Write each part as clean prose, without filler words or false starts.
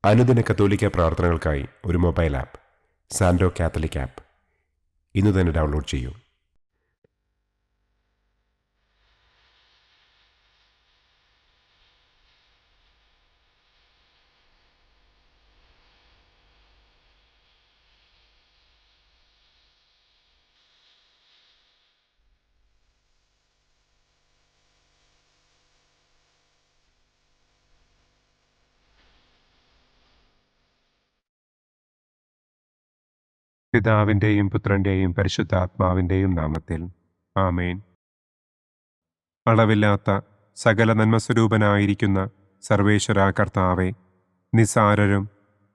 അനുദിന കത്തോലിക്ക പ്രാർത്ഥനകൾക്കായി ഒരു മൊബൈൽ ആപ്പ് സാൻഡോ കാത്തലിക് ആപ്പ് ഇന്ന് തന്നെ ഡൗൺലോഡ് ചെയ്യൂ. പിതാവിൻ്റെയും പുത്രൻ്റെയും പരിശുദ്ധാത്മാവിൻ്റെയും നാമത്തിൽ ആമേൻ. അളവില്ലാത്ത സകല നന്മസ്വരൂപനായിരിക്കുന്ന സർവേശ്വര കർത്താവെ, നിസ്സാരരും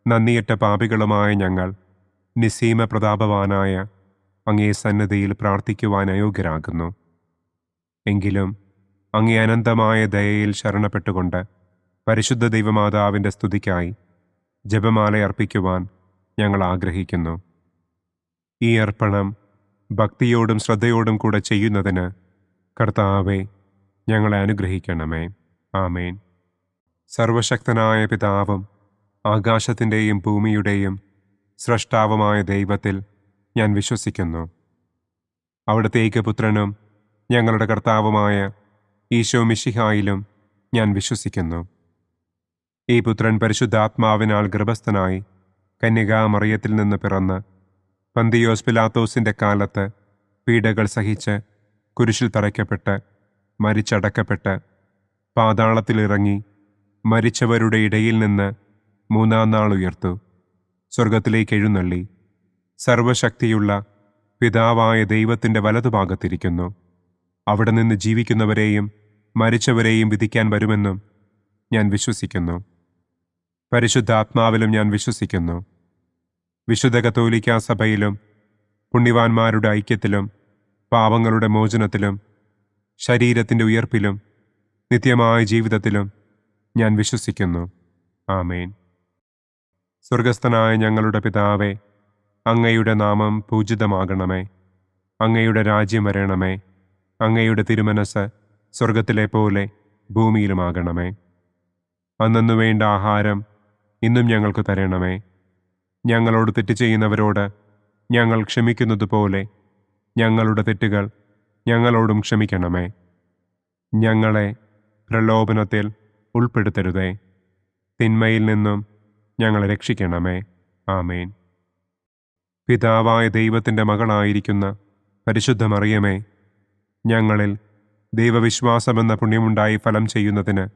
നന്ദിയറ്റ പാപികളുമായ ഞങ്ങൾ നിസ്സീമ പ്രതാപവാനായ അങ്ങേ സന്നിധിയിൽ പ്രാർത്ഥിക്കുവാൻ അയോഗ്യരാകുന്നു. എങ്കിലും അങ്ങേ അനന്തമായ ദയയിൽ ശരണപ്പെട്ടുകൊണ്ട് പരിശുദ്ധ ദൈവമാതാവിൻ്റെ സ്തുതിക്കായി ജപമാല അർപ്പിക്കുവാൻ ഞങ്ങൾ ആഗ്രഹിക്കുന്നു. ഈ അർപ്പണം ഭക്തിയോടും ശ്രദ്ധയോടും കൂടെ ചെയ്യുന്നതിന് കർത്താവെ ഞങ്ങളെ അനുഗ്രഹിക്കണമേ. ആമേൻ. സർവശക്തനായ പിതാവും ആകാശത്തിൻ്റെയും ഭൂമിയുടെയും സ്രഷ്ടാവുമായ ദൈവത്തിൽ ഞാൻ വിശ്വസിക്കുന്നു. അവിടുത്തെ ഏകപുത്രനും ഞങ്ങളുടെ കർത്താവുമായ ഈശോ മിശിഹായിലും ഞാൻ വിശ്വസിക്കുന്നു. ഈ പുത്രൻ പരിശുദ്ധാത്മാവിനാൽ ഗർഭസ്ഥനായി കന്യകാമറിയത്തിൽ നിന്ന് പിറന്ന് പന്തിയോസ് പിലാത്തോസിൻ്റെ കാലത്ത് പീഡകൾ സഹിച്ച് കുരിശിൽ തറയ്ക്കപ്പെട്ട് മരിച്ചടക്കപ്പെട്ട് പാതാളത്തിലിറങ്ങി മരിച്ചവരുടെ ഇടയിൽ നിന്ന് മൂന്നാം നാൾ ഉയർത്തു സ്വർഗത്തിലേക്ക് എഴുന്നള്ളി സർവശക്തിയുള്ള പിതാവായ ദൈവത്തിൻ്റെ വലതുഭാഗത്തിരിക്കുന്നു. അവിടെ നിന്ന് ജീവിക്കുന്നവരെയും മരിച്ചവരെയും വിധിക്കാൻ വരുമെന്നും ഞാൻ വിശ്വസിക്കുന്നു. പരിശുദ്ധാത്മാവിലും ഞാൻ വിശ്വസിക്കുന്നു. വിശുദ്ധ കത്തോലിക്കാ സഭയിലും പുണ്യവാന്മാരുടെ ഐക്യത്തിലും പാപങ്ങളുടെ മോചനത്തിലും ശരീരത്തിൻ്റെ ഉയർപ്പിലും നിത്യമായ ജീവിതത്തിലും ഞാൻ വിശ്വസിക്കുന്നു. ആമേൻ. സ്വർഗസ്ഥനായ ഞങ്ങളുടെ പിതാവേ, അങ്ങയുടെ നാമം പൂജിതമാകണമേ. അങ്ങയുടെ രാജ്യം വരണമേ. അങ്ങയുടെ തിരുമനസ് സ്വർഗത്തിലെ പോലെ ഭൂമിയിലുമാകണമേ. അന്നന്നു വേണ്ട ആഹാരം ഇന്നും ഞങ്ങൾക്ക് തരണമേ. ഞങ്ങളോട് തെറ്റ് ചെയ്യുന്നവരോട് ഞങ്ങൾ ക്ഷമിക്കുന്നത് പോലെ ഞങ്ങളുടെ തെറ്റുകൾ ഞങ്ങളോടും ക്ഷമിക്കണമേ. ഞങ്ങളെ പ്രലോഭനത്തിൽ ഉൾപ്പെടുത്തരുതേ. തിന്മയിൽ നിന്നും ഞങ്ങളെ രക്ഷിക്കണമേ. ആമേൻ. പിതാവായ ദൈവത്തിൻ്റെ മകളായിരിക്കുന്ന പരിശുദ്ധ മറിയമേ, ഞങ്ങളിൽ ദൈവവിശ്വാസമെന്ന പുണ്യമുണ്ടായി ഫലം ചെയ്യുന്നതിന്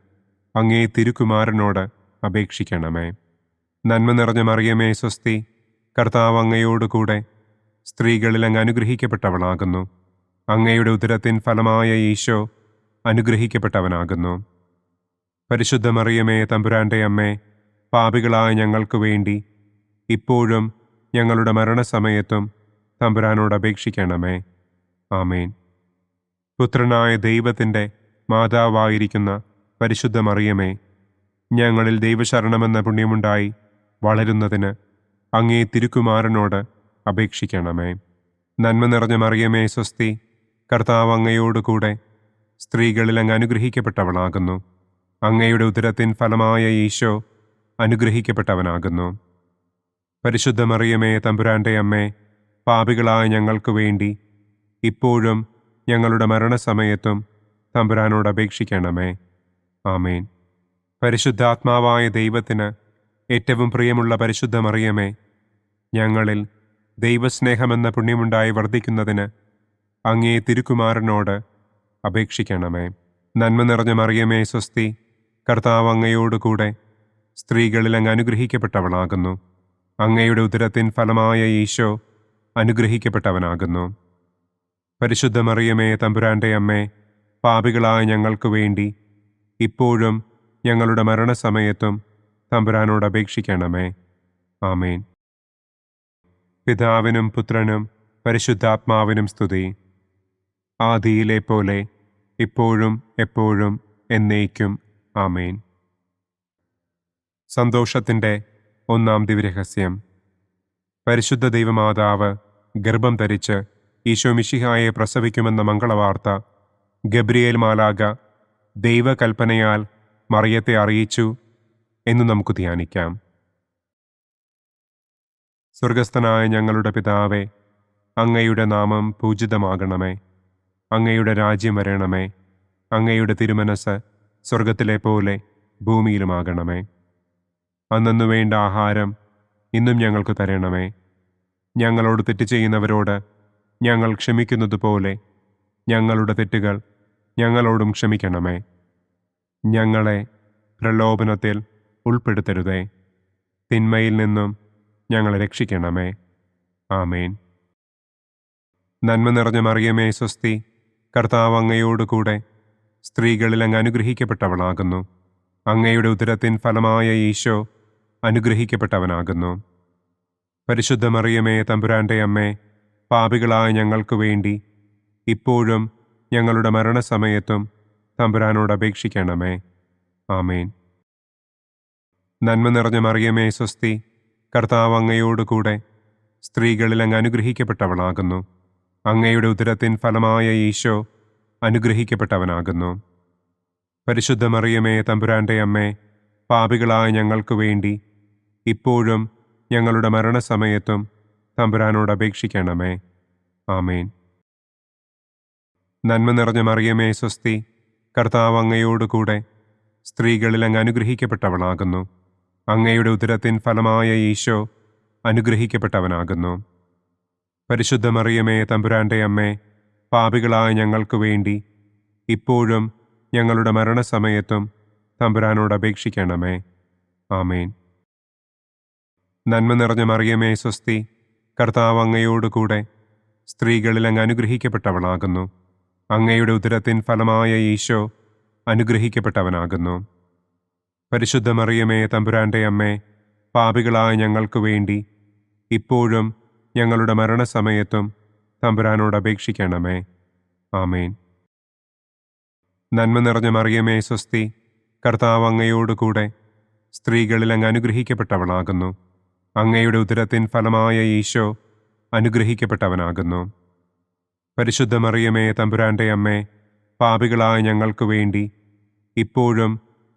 അങ്ങേ തിരുക്കുമാരനോട് അപേക്ഷിക്കണമേ. നന്മ നിറഞ്ഞ മറിയമേ സ്വസ്തി, കർത്താവ് അങ്ങയോടുകൂടെ സ്ത്രീകളിൽ അങ്ങ് അനുഗ്രഹിക്കപ്പെട്ടവളാകുന്നു. അങ്ങയുടെ ഉദരത്തിൻ ഫലമായ ഈശോ അനുഗ്രഹിക്കപ്പെട്ടവനാകുന്നു. പരിശുദ്ധ മറിയമേ തമ്പുരാൻ്റെ അമ്മേ, പാപികളായ ഞങ്ങൾക്ക് വേണ്ടി ഇപ്പോഴും ഞങ്ങളുടെ മരണസമയത്തും തമ്പുരാനോട് അപേക്ഷിക്കണമേ. ആമേൻ. പുത്രനായ ദൈവത്തിൻ്റെ മാതാവായിരിക്കുന്ന പരിശുദ്ധ മറിയമേ, ഞങ്ങളിൽ ദൈവശരണമെന്ന പുണ്യമുണ്ടായി വളരുന്നതിന് അങ്ങേ തിരുക്കുമാരനോട് അപേക്ഷിക്കണമേ. നന്മ നിറഞ്ഞ മറിയമേ സ്വസ്തി, കർത്താവ് അങ്ങയോടുകൂടെ സ്ത്രീകളിൽ അങ്ങ് അനുഗ്രഹിക്കപ്പെട്ടവളാകുന്നു. അങ്ങയുടെ ഉദരത്തിൻ ഫലമായ ഈശോ അനുഗ്രഹിക്കപ്പെട്ടവനാകുന്നു. പരിശുദ്ധ മറിയമേ തമ്പുരാൻ്റെ അമ്മേ, പാപികളായ ഞങ്ങൾക്ക് വേണ്ടി ഇപ്പോഴും ഞങ്ങളുടെ മരണസമയത്തും തമ്പുരാനോട് അപേക്ഷിക്കണമേ. ആമേൻ. പരിശുദ്ധാത്മാവായ ദൈവത്തിന് ഏറ്റവും പ്രിയമുള്ള പരിശുദ്ധ മറിയമേ, ഞങ്ങളിൽ ദൈവസ്നേഹമെന്ന പുണ്യമുണ്ടായി വർദ്ധിക്കുന്നതിന് അങ്ങേ തിരുക്കുമാരനോട് അപേക്ഷിക്കണമേ. നന്മ നിറഞ്ഞ മറിയമേ സ്വസ്തി, കർത്താവ് അങ്ങയോടുകൂടെ സ്ത്രീകളിൽ അങ്ങ് അനുഗ്രഹിക്കപ്പെട്ടവളാകുന്നു. അങ്ങയുടെ ഉദരത്തിൻ ഫലമായ ഈശോ അനുഗ്രഹിക്കപ്പെട്ടവനാകുന്നു. പരിശുദ്ധ മറിയമേ തമ്പുരാൻ്റെ അമ്മേ, പാപികളായ ഞങ്ങൾക്ക് വേണ്ടി ഇപ്പോഴും ഞങ്ങളുടെ മരണസമയത്തും തമ്പുരാനോട് അപേക്ഷിക്കണമേ. ആമേൻ. പിതാവിനും പുത്രനും പരിശുദ്ധാത്മാവിനും സ്തുതി. ആദിയിലെ പോലെ ഇപ്പോഴും എപ്പോഴും എന്നേക്കും. ആമേൻ. സന്തോഷത്തിൻ്റെ ഒന്നാം ദിവ്യരഹസ്യം. പരിശുദ്ധ ദൈവമാതാവ് ഗർഭം ധരിച്ച് ഈശോ മിശിഹായെ പ്രസവിക്കുമെന്ന മംഗളവാർത്ത ഗബ്രിയേൽ മാലാഖ ദൈവകൽപ്പനയാൽ മറിയത്തെ അറിയിച്ചു എന്ന് നമുക്ക് ധ്യാനിക്കാം. സ്വർഗസ്ഥനായ ഞങ്ങളുടെ പിതാവേ, അങ്ങയുടെ നാമം പൂജിതമാകണമേ. അങ്ങയുടെ രാജ്യം വരണമേ. അങ്ങയുടെ തിരുമനസ് സ്വർഗത്തിലെ പോലെ ഭൂമിയിലുമാകണമേ. അന്നന്നു വേണ്ട ആഹാരം ഇന്നും ഞങ്ങൾക്ക് തരണമേ. ഞങ്ങളോട് തെറ്റ് ചെയ്യുന്നവരോട് ഞങ്ങൾ ക്ഷമിക്കുന്നത് പോലെ ഞങ്ങളുടെ തെറ്റുകൾ ഞങ്ങളോടും ക്ഷമിക്കണമേ. ഞങ്ങളെ പ്രലോഭനത്തിൽ ഉൾപ്പെടുത്തരുതേ. തിന്മയിൽ നിന്നും ഞങ്ങളെ രക്ഷിക്കണമേ. ആമേൻ. നന്മ നിറഞ്ഞ മറിയമേ സ്വസ്തി, കർത്താവ് അങ്ങയോടുകൂടെ സ്ത്രീകളിൽ അങ്ങ് അനുഗ്രഹിക്കപ്പെട്ടവളാകുന്നു. അങ്ങയുടെ ഉദരത്തിൻ ഫലമായ ഈശോ അനുഗ്രഹിക്കപ്പെട്ടവനാകുന്നു. പരിശുദ്ധ മറിയമേ തമ്പുരാൻ്റെ അമ്മേ, പാപികളായ ഞങ്ങൾക്ക് വേണ്ടി ഇപ്പോഴും ഞങ്ങളുടെ മരണസമയത്തും തമ്പുരാനോട് അപേക്ഷിക്കണമേ. ആമേൻ. നന്മ നിറഞ്ഞ മറിയമേ സ്വസ്തി, കർത്താവ് അങ്ങയോടുകൂടെ സ്ത്രീകളിൽ അങ്ങ് അനുഗ്രഹിക്കപ്പെട്ടവളാകുന്നു. അങ്ങയുടെ ഉദരത്തിൻ ഫലമായ ഈശോ അനുഗ്രഹിക്കപ്പെട്ടവനാകുന്നു. പരിശുദ്ധ മറിയമേ തമ്പുരാൻ്റെ അമ്മേ, പാപികളായ ഞങ്ങൾക്ക് വേണ്ടി ഇപ്പോഴും ഞങ്ങളുടെ മരണസമയത്തും തമ്പുരാനോട് അപേക്ഷിക്കണമേ. ആമേൻ. നന്മ നിറഞ്ഞ മറിയമേ സ്വസ്തി, കർത്താവ് അങ്ങയോടുകൂടെ സ്ത്രീകളിൽ അങ്ങ് അനുഗ്രഹിക്കപ്പെട്ടവളാകുന്നു. അങ്ങയുടെ ഉദരത്തിൻ ഫലമായ ഈശോ അനുഗ്രഹിക്കപ്പെട്ടവനാകുന്നു. പരിശുദ്ധ മറിയമേ തമ്പുരാൻ്റെ അമ്മേ, പാപികളായ ഞങ്ങൾക്ക് വേണ്ടി ഇപ്പോഴും ഞങ്ങളുടെ മരണസമയത്തും തമ്പുരാനോട് അപേക്ഷിക്കണമേ. ആമേൻ. നന്മ നിറഞ്ഞ മറിയമേ സ്വസ്തി, കർത്താവ് അങ്ങയോടുകൂടെ സ്ത്രീകളിൽ അങ്ങ് അനുഗ്രഹിക്കപ്പെട്ടവളാകുന്നു. അങ്ങയുടെ ഉദരത്തിൻ ഫലമായ ഈശോ അനുഗ്രഹിക്കപ്പെട്ടവനാകുന്നു. പരിശുദ്ധ മറിയമേ തമ്പുരാൻ്റെ അമ്മേ, പാപികളായ ഞങ്ങൾക്ക് വേണ്ടി ഇപ്പോഴും ഞങ്ങളുടെ മരണസമയത്തും തമ്പുരാനോട് അപേക്ഷിക്കണമേ. ആമേൻ. നന്മ നിറഞ്ഞ മറിയമേ സ്വസ്തി, കർത്താവ് അങ്ങയോടുകൂടെ സ്ത്രീകളിൽ അങ്ങ് അനുഗ്രഹിക്കപ്പെട്ടവളാകുന്നു. അങ്ങയുടെ ഉദരത്തിൻ ഫലമായ ഈശോ അനുഗ്രഹിക്കപ്പെട്ടവനാകുന്നു. പരിശുദ്ധ മറിയമേ തമ്പുരാൻ്റെ അമ്മേ, പാപികളായ ഞങ്ങൾക്ക് വേണ്ടി ഇപ്പോഴും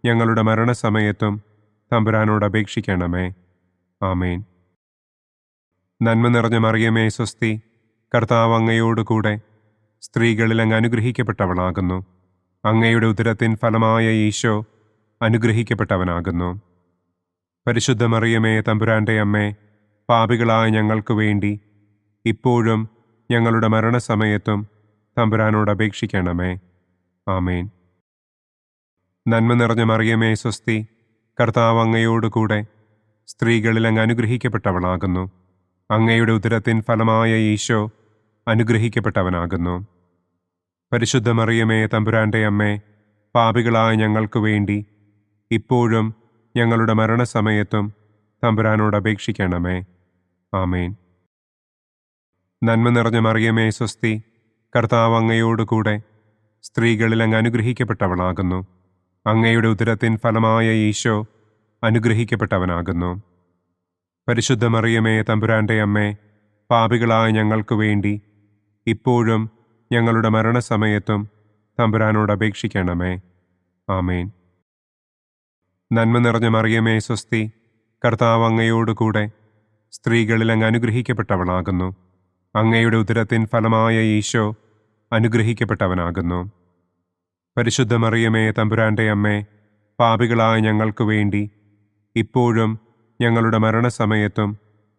ഞങ്ങളുടെ മരണസമയത്തും തമ്പുരാനോട് അപേക്ഷിക്കണമേ. ആമേൻ. നന്മ നിറഞ്ഞ മറിയമേ സ്വസ്തി, കർത്താവ് അങ്ങയോടുകൂടെ സ്ത്രീകളിൽ അങ്ങ് അനുഗ്രഹിക്കപ്പെട്ടവളാകുന്നു. അങ്ങയുടെ ഉദരത്തിൻ ഫലമായ ഈശോ അനുഗ്രഹിക്കപ്പെട്ടവനാകുന്നു. പരിശുദ്ധ മറിയമേ തമ്പുരാൻ്റെ അമ്മേ, പാപികളായ ഞങ്ങൾക്ക് വേണ്ടി ഇപ്പോഴും ഞങ്ങളുടെ മരണസമയത്തും തമ്പുരാനോട് അപേക്ഷിക്കണമേ. ആമേൻ. നന്മ നിറഞ്ഞ മറിയമേ സ്വസ്തി, കർത്താവ് അങ്ങയോടുകൂടെ സ്ത്രീകളിൽ അങ്ങ് അനുഗ്രഹിക്കപ്പെട്ടവളാകുന്നു. അങ്ങയുടെ ഉദരത്തിൻ ഫലമായ ഈശോ അനുഗ്രഹിക്കപ്പെട്ടവനാകുന്നു. പരിശുദ്ധ മറിയമേ തമ്പുരാൻ്റെ അമ്മേ, പാപികളായ ഞങ്ങൾക്ക് വേണ്ടി ഇപ്പോഴും ഞങ്ങളുടെ മരണസമയത്തും തമ്പുരാനോട് അപേക്ഷിക്കണമേ. ആമേൻ. നന്മ നിറഞ്ഞ മറിയമേ സ്വസ്തി, കർത്താവ് അങ്ങയോടുകൂടെ സ്ത്രീകളിൽ അങ്ങ് അനുഗ്രഹിക്കപ്പെട്ടവളാകുന്നു. അങ്ങയുടെ ഉദരത്തിൻ ഫലമായ ഈശോ അനുഗ്രഹിക്കപ്പെട്ടവനാകുന്നു. പരിശുദ്ധ മറിയമേ തമ്പുരാൻ്റെ അമ്മേ, പാപികളായ ഞങ്ങൾക്ക് വേണ്ടി ഇപ്പോഴും ഞങ്ങളുടെ മരണസമയത്തും തമ്പുരാനോട് അപേക്ഷിക്കണമേ. ആമേൻ. നന്മ നിറഞ്ഞ മറിയമേ സ്വസ്തി, കർത്താവ് അങ്ങയോടുകൂടെ സ്ത്രീകളിൽ അങ്ങ് അനുഗ്രഹിക്കപ്പെട്ടവളാകുന്നു. അങ്ങയുടെ ഉദരത്തിൻ ഫലമായ ഈശോ അനുഗ്രഹിക്കപ്പെട്ടവനാകുന്നു. പരിശുദ്ധ മറിയമേ തമ്പുരാൻ്റെ അമ്മേ, പാപികളായ ഞങ്ങൾക്ക് വേണ്ടി ഇപ്പോഴും ഞങ്ങളുടെ മരണസമയത്തും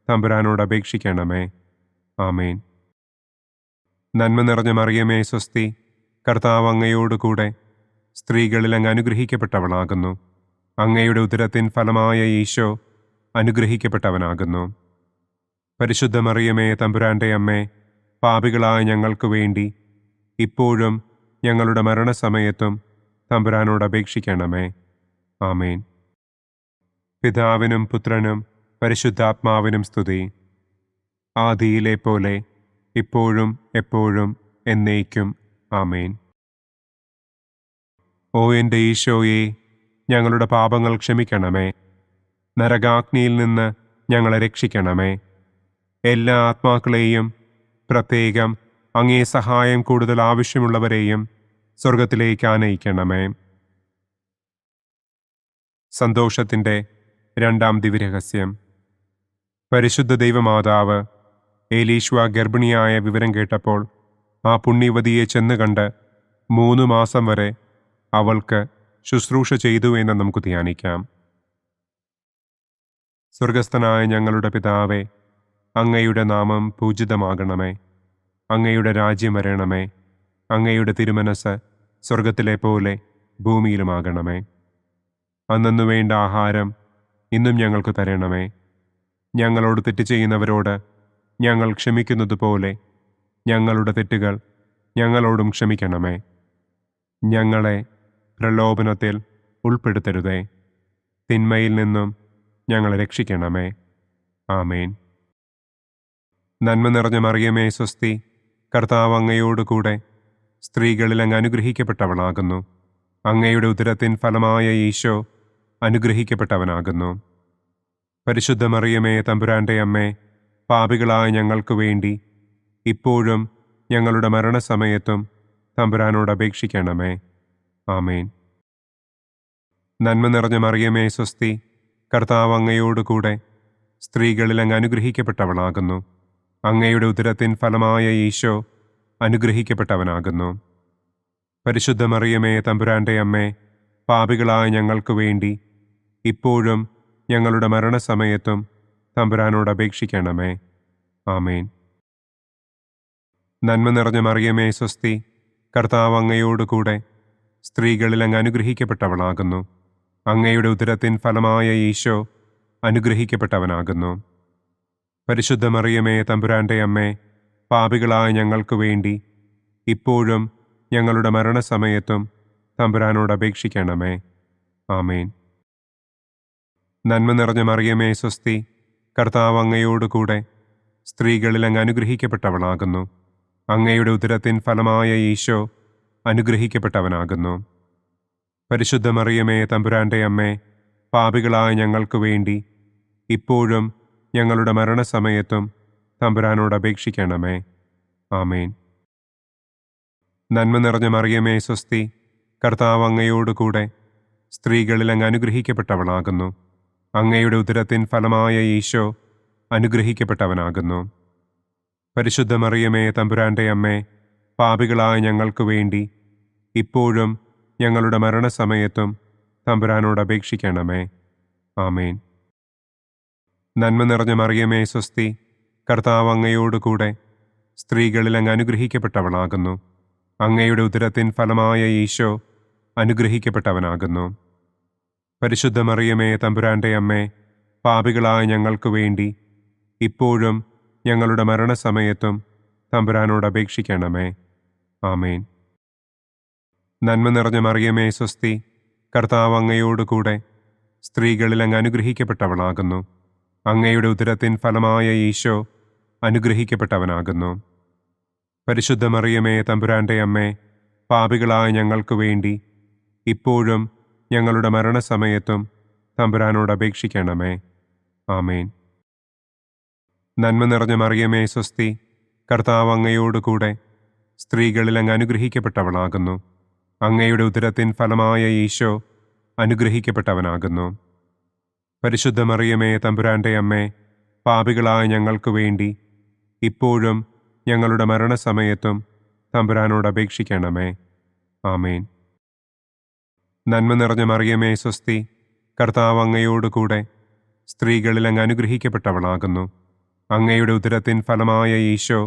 തമ്പുരാനോട് അപേക്ഷിക്കണമേ. ആമേൻ. നന്മ നിറഞ്ഞ മറിയമേ സ്വസ്തി, കർത്താവ് അങ്ങയോടുകൂടെ സ്ത്രീകളിൽ അങ്ങ് അനുഗ്രഹിക്കപ്പെട്ടവളാകുന്നു. അങ്ങയുടെ ഉദരത്തിൻ ഫലമായ ഈശോ അനുഗ്രഹിക്കപ്പെട്ടവനാകുന്നു. പരിശുദ്ധ മറിയമേ തമ്പുരാൻ്റെ അമ്മേ, പാപികളായ ഞങ്ങൾക്ക് വേണ്ടി ഇപ്പോഴും ഞങ്ങളുടെ മരണസമയത്തും തമ്പുരാനോട് അപേക്ഷിക്കണമേ. ആമേൻ. പിതാവിനും പുത്രനും പരിശുദ്ധാത്മാവിനും സ്തുതി. ആദിയിലെ പോലെ ഇപ്പോഴും എപ്പോഴും എന്നേക്കും. ആമേൻ. ഓ എൻ്റെ ഈശോയെ, ഞങ്ങളുടെ പാപങ്ങൾ ക്ഷമിക്കണമേ. നരകാഗ്നിയിൽ നിന്ന് ഞങ്ങളെ രക്ഷിക്കണമേ. എല്ലാ ആത്മാക്കളെയും, പ്രത്യേകം അങ്ങേ സഹായം കൂടുതൽ ആവശ്യമുള്ളവരെയും സ്വർഗത്തിലേക്ക് ആനയിക്കണമേ. സന്തോഷത്തിൻ്റെ രണ്ടാം ദിവ്യരഹസ്യം. പരിശുദ്ധ ദൈവമാതാവ് ഏലീശ്വ ഗർഭിണിയായ വിവരം കേട്ടപ്പോൾ ആ പുണ്യവതിയെ ചെന്ന് കണ്ട് 3 മാസം വരെ അവൾക്ക് ശുശ്രൂഷ ചെയ്തു എന്ന് നമുക്ക് ധ്യാനിക്കാം. സ്വർഗസ്ഥനായ ഞങ്ങളുടെ പിതാവേ, അങ്ങയുടെ നാമം പൂജിതമാകണമേ. അങ്ങയുടെ രാജ്യം വരണമേ. അങ്ങയുടെ തിരുമനസ് സ്വർഗത്തിലെ പോലെ ഭൂമിയിലുമാകണമേ. അന്നന്നു വേണ്ട ആഹാരം ഇന്നും ഞങ്ങൾക്ക് തരണമേ. ഞങ്ങളോട് തെറ്റ് ചെയ്യുന്നവരോട് ഞങ്ങൾ ക്ഷമിക്കുന്നത് പോലെ ഞങ്ങളുടെ തെറ്റുകൾ ഞങ്ങളോടും ക്ഷമിക്കണമേ. ഞങ്ങളെ പ്രലോഭനത്തിൽ ഉൾപ്പെടുത്തരുതേ. തിന്മയിൽ നിന്നും ഞങ്ങളെ രക്ഷിക്കണമേ. ആമേൻ. നന്മ നിറഞ്ഞ മറിയമേ സ്വസ്തി, കർത്താവ് അങ്ങയോടുകൂടെ സ്ത്രീകളിൽ അങ്ങ് അനുഗ്രഹിക്കപ്പെട്ടവളാകുന്നു. അങ്ങയുടെ ഉദരത്തിൻ ഫലമായ ഈശോ അനുഗ്രഹിക്കപ്പെട്ടവനാകുന്നു. പരിശുദ്ധ മറിയമേ തമ്പുരാൻ്റെ അമ്മേ, പാപികളായ ഞങ്ങൾക്ക് വേണ്ടി ഇപ്പോഴും ഞങ്ങളുടെ മരണസമയത്തും തമ്പുരാനോട് അപേക്ഷിക്കണമേ. ആമേൻ. നന്മ നിറഞ്ഞ മറിയമേ സ്വസ്തി, കർത്താവ് അങ്ങയോടുകൂടെ സ്ത്രീകളിൽ അങ്ങ് അനുഗ്രഹിക്കപ്പെട്ടവളാകുന്നു. അങ്ങയുടെ ഉദരത്തിൻ ഫലമായ ഈശോ അനുഗ്രഹിക്കപ്പെട്ടവനാകുന്നു. പരിശുദ്ധ മറിയമേ തമ്പുരാൻ്റെ അമ്മേ, പാപികളായ ഞങ്ങൾക്ക് വേണ്ടി ഇപ്പോഴും ഞങ്ങളുടെ മരണസമയത്തും തമ്പുരാനോട് അപേക്ഷിക്കണമേ. ആമേൻ. നന്മ നിറഞ്ഞ മറിയമേ സ്വസ്തി, കർത്താവ് അങ്ങയോടുകൂടെ സ്ത്രീകളിൽ അങ്ങ് അനുഗ്രഹിക്കപ്പെട്ടവളാകുന്നു. അങ്ങയുടെ ഉദരത്തിൻ ഫലമായ ഈശോ അനുഗ്രഹിക്കപ്പെട്ടവനാകുന്നു. പരിശുദ്ധ മറിയമേ തമ്പുരാൻ്റെ അമ്മേ, പാപികളായ ഞങ്ങൾക്ക് വേണ്ടി ഇപ്പോഴും ഞങ്ങളുടെ മരണസമയത്തും തമ്പുരാനോട് അപേക്ഷിക്കണമേ. ആമേൻ. നന്മ നിറഞ്ഞ മറിയമേ സ്വസ്തി, കർത്താവ് അങ്ങയോടുകൂടെ സ്ത്രീകളിൽ അങ്ങ് അനുഗ്രഹിക്കപ്പെട്ടവളാകുന്നു. അങ്ങയുടെ ഉദരത്തിൻ ഫലമായ ഈശോ അനുഗ്രഹിക്കപ്പെട്ടവനാകുന്നു. പരിശുദ്ധ മറിയമേ തമ്പുരാൻ്റെ അമ്മേ, പാപികളായ ഞങ്ങൾക്ക് വേണ്ടി ഇപ്പോഴും ഞങ്ങളുടെ മരണസമയത്തും തമ്പുരാനോട് അപേക്ഷിക്കണമേ. ആമേൻ. നന്മ നിറഞ്ഞ മറിയമേ സ്വസ്തി, കർത്താവ് അങ്ങയോടുകൂടെ സ്ത്രീകളിൽ അങ്ങ് അനുഗ്രഹിക്കപ്പെട്ടവളാകുന്നു. അങ്ങയുടെ ഉദരത്തിൻ ഫലമായ ഈശോ അനുഗ്രഹിക്കപ്പെട്ടവനാകുന്നു. പരിശുദ്ധ മറിയമേ തമ്പുരാൻ്റെ അമ്മേ, പാപികളായ ഞങ്ങൾക്ക് വേണ്ടി ഇപ്പോഴും ഞങ്ങളുടെ മരണസമയത്തും തമ്പുരാനോട് അപേക്ഷിക്കണമേ. ആമേൻ. നന്മ നിറഞ്ഞ മറിയമേ സ്വസ്തി, കർത്താവ് അങ്ങയോടുകൂടെ സ്ത്രീകളിൽ അങ്ങ് അനുഗ്രഹിക്കപ്പെട്ടവളാകുന്നു. അങ്ങയുടെ ഉദരത്തിൻ ഫലമായ ഈശോ അനുഗ്രഹിക്കപ്പെട്ടവനാകുന്നു. പരിശുദ്ധ മറിയമേ തമ്പുരാൻ്റെ അമ്മേ, പാപികളായ ഞങ്ങൾക്ക് വേണ്ടി ഇപ്പോഴും ഞങ്ങളുടെ മരണസമയത്തും തമ്പുരാനോട് അപേക്ഷിക്കണമേ. ആമേൻ. നന്മ നിറഞ്ഞ മറിയമേ സ്വസ്തി, കർത്താവ് അങ്ങയോടുകൂടെ സ്ത്രീകളിൽ അങ്ങ് അനുഗ്രഹിക്കപ്പെട്ടവളാകുന്നു. അങ്ങയുടെ ഉദരത്തിൻ ഫലമായ ഈശോ അനുഗ്രഹിക്കപ്പെട്ടവനാകുന്നു. പരിശുദ്ധ മറിയമേ തമ്പുരാൻ്റെ അമ്മേ, പാപികളായ ഞങ്ങൾക്ക് വേണ്ടി ഇപ്പോഴും ഞങ്ങളുടെ മരണസമയത്തും തമ്പുരാനോട് അപേക്ഷിക്കണമേ. ആമേൻ. നന്മ നിറഞ്ഞ മറിയമേ സ്വസ്തി, കർത്താവ് അങ്ങയോടുകൂടെ സ്ത്രീകളിൽ അങ്ങ് അനുഗ്രഹിക്കപ്പെട്ടവളാകുന്നു. അങ്ങയുടെ ഉദരത്തിൻ ഫലമായ ഈശോ അനുഗ്രഹിക്കപ്പെട്ടവനാകുന്നു. പരിശുദ്ധ മറിയമേ തമ്പുരാൻ്റെ അമ്മേ, പാപികളായ ഞങ്ങൾക്ക് വേണ്ടി ഇപ്പോഴും ഞങ്ങളുടെ മരണസമയത്തും തമ്പുരാനോട് അപേക്ഷിക്കണമേ. ആമേൻ. നന്മ നിറഞ്ഞ മറിയമേ സ്വസ്തി, കർത്താവ് അങ്ങയോടുകൂടെ സ്ത്രീകളിൽ അങ്ങ് അനുഗ്രഹിക്കപ്പെട്ടവളാകുന്നു. അങ്ങയുടെ ഉദരത്തിൻ ഫലമായ ഈശോ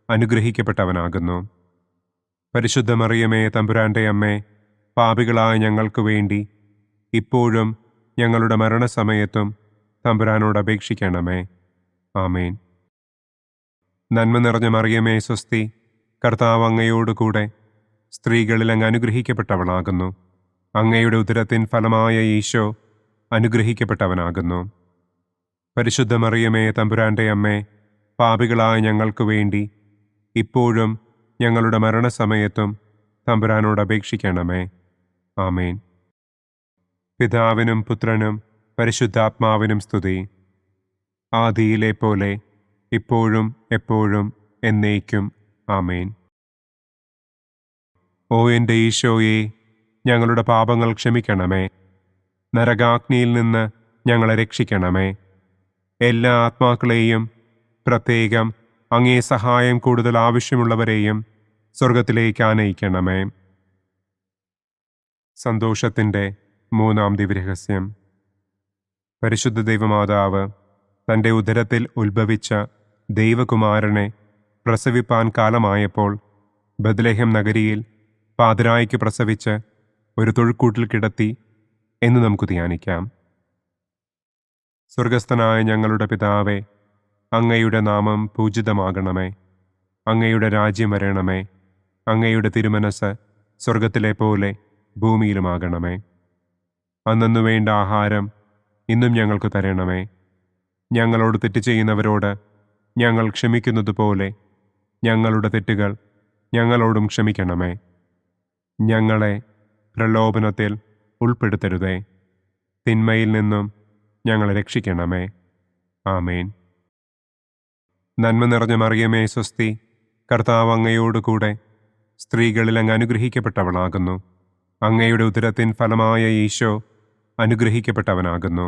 അനുഗ്രഹിക്കപ്പെട്ടവനാകുന്നു. പരിശുദ്ധ മറിയമേ തമ്പുരാൻ്റെ അമ്മേ, പാപികളായ ഞങ്ങൾക്ക് വേണ്ടി ഇപ്പോഴും ഞങ്ങളുടെ മരണസമയത്തും തമ്പുരാനോട് അപേക്ഷിക്കണമേ. ആമേൻ. നന്മ നിറഞ്ഞ മറിയമേ സ്വസ്തി, കർത്താവ് അങ്ങയോടുകൂടെ സ്ത്രീകളിൽ അങ്ങ് അനുഗ്രഹിക്കപ്പെട്ടവളാകുന്നു. അങ്ങയുടെ ഉദരത്തിൻ ഫലമായ ഈശോ അനുഗ്രഹിക്കപ്പെട്ടവനാകുന്നു. പരിശുദ്ധ മറിയമേ തമ്പുരാൻ്റെ അമ്മേ, പാപികളായ ഞങ്ങൾക്ക് വേണ്ടി ഇപ്പോഴും ഞങ്ങളുടെ മരണസമയത്തും തമ്പുരാനോട് അപേക്ഷിക്കണമേ. ആമേൻ. പിതാവിനും പുത്രനും പരിശുദ്ധാത്മാവിനും സ്തുതി. ആദിയിലെ പോലെ ഇപ്പോഴും എപ്പോഴും എന്നേക്കും. ആമേൻ. ഓ എൻ്റെ ഈശോയെ, ഞങ്ങളുടെ പാപങ്ങൾ ക്ഷമിക്കണമേ. നരകാഗ്നിയിൽ നിന്ന് ഞങ്ങളെ രക്ഷിക്കണമേ. എല്ലാ ആത്മാക്കളെയും, പ്രത്യേകം അങ്ങേ സഹായം കൂടുതൽ ആവശ്യമുള്ളവരെയും സ്വർഗത്തിലേക്ക് ആനയിക്കണമേ. സന്തോഷത്തിൻ്റെ മൂന്നാം ദിവ്യരഹസ്യം. പരിശുദ്ധ ദൈവമാതാവ് തൻ്റെ ഉദരത്തിൽ ഉത്ഭവിച്ച ദൈവകുമാരനെ പ്രസവിപ്പാൻ കാലമായപ്പോൾ ബത്ലഹേം നഗരിയിൽ പാതിരായ്ക്ക് പ്രസവിച്ച് ഒരു തൊഴുക്കൂട്ടിൽ കിടത്തി എന്ന് നമുക്ക് ധ്യാനിക്കാം. സ്വർഗസ്ഥനായ ഞങ്ങളുടെ പിതാവേ, അങ്ങയുടെ നാമം പൂജിതമാകണമേ. അങ്ങയുടെ രാജ്യം വരണമേ. അങ്ങയുടെ തിരുമനസ് സ്വർഗത്തിലെ പോലെ ഭൂമിയിലുമാകണമേ. അന്നന്നു വേണ്ട ആഹാരം ഇന്നും ഞങ്ങൾക്ക് തരണമേ. ഞങ്ങളോട് തെറ്റ് ചെയ്യുന്നവരോട് ഞങ്ങൾ ക്ഷമിക്കുന്നതുപോലെ ഞങ്ങളുടെ തെറ്റുകൾ ഞങ്ങളോടും ക്ഷമിക്കണമേ. ഞങ്ങളെ പ്രലോഭനത്തിൽ ഉൾപ്പെടുത്തരുതേ. തിന്മയിൽ നിന്നും ഞങ്ങളെ രക്ഷിക്കണമേ. ആമേൻ. നന്മ നിറഞ്ഞ മറിയമേ സ്വസ്തി, കർത്താവ് അങ്ങയോടുകൂടെ സ്ത്രീകളിൽ അങ്ങ് അനുഗ്രഹിക്കപ്പെട്ടവളാകുന്നു. അങ്ങയുടെ ഉദരത്തിൻ ഫലമായ ഈശോ അനുഗ്രഹിക്കപ്പെട്ടവനാകുന്നു.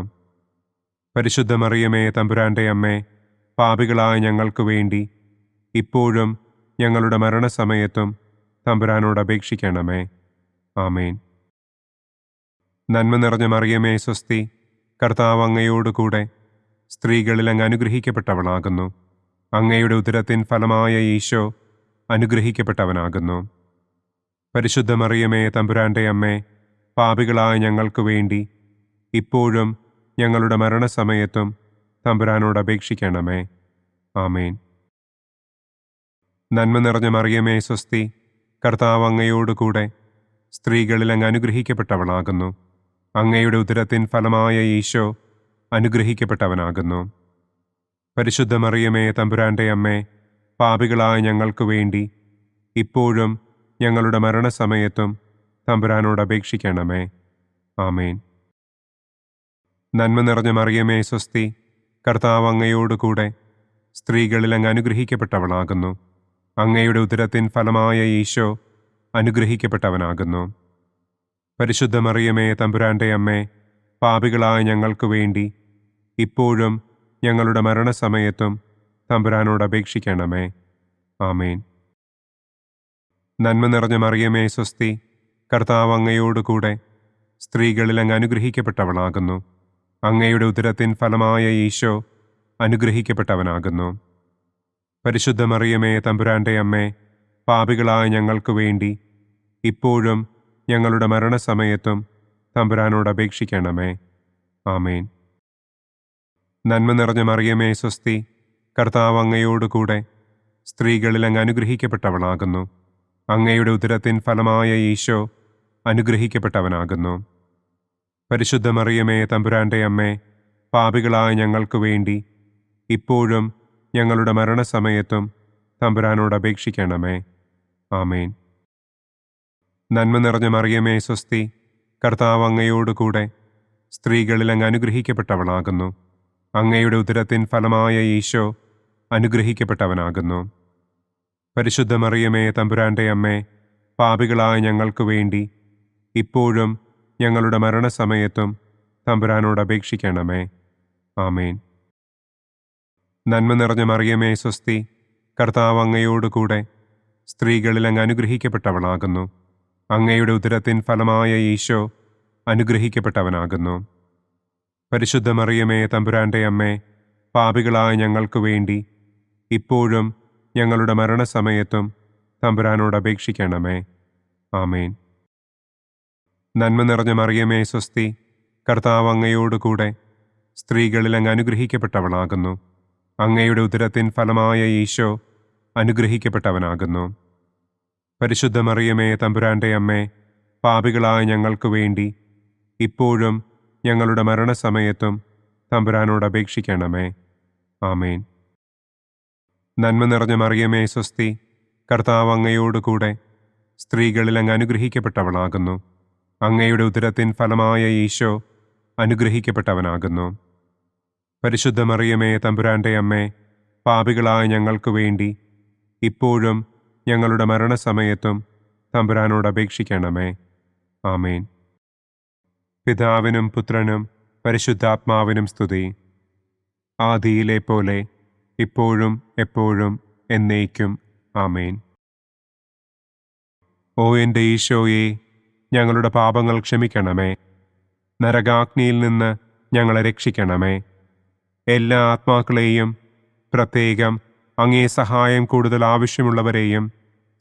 പരിശുദ്ധ മറിയമേ തമ്പുരാൻ്റെ അമ്മേ, പാപികളായ ഞങ്ങൾക്ക് വേണ്ടി ഇപ്പോഴും ഞങ്ങളുടെ മരണസമയത്തും തമ്പുരാനോട് അപേക്ഷിക്കണമേ. ആമേൻ. നന്മ നിറഞ്ഞ മറിയമേ സ്വസ്തി, കർത്താവ് അങ്ങയോടുകൂടെ സ്ത്രീകളിൽ അങ്ങ് അനുഗ്രഹിക്കപ്പെട്ടവളാകുന്നു. അങ്ങയുടെ ഉദരത്തിൻ ഫലമായ ഈശോ അനുഗ്രഹിക്കപ്പെട്ടവനാകുന്നു. പരിശുദ്ധ മറിയമേ തമ്പുരാൻ്റെ അമ്മേ, പാപികളായ ഞങ്ങൾക്ക് വേണ്ടി ഇപ്പോഴും ഞങ്ങളുടെ മരണസമയത്തും തമ്പുരാനോട് അപേക്ഷിക്കണമേ. ആമേൻ. നന്മ നിറഞ്ഞ മറിയമേ സ്വസ്തി, കർത്താവ് അങ്ങയോടുകൂടെ സ്ത്രീകളിൽ അങ്ങ് അനുഗ്രഹിക്കപ്പെട്ടവളാകുന്നു. അങ്ങയുടെ ഉദരത്തിൻ ഫലമായ ഈശോ അനുഗ്രഹിക്കപ്പെട്ടവനാകുന്നു. പരിശുദ്ധ മറിയമേ തമ്പുരാൻ്റെ അമ്മേ, പാപികളായ ഞങ്ങൾക്ക് വേണ്ടി ഇപ്പോഴും ഞങ്ങളുടെ മരണസമയത്തും തമ്പുരാനോട് അപേക്ഷിക്കണമേ. ആമേൻ. നന്മ നിറഞ്ഞ മറിയമേ സ്വസ്തി, കർത്താവ് അങ്ങയോടുകൂടെ സ്ത്രീകളിൽ അങ്ങ് അനുഗ്രഹിക്കപ്പെട്ടവളാകുന്നു. അങ്ങയുടെ ഉദരത്തിൻ ഫലമായ ഈശോ അനുഗ്രഹിക്കപ്പെട്ടവനാകുന്നു. പരിശുദ്ധ മറിയമേ തമ്പുരാൻ്റെ അമ്മേ, പാപികളായ ഞങ്ങൾക്ക് വേണ്ടി ഇപ്പോഴും ഞങ്ങളുടെ മരണസമയത്തും തമ്പുരാനോട് അപേക്ഷിക്കണമേ. ആമേൻ. നന്മ നിറഞ്ഞ മറിയമേ സ്വസ്തി, കർത്താവ് അങ്ങയോടുകൂടെ സ്ത്രീകളിൽ അങ്ങ് അനുഗ്രഹിക്കപ്പെട്ടവളാകുന്നു. അങ്ങയുടെ ഉദരത്തിൻ ഫലമായ ഈശോ അനുഗ്രഹിക്കപ്പെട്ടവനാകുന്നു. പരിശുദ്ധ മറിയമേ തമ്പുരാൻ്റെ അമ്മേ, പാപികളായ ഞങ്ങൾക്ക് വേണ്ടി ഇപ്പോഴും ഞങ്ങളുടെ മരണസമയത്തും തമ്പുരാനോട് അപേക്ഷിക്കണമേ. ആമേൻ. നന്മ നിറഞ്ഞ മറിയമേ സ്വസ്തി, കർത്താവ് അങ്ങയോടുകൂടെ സ്ത്രീകളിൽ അങ്ങ് അനുഗ്രഹിക്കപ്പെട്ടവളാകുന്നു. അങ്ങയുടെ ഉദരത്തിൻ ഫലമായ ഈശോ അനുഗ്രഹിക്കപ്പെട്ടവനാകുന്നു. പരിശുദ്ധ മറിയമേ തമ്പുരാൻ്റെ അമ്മേ, പാപികളായ ഞങ്ങൾക്ക് വേണ്ടി ഇപ്പോഴും ഞങ്ങളുടെ മരണസമയത്തും തമ്പുരാനോട് അപേക്ഷിക്കണമേ. ആമേൻ. നന്മ നിറഞ്ഞ മറിയമേ സ്വസ്തി, കർത്താവ് അങ്ങയോടുകൂടെ സ്ത്രീകളിൽ അങ്ങ് അനുഗ്രഹിക്കപ്പെട്ടവളാകുന്നു. അങ്ങയുടെ ഉദരത്തിൻ ഫലമായ ഈശോ അനുഗ്രഹിക്കപ്പെട്ടവനാകുന്നു. പരിശുദ്ധ മറിയമേ തമ്പുരാൻ്റെ അമ്മേ, പാപികളായ ഞങ്ങൾക്ക് വേണ്ടി ഇപ്പോഴും ഞങ്ങളുടെ മരണസമയത്തും തമ്പുരാനോട് അപേക്ഷിക്കണമേ. ആമേൻ. നന്മ നിറഞ്ഞ മറിയമേ സ്വസ്തി, കർത്താവ് അങ്ങയോടുകൂടെ സ്ത്രീകളിൽ അങ്ങ് അനുഗ്രഹിക്കപ്പെട്ടവളാകുന്നു. അങ്ങയുടെ ഉദരത്തിൻ ഫലമായ ഈശോ അനുഗ്രഹിക്കപ്പെട്ടവനാകുന്നു. പരിശുദ്ധ മറിയമേ തമ്പുരാൻ്റെ അമ്മേ, പാപികളായ ഞങ്ങൾക്ക് വേണ്ടി ഇപ്പോഴും ഞങ്ങളുടെ മരണസമയത്തും തമ്പുരാനോട് അപേക്ഷിക്കണമേ. ആമേൻ. നന്മ നിറഞ്ഞ മറിയമേ സ്വസ്തി, കർത്താവ് അങ്ങയോടുകൂടെ സ്ത്രീകളിൽ അങ്ങ് അനുഗ്രഹിക്കപ്പെട്ടവളാകുന്നു. അങ്ങയുടെ ഉദരത്തിൻ ഫലമായ ഈശോ അനുഗ്രഹിക്കപ്പെട്ടവനാകുന്നു. പരിശുദ്ധ മറിയമേ തമ്പുരാൻ്റെ അമ്മേ, പാപികളായ ഞങ്ങൾക്ക് വേണ്ടി ഇപ്പോഴും ഞങ്ങളുടെ മരണസമയത്തും തമ്പുരാനോട് അപേക്ഷിക്കണമേ. ആമേൻ. നന്മ നിറഞ്ഞ മറിയമേ സ്വസ്തി, കർത്താവ് അങ്ങയോടുകൂടെ സ്ത്രീകളിൽ അങ്ങ് അനുഗ്രഹിക്കപ്പെട്ടവളാകുന്നു. അങ്ങയുടെ ഉദരത്തിൻ ഫലമായ ഈശോ അനുഗ്രഹിക്കപ്പെട്ടവനാകുന്നു. പരിശുദ്ധ മറിയമേ തമ്പുരാൻ്റെ അമ്മേ, പാപികളായ ഞങ്ങൾക്ക് വേണ്ടി ഇപ്പോഴും ഞങ്ങളുടെ മരണസമയത്തും തമ്പുരാനോട് അപേക്ഷിക്കണമേ. ആമേൻ. പിതാവിനും പുത്രനും പരിശുദ്ധാത്മാവിനും സ്തുതി. ആദിയിലെ പോലെ ഇപ്പോഴും എപ്പോഴും എന്നേക്കും. ആമേൻ. ഓ എൻ്റെ ഈശോയെ, ഞങ്ങളുടെ പാപങ്ങൾ ക്ഷമിക്കണമേ. നരകാഗ്നിയിൽ നിന്ന് ഞങ്ങളെ രക്ഷിക്കണമേ. എല്ലാ ആത്മാക്കളെയും, പ്രത്യേകം അങ്ങേ സഹായം കൂടുതൽ ആവശ്യമുള്ളവരെയും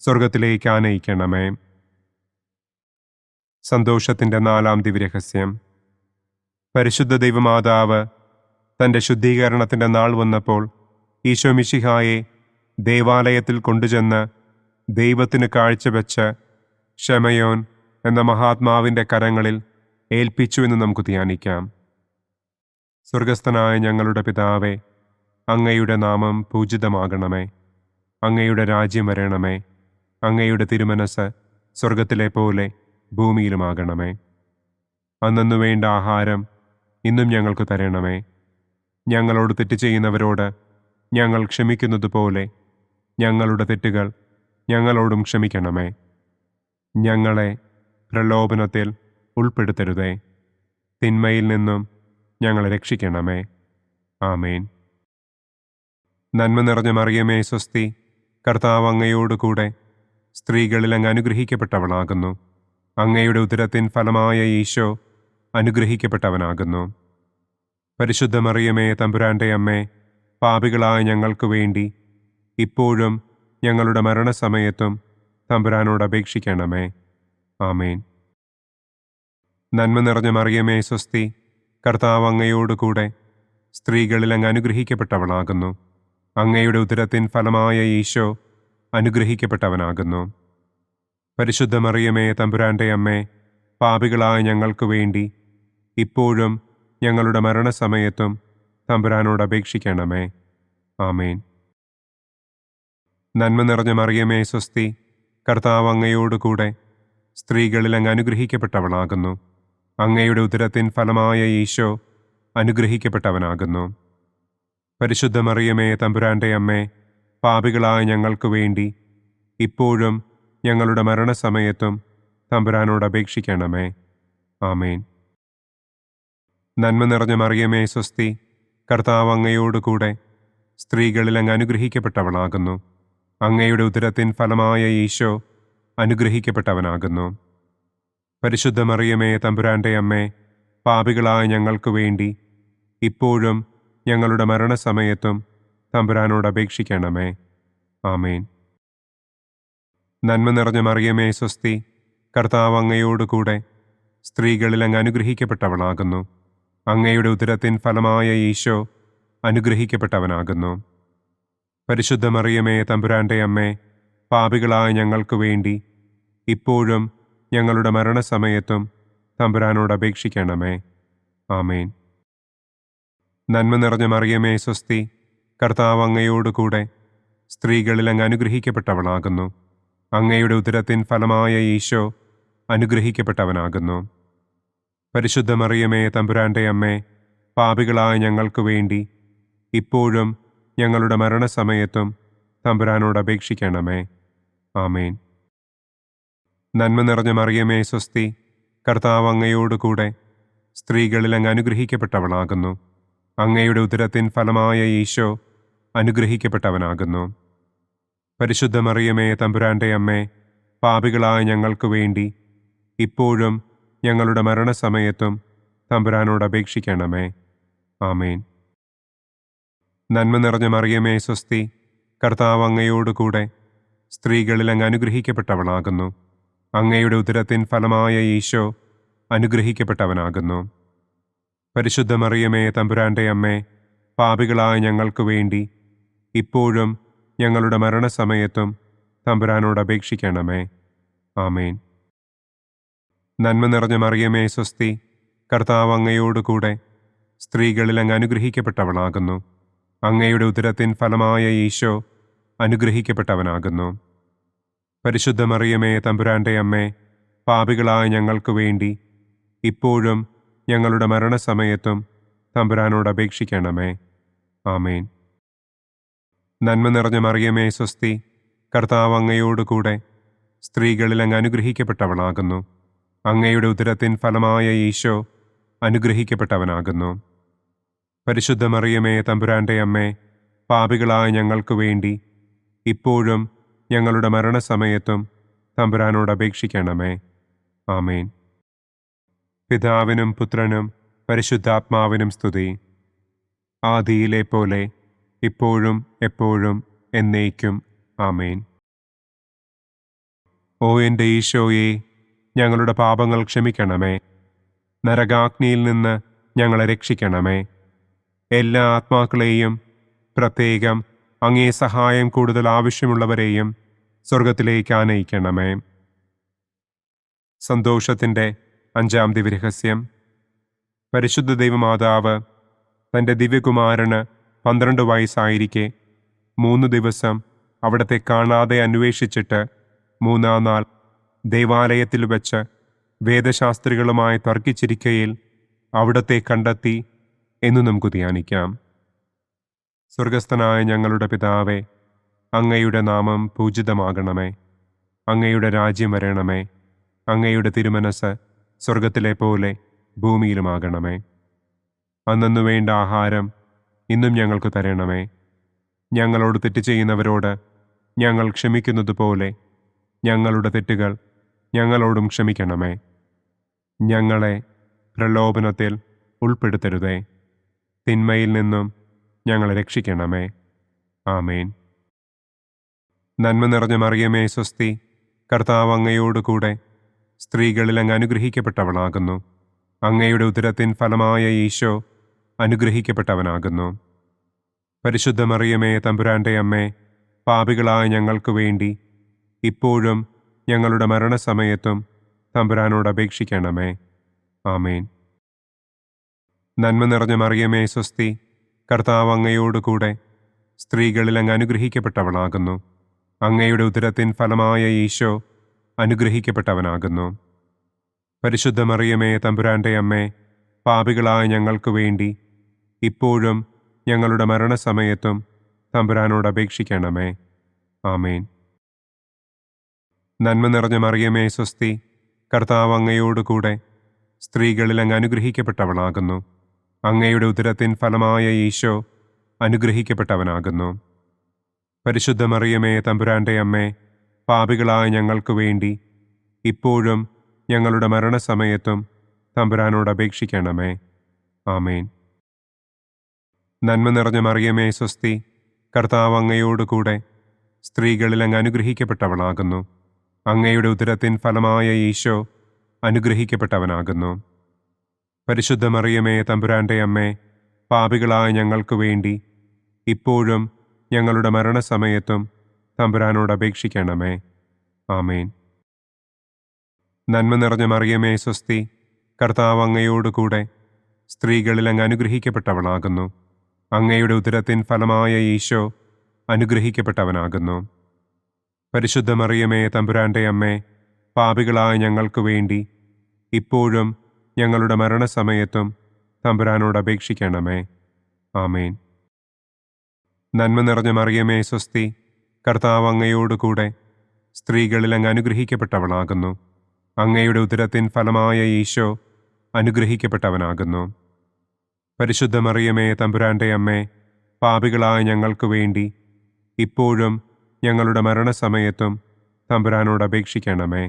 സ്വർഗത്തിലേക്ക് ആനയിക്കണമേ. സന്തോഷത്തിൻ്റെ 4-ാം ദിവ്യരഹസ്യം. പരിശുദ്ധ ദൈവമാതാവ് തൻ്റെ ശുദ്ധീകരണത്തിൻ്റെ നാൾ വന്നപ്പോൾ ഈശോ മിശിഹായെ ദേവാലയത്തിൽ കൊണ്ടുചെന്ന് ദൈവത്തിന് കാഴ്ചവെച്ച് ശമയോൻ എന്ന മഹാത്മാവിൻ്റെ കരങ്ങളിൽ ഏൽപ്പിച്ചു എന്ന് നമുക്ക് ധ്യാനിക്കാം. സ്വർഗസ്ഥനായ ഞങ്ങളുടെ പിതാവേ, അങ്ങയുടെ നാമം പൂജിതമാകണമേ. അങ്ങയുടെ രാജ്യം വരണമേ. അങ്ങയുടെ തിരുമനസ് സ്വർഗത്തിലെ പോലെ ഭൂമിയിലുമാകണമേ. അന്നന്നു വേണ്ട ആഹാരം ഇന്നും ഞങ്ങൾക്ക് തരണമേ. ഞങ്ങളോട് തെറ്റ് ചെയ്യുന്നവരോട് ഞങ്ങൾ ക്ഷമിക്കുന്നത് പോലെ ഞങ്ങളുടെ തെറ്റുകൾ ഞങ്ങളോടും ക്ഷമിക്കണമേ. ഞങ്ങളെ പ്രലോഭനത്തിൽ ഉൾപ്പെടുത്തരുതേ. തിന്മയിൽ നിന്നും ഞങ്ങളെ രക്ഷിക്കണമേ. ആമേൻ. നന്മ നിറഞ്ഞ മറിയമേ സ്വസ്തി, കർത്താവ് അങ്ങയോട് കൂടെ സ്ത്രീകളിൽ അങ്ങ് അനുഗ്രഹിക്കപ്പെട്ടവളാകുന്നു. അങ്ങയുടെ ഉദരത്തിൻ ഫലമായ ഈശോ അനുഗ്രഹിക്കപ്പെട്ടവനാകുന്നു. പരിശുദ്ധ മറിയമേ തമ്പുരാൻ്റെ അമ്മേ, പാപികളായ ഞങ്ങൾക്ക് വേണ്ടി ഇപ്പോഴും ഞങ്ങളുടെ മരണസമയത്തും തമ്പുരാനോട് അപേക്ഷിക്കണമേ. ആമേൻ. നന്മ നിറഞ്ഞ മറിയമേ സ്വസ്തി, കർത്താവ് അങ്ങയോട് കൂടെ സ്ത്രീകളിൽ അങ്ങ് അനുഗ്രഹിക്കപ്പെട്ടവളാകുന്നു. അങ്ങയുടെ ഉദരത്തിൻ ഫലമായ ഈശോ അനുഗ്രഹിക്കപ്പെട്ടവനാകുന്നു. പരിശുദ്ധ മറിയമേ തമ്പുരാൻ്റെ അമ്മേ, പാപികളായ ഞങ്ങൾക്ക് വേണ്ടി ഇപ്പോഴും ഞങ്ങളുടെ മരണസമയത്തും തമ്പുരാനോട് അപേക്ഷിക്കണമേ. ആമേൻ. നന്മ നിറഞ്ഞ മറിയമേ സ്വസ്തി, കർത്താവ് അങ്ങയോട് കൂടെ സ്ത്രീകളിൽ അങ്ങ് അനുഗ്രഹിക്കപ്പെട്ടവളാകുന്നു. അങ്ങയുടെ ഉദരത്തിൻ ഫലമായ ഈശോ അനുഗ്രഹിക്കപ്പെട്ടവനാകുന്നു. പരിശുദ്ധ മറിയമേ തമ്പുരാൻ്റെ അമ്മേ, പാപികളായ ഞങ്ങൾക്ക് വേണ്ടി ഇപ്പോഴും ഞങ്ങളുടെ മരണസമയത്തും തമ്പുരാനോട് അപേക്ഷിക്കണമേ. ആമേൻ. നന്മ നിറഞ്ഞ മറിയമേ സ്വസ്തി, കർത്താവ് അങ്ങയോട് കൂടെ സ്ത്രീകളിൽ അങ്ങ് അനുഗ്രഹിക്കപ്പെട്ടവളാകുന്നു. അങ്ങയുടെ ഉദരത്തിൻ ഫലമായ ഈശോ അനുഗ്രഹിക്കപ്പെട്ടവനാകുന്നു. പരിശുദ്ധ മറിയമേ തമ്പുരാൻ്റെ അമ്മേ, പാപികളായ ഞങ്ങൾക്ക് വേണ്ടി ഇപ്പോഴും ഞങ്ങളുടെ മരണസമയത്തും തമ്പുരാനോട് അപേക്ഷിക്കണമേ. ആമേൻ. നന്മ നിറഞ്ഞ മറിയമേ സ്വസ്തി, കർത്താവ് അങ്ങയോട് കൂടെ സ്ത്രീകളിൽ അങ്ങ് അനുഗ്രഹിക്കപ്പെട്ടവളാകുന്നു. അങ്ങയുടെ ഉദരത്തിൻ ഫലമായ ഈശോ അനുഗ്രഹിക്കപ്പെട്ടവനാകുന്നു. പരിശുദ്ധ മറിയമേ തമ്പുരാൻ്റെ അമ്മേ, പാപികളായ ഞങ്ങൾക്ക് വേണ്ടി ഇപ്പോഴും ഞങ്ങളുടെ മരണസമയത്തും തമ്പുരാനോട് അപേക്ഷിക്കണമേ. ആമേൻ. നന്മ നിറഞ്ഞ മറിയമേ സ്വസ്തി, കർത്താവ് അങ്ങയോട് കൂടെ സ്ത്രീകളിൽ അങ്ങ് അനുഗ്രഹിക്കപ്പെട്ടവളാകുന്നു. അങ്ങയുടെ ഉദരത്തിൻ ഫലമായ ഈശോ അനുഗ്രഹിക്കപ്പെട്ടവനാകുന്നു. പരിശുദ്ധ മറിയമേ തമ്പുരാൻ്റെ അമ്മേ, പാപികളായ ഞങ്ങൾക്ക് വേണ്ടി ഇപ്പോഴും ഞങ്ങളുടെ മരണസമയത്തും തമ്പുരാനോട് അപേക്ഷിക്കണമേ. ആമേൻ. നന്മ നിറഞ്ഞ മറിയമേ സ്വസ്തി, കർത്താവ് അങ്ങയോട് കൂടെ സ്ത്രീകളിൽ അങ്ങ് അനുഗ്രഹിക്കപ്പെട്ടവളാകുന്നു. അങ്ങയുടെ ഉദരത്തിൻ ഫലമായ ഈശോ അനുഗ്രഹിക്കപ്പെട്ടവനാകുന്നു. പരിശുദ്ധ മറിയമേ തമ്പുരാൻ്റെ അമ്മേ, പാപികളായ ഞങ്ങൾക്ക് വേണ്ടി ഇപ്പോഴും ഞങ്ങളുടെ മരണസമയത്തും തമ്പുരാനോട് അപേക്ഷിക്കണമേ. ആമേൻ. നന്മ നിറഞ്ഞ മറിയമേ സ്വസ്തി, കർത്താവ് അങ്ങയോട് കൂടെ സ്ത്രീകളിൽ അങ്ങ് അനുഗ്രഹിക്കപ്പെട്ടവളാകുന്നു. അങ്ങയുടെ ഉദരത്തിൻ ഫലമായ ഈശോ അനുഗ്രഹിക്കപ്പെട്ടവനാകുന്നു. പരിശുദ്ധ മറിയമേ തമ്പുരാൻ്റെ അമ്മേ, പാപികളായ ഞങ്ങൾക്ക് വേണ്ടി ഇപ്പോഴും ഞങ്ങളുടെ മരണസമയത്തും തമ്പുരാനോട് അപേക്ഷിക്കണമേ. ആമേൻ. നന്മ നിറഞ്ഞ മറിയമേ സ്വസ്തി, കർത്താവ് അങ്ങയോട് കൂടെ സ്ത്രീകളിൽ അങ്ങ് അനുഗ്രഹിക്കപ്പെട്ടവളാകുന്നു. അങ്ങയുടെ ഉദരത്തിൻ ഫലമായ ഈശോ അനുഗ്രഹിക്കപ്പെട്ടവനാകുന്നു. പരിശുദ്ധ മറിയമേ തമ്പുരാൻ്റെ അമ്മേ, പാപികളായ ഞങ്ങൾക്ക് വേണ്ടി ഇപ്പോഴും ഞങ്ങളുടെ മരണസമയത്തും തമ്പുരാനോട് അപേക്ഷിക്കണമേ. ആമേൻ. നന്മ നിറഞ്ഞ മറിയമേ സ്വസ്തി, കർത്താവ് അങ്ങയോട് കൂടെ സ്ത്രീകളിൽ അങ്ങ് അനുഗ്രഹിക്കപ്പെട്ടവളാകുന്നു. അങ്ങയുടെ ഉദരത്തിൻ ഫലമായ ഈശോ അനുഗ്രഹിക്കപ്പെട്ടവനാകുന്നു. പരിശുദ്ധ മറിയമേ തമ്പുരാന്റെ അമ്മേ, പാപികളായ ഞങ്ങൾക്ക് വേണ്ടി ഇപ്പോഴും ഞങ്ങളുടെ മരണസമയത്തും തമ്പുരാനോട് അപേക്ഷിക്കണമേ. ആമേൻ. പിതാവിനും പുത്രനും പരിശുദ്ധാത്മാവിനും സ്തുതി. ആദിയിലെ പോലെ ഇപ്പോഴും എപ്പോഴും എന്നേക്കും. ആമേൻ. ഓ എൻ്റെ ഈശോയെ, ഞങ്ങളുടെ പാപങ്ങൾ ക്ഷമിക്കണമേ. നരകാഗ്നിയിൽ നിന്ന് ഞങ്ങളെ രക്ഷിക്കണമേ. എല്ലാ ആത്മാക്കളെയും, പ്രത്യേകം അങ്ങേ സഹായം കൂടുതൽ ആവശ്യമുള്ളവരെയും സ്വർഗത്തിലേക്ക് ആനയിക്കണമേ. സന്തോഷത്തിൻ്റെ 5-ാം ദിവ്യരഹസ്യം. പരിശുദ്ധ ദൈവമാതാവ് തൻ്റെ ദിവ്യകുമാരന് 12 വയസ്സായിരിക്കെ 3 ദിവസം അവിടത്തെ കാണാതെ അന്വേഷിച്ചിട്ട് 3-ാം നാൾ ദേവാലയത്തിൽ വച്ച് വേദശാസ്ത്രികളുമായി തർക്കിച്ചിരിക്കയിൽ അവിടത്തെ കണ്ടെത്തി എന്ന് നമുക്ക് ധ്യാനിക്കാം. സ്വർഗസ്ഥനായ ഞങ്ങളുടെ പിതാവേ, അങ്ങയുടെ നാമം പൂജിതമാകണമേ. അങ്ങയുടെ രാജ്യം വരണമേ. അങ്ങയുടെ തിരുമനസ് സ്വർഗത്തിലെ പോലെ ഭൂമിയിലുമാകണമേ. അന്നു വേണ്ട ആഹാരം ഇന്നും ഞങ്ങൾക്ക് തരണമേ. ഞങ്ങളോട് തെറ്റ് ചെയ്യുന്നവരോട് ഞങ്ങൾ ക്ഷമിക്കുന്നത് പോലെ ഞങ്ങളുടെ തെറ്റുകൾ ഞങ്ങളോടും ക്ഷമിക്കണമേ. ഞങ്ങളെ പ്രലോഭനത്തിൽ ഉൾപ്പെടുത്തരുതേ. തിന്മയിൽ നിന്നും ഞങ്ങളെ രക്ഷിക്കണമേ. ആമേൻ. നന്മ നിറഞ്ഞ മറിയമേ സ്വസ്തി, കർത്താവ് അങ്ങയോടുകൂടെ സ്ത്രീകളിൽ അങ്ങ് അനുഗ്രഹിക്കപ്പെട്ടവളാകുന്നു. അങ്ങയുടെ ഉദരത്തിൻ ഫലമായ ഈശോ അനുഗ്രഹിക്കപ്പെട്ടവനാകുന്നു. പരിശുദ്ധ മറിയമേ തമ്പുരാന്റെ അമ്മേ, പാപികളായ ഞങ്ങൾക്ക് വേണ്ടി ഇപ്പോഴും ഞങ്ങളുടെ മരണസമയത്തും തമ്പുരാനോട് അപേക്ഷിക്കണമേ. ആമേൻ. നന്മ നിറഞ്ഞ മറിയമേ സ്വസ്തി, കർത്താവ് അങ്ങയോടുകൂടെ സ്ത്രീകളിൽ അങ്ങ് അനുഗ്രഹിക്കപ്പെട്ടവളാകുന്നു. അങ്ങയുടെ ഉദരത്തിൻ ഫലമായ ഈശോ അനുഗ്രഹിക്കപ്പെട്ടവനാകുന്നു. പരിശുദ്ധ മറിയമേ തമ്പുരാന്റെ അമ്മേ, പാപികളായ ഞങ്ങൾക്ക് വേണ്ടി ഇപ്പോഴും ഞങ്ങളുടെ മരണസമയത്തും തമ്പുരാനോട് അപേക്ഷിക്കണമേ. ആമേൻ. നന്മ നിറഞ്ഞ മറിയമേ സ്വസ്തി, കർത്താവ് അങ്ങയോടുകൂടെ സ്ത്രീകളിൽ അങ്ങ് അനുഗ്രഹിക്കപ്പെട്ടവളാകുന്നു. അങ്ങയുടെ ഉദരത്തിൻ ഫലമായ ഈശോ അനുഗ്രഹിക്കപ്പെട്ടവനാകുന്നു. പരിശുദ്ധ മറിയമേ തമ്പുരാന്റെ അമ്മേ, പാപികളായ ഞങ്ങൾക്ക് വേണ്ടി ഇപ്പോഴും ഞങ്ങളുടെ മരണസമയത്തും തമ്പുരാനോട് അപേക്ഷിക്കണമേ. ആമേൻ. നന്മ നിറഞ്ഞ മറിയമേ സ്വസ്തി, കർത്താവ് അങ്ങയോടുകൂടെ സ്ത്രീകളിൽ അങ്ങ് അനുഗ്രഹിക്കപ്പെട്ടവളാകുന്നു. അങ്ങയുടെ ഉദരത്തിൻ ഫലമായ ഈശോ അനുഗ്രഹിക്കപ്പെട്ടവനാകുന്നു. പരിശുദ്ധ മറിയമേ തമ്പുരാന്റെ അമ്മേ, പാപികളായ ഞങ്ങൾക്ക് വേണ്ടി ഇപ്പോഴും ഞങ്ങളുടെ മരണസമയത്തും തമ്പുരാനോട് അപേക്ഷിക്കണമേ. ആമേൻ. നന്മ നിറഞ്ഞ മറിയമേ സ്വസ്തി, കർത്താവ് അങ്ങയോടുകൂടെ സ്ത്രീകളിൽ അങ്ങ് അനുഗ്രഹിക്കപ്പെട്ടവളാകുന്നു. അങ്ങയുടെ ഉദരത്തിൻ ഫലമായ ഈശോ അനുഗ്രഹിക്കപ്പെട്ടവനാകുന്നു. പരിശുദ്ധ മറിയമേ തമ്പുരാന്റെ അമ്മേ, പാപികളായ ഞങ്ങൾക്ക് വേണ്ടി ഇപ്പോഴും ഞങ്ങളുടെ മരണസമയത്തും തമ്പുരാനോട് അപേക്ഷിക്കണമേ. ആമേൻ. നന്മ നിറഞ്ഞ മറിയമേ സ്വസ്തി, കർത്താവ് അങ്ങയോടുകൂടെ സ്ത്രീകളിൽ അങ്ങ് അനുഗ്രഹിക്കപ്പെട്ടവളാകുന്നു. അങ്ങയുടെ ഉദരത്തിൻ ഫലമായ ഈശോ അനുഗ്രഹിക്കപ്പെട്ടവനാകുന്നു. പരിശുദ്ധ മറിയമേ തമ്പുരാന്റെ അമ്മേ, പാപികളായ ഞങ്ങൾക്ക് വേണ്ടി ഇപ്പോഴും ഞങ്ങളുടെ മരണസമയത്തും തമ്പുരാനോട് അപേക്ഷിക്കണമേ.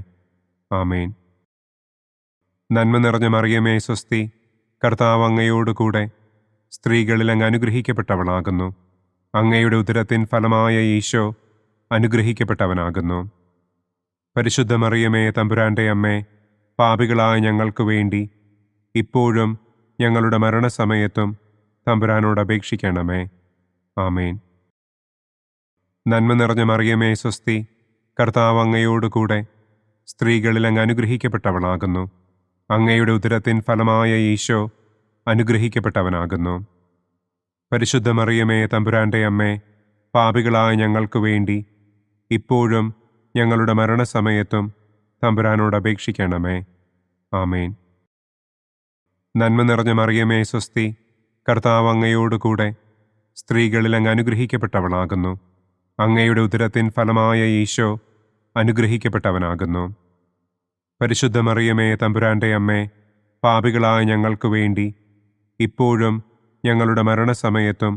ആമേൻ. നന്മ നിറഞ്ഞ മറിയമേ സ്വസ്തി, കർത്താവ് അങ്ങയോടുകൂടെ സ്ത്രീകളിൽ അങ്ങ് അനുഗ്രഹിക്കപ്പെട്ടവളാകുന്നു. അങ്ങയുടെ ഉദരത്തിൻ ഫലമായ ഈശോ അനുഗ്രഹിക്കപ്പെട്ടവനാകുന്നു. പരിശുദ്ധ മറിയമേ തമ്പുരാന്റെ അമ്മേ, പാപികളായ ഞങ്ങൾക്ക് വേണ്ടി ഇപ്പോഴും ഞങ്ങളുടെ മരണസമയത്തും തമ്പുരാനോട് അപേക്ഷിക്കണമേ. ആമേൻ. നന്മ നിറഞ്ഞ മറിയമേ സ്വസ്തി, കർത്താവ് അങ്ങയോടുകൂടെ സ്ത്രീകളിൽ അങ്ങ് അനുഗ്രഹിക്കപ്പെട്ടവളാകുന്നു. അങ്ങയുടെ ഉദരത്തിൻ ഫലമായ ഈശോ അനുഗ്രഹിക്കപ്പെട്ടവനാകുന്നു. പരിശുദ്ധ മറിയമേ തമ്പുരാന്റെ അമ്മേ, പാപികളായ ഞങ്ങൾക്ക് വേണ്ടി ഇപ്പോഴും ഞങ്ങളുടെ മരണസമയത്തും തമ്പുരാനോട് അപേക്ഷിക്കണമേ. ആമേൻ. നന്മ നിറഞ്ഞ മറിയമേ സ്വസ്തി, കർത്താവ് അങ്ങയോടുകൂടെ സ്ത്രീകളിൽ അങ്ങ് അനുഗ്രഹിക്കപ്പെട്ടവളാകുന്നു. അങ്ങയുടെ ഉദരത്തിൻ ഫലമായ ഈശോ അനുഗ്രഹിക്കപ്പെട്ടവനാകുന്നു. പരിശുദ്ധ മറിയമേ തമ്പുരാന്റെ അമ്മേ, പാപികളായ ഞങ്ങൾക്ക് വേണ്ടി ഇപ്പോഴും ഞങ്ങളുടെ മരണസമയത്തും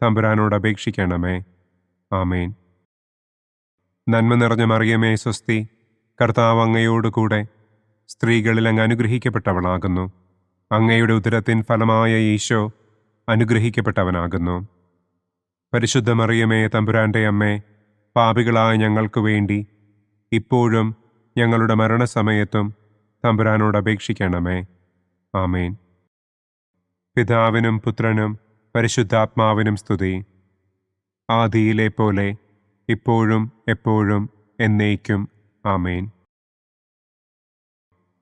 തമ്പുരാനോട് അപേക്ഷിക്കണമേ. ആമേൻ. നന്മ നിറഞ്ഞ മറിയമേ സ്വസ്തി, കർത്താവ് അങ്ങയോടുകൂടെ സ്ത്രീകളിൽ അങ്ങ് അനുഗ്രഹിക്കപ്പെട്ടവളാകുന്നു. അങ്ങയുടെ ഉദരത്തിൻ ഫലമായ ഈശോ അനുഗ്രഹിക്കപ്പെട്ടവനാകുന്നു. പരിശുദ്ധ മറിയമേ തമ്പുരാൻ്റെ അമ്മേ, പാപികളായ ഞങ്ങൾക്ക് വേണ്ടി ഇപ്പോഴും ഞങ്ങളുടെ മരണസമയത്തും തമ്പുരാനോട് അപേക്ഷിക്കണമേ. ആമേൻ. പിതാവിനും പുത്രനും പരിശുദ്ധാത്മാവിനും സ്തുതി. ആദിയിലെ പോലെ ഇപ്പോഴും എപ്പോഴും എന്നേക്കും. ആമേൻ.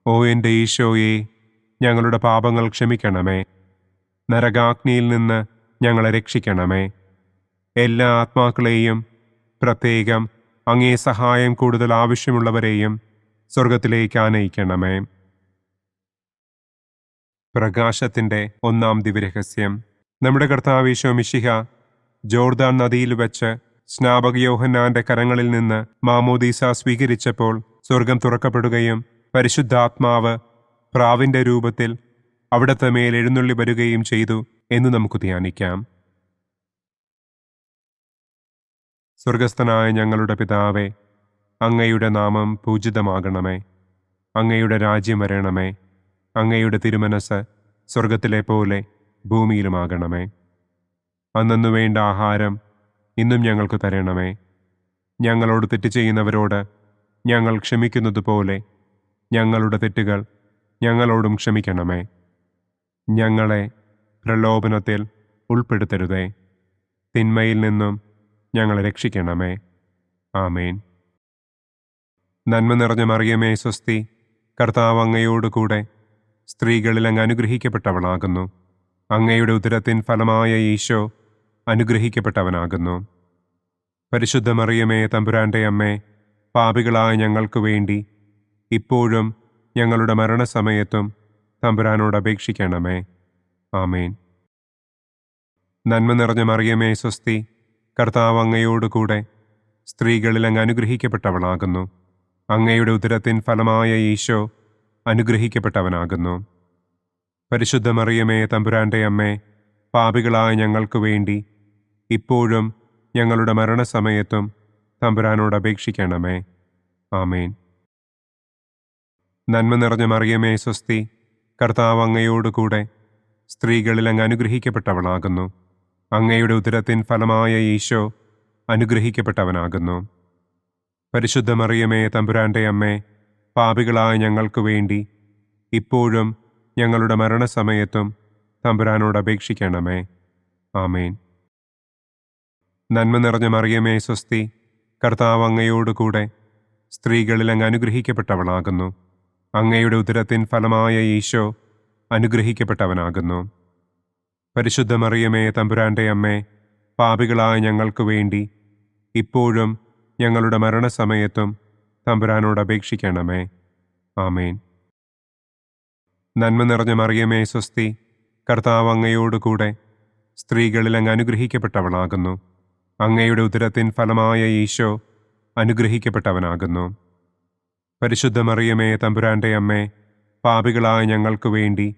ഓ എൻ്റെ ഈശോയെ, ഞങ്ങളുടെ പാപങ്ങൾ ക്ഷമിക്കണമേ. നരകാഗ്നിയിൽ നിന്ന് ഞങ്ങളെ രക്ഷിക്കണമേ. എല്ലാ ആത്മാക്കളെയും, പ്രത്യേകം അങ്ങേ സഹായം കൂടുതൽ ആവശ്യമുള്ളവരെയും സ്വർഗത്തിലേക്ക് ആനയിക്കണമേ. പ്രകാശത്തിൻ്റെ ഒന്നാം ദിവ്യരഹസ്യം. നമ്മുടെ കർത്താവ് ഈശോ മിശിഹ ജോർദാൻ നദിയിൽ വെച്ച് സ്നാപക യോഹന്നാന്റെ കരങ്ങളിൽ നിന്ന് മാമോദീസ സ്വീകരിച്ചപ്പോൾ സ്വർഗം തുറക്കപ്പെടുകയും പരിശുദ്ധാത്മാവ് പ്രാവിന്റെ രൂപത്തിൽ അവിടത്തെ മേൽ എഴുന്നള്ളി വരികയും ചെയ്തു എന്ന് നമുക്ക് ധ്യാനിക്കാം. സ്വർഗസ്ഥനായ ഞങ്ങളുടെ പിതാവേ, അങ്ങയുടെ നാമം പൂജിതമാകണമേ. അങ്ങയുടെ രാജ്യം വരണമേ. അങ്ങയുടെ തിരുമനസ് സ്വർഗത്തിലെ പോലെ ഭൂമിയിലുമാകണമേ. അന്നന്നു വേണ്ട ആഹാരം ഇന്നും ഞങ്ങൾക്ക് തരണമേ. ഞങ്ങളോട് തെറ്റ് ചെയ്യുന്നവരോട് ഞങ്ങൾ ക്ഷമിക്കുന്നത് പോലെ ഞങ്ങളുടെ തെറ്റുകൾ ഞങ്ങളോടും ക്ഷമിക്കണമേ. ഞങ്ങളെ പ്രലോഭനത്തിൽ ഉൾപ്പെടുത്തരുതേ, തിന്മയിൽ നിന്നും ഞങ്ങളെ രക്ഷിക്കണമേ. ആമേൻ. നന്മ നിറഞ്ഞ മറിയമേ സ്വസ്തി, കർത്താവ് അങ്ങയോടുകൂടെ സ്ത്രീകളിൽ അങ്ങ് അനുഗ്രഹിക്കപ്പെട്ടവളാകുന്നു. അങ്ങയുടെ ഉദരത്തിൻ ഫലമായ ഈശോ അനുഗ്രഹിക്കപ്പെട്ടവനാകുന്നു. പരിശുദ്ധ മറിയമേ തമ്പുരാൻ്റെ അമ്മേ, പാപികളായ ഞങ്ങൾക്ക് വേണ്ടി ഇപ്പോഴും ഞങ്ങളുടെ മരണസമയത്തും തമ്പുരാനോട് അപേക്ഷിക്കണമേ. ആമേൻ. നന്മ നിറഞ്ഞ മറിയമേ സ്വസ്തി, കർത്താവ് അങ്ങയോടുകൂടെ സ്ത്രീകളിൽ അങ്ങ് അനുഗ്രഹിക്കപ്പെട്ടവളാകുന്നു. അങ്ങയുടെ ഉദരത്തിൻ ഫലമായ ഈശോ അനുഗ്രഹിക്കപ്പെട്ടവനാകുന്നു. പരിശുദ്ധ മറിയമേ തമ്പുരാൻ്റെ അമ്മേ, പാപികളായ ഞങ്ങൾക്ക് വേണ്ടി ഇപ്പോഴും ഞങ്ങളുടെ മരണസമയത്തും തമ്പുരാനോട് അപേക്ഷിക്കണമേ. ആമേൻ. നന്മ നിറഞ്ഞ മറിയമേ സ്വസ്തി, കർത്താവ് അങ്ങയോടുകൂടെ സ്ത്രീകളിൽ അങ്ങ് അനുഗ്രഹിക്കപ്പെട്ടവളാകുന്നു. അങ്ങയുടെ ഉദരത്തിൻ ഫലമായ ഈശോ അനുഗ്രഹിക്കപ്പെട്ടവനാകുന്നു. പരിശുദ്ധ മറിയമേ തമ്പുരാൻ്റെ അമ്മേ, പാപികളായ ഞങ്ങൾക്ക് വേണ്ടി ഇപ്പോഴും ഞങ്ങളുടെ മരണസമയത്തും തമ്പുരാനോട് അപേക്ഷിക്കണമേ. ആമേൻ. നന്മ നിറഞ്ഞ മറിയമേ സ്വസ്തി, കർത്താവ് അങ്ങയോടുകൂടെ സ്ത്രീകളിൽ അങ്ങ് അനുഗ്രഹിക്കപ്പെട്ടവളാകുന്നു. അങ്ങയുടെ ഉദരത്തിൻ ഫലമായ ഈശോ അനുഗ്രഹിക്കപ്പെട്ടവനാകുന്നു. പരിശുദ്ധ മറിയമേ തമ്പുരാൻ്റെ അമ്മേ, പാപികളായ ഞങ്ങൾക്ക് വേണ്ടി ഇപ്പോഴും ഞങ്ങളുടെ മരണസമയത്തും തമ്പുരാനോട് അപേക്ഷിക്കണമേ. ആമേൻ. നന്മ നിറഞ്ഞ മറിയമേ സ്വസ്തി, കർത്താവ് അങ്ങയോടുകൂടെ സ്ത്രീകളിൽ അങ്ങ് അനുഗ്രഹിക്കപ്പെട്ടവളാകുന്നു. അങ്ങയുടെ ഉദരത്തിൻ ഫലമായ ഈശോ അനുഗ്രഹിക്കപ്പെട്ടവനാകുന്നു. പരിശുദ്ധ മറിയമേ തമ്പുരാൻ്റെ അമ്മേ, പാപികളായ ഞങ്ങൾക്ക് വേണ്ടി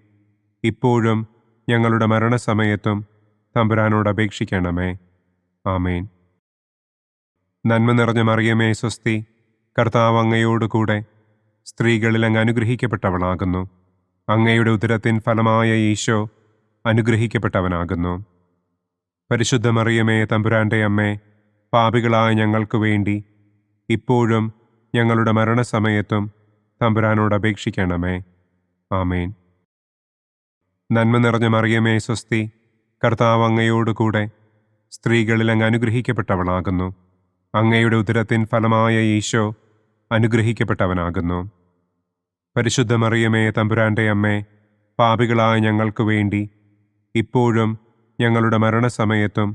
ഇപ്പോഴും ഞങ്ങളുടെ മരണസമയത്തും തമ്പുരാനോട് അപേക്ഷിക്കണമേ. ആമേൻ. നന്മ നിറഞ്ഞ മറിയമേ സ്വസ്തി, കർത്താവ് അങ്ങയോടുകൂടെ സ്ത്രീകളിൽ അങ്ങ് അനുഗ്രഹിക്കപ്പെട്ടവളാകുന്നു. അങ്ങയുടെ ഉദരത്തിൻ ഫലമായ ഈശോ അനുഗ്രഹിക്കപ്പെട്ടവനാകുന്നു. പരിശുദ്ധ മറിയമേ തമ്പുരാൻ്റെ അമ്മേ, പാപികളായ ഞങ്ങൾക്ക് വേണ്ടി ഇപ്പോഴും ഞങ്ങളുടെ മരണസമയത്തും തമ്പുരാനോട് അപേക്ഷിക്കണമേ. ആമേൻ. നന്മ നിറഞ്ഞ മറിയമേ സ്വസ്തി, കർത്താവ് അങ്ങയോടുകൂടെ സ്ത്രീകളിൽ അങ്ങ് അനുഗ്രഹിക്കപ്പെട്ടവളാകുന്നു. അങ്ങയുടെ ഉദരത്തിൻ ഫലമായ ഈശോ അനുഗ്രഹിക്കപ്പെട്ടവനാകുന്നു. പരിശുദ്ധ മറിയമേ തമ്പുരാൻ്റെ അമ്മേ, പാപികളായ ഞങ്ങൾക്ക് വേണ്ടി ഇപ്പോഴും ഞങ്ങളുടെ മരണസമയത്തും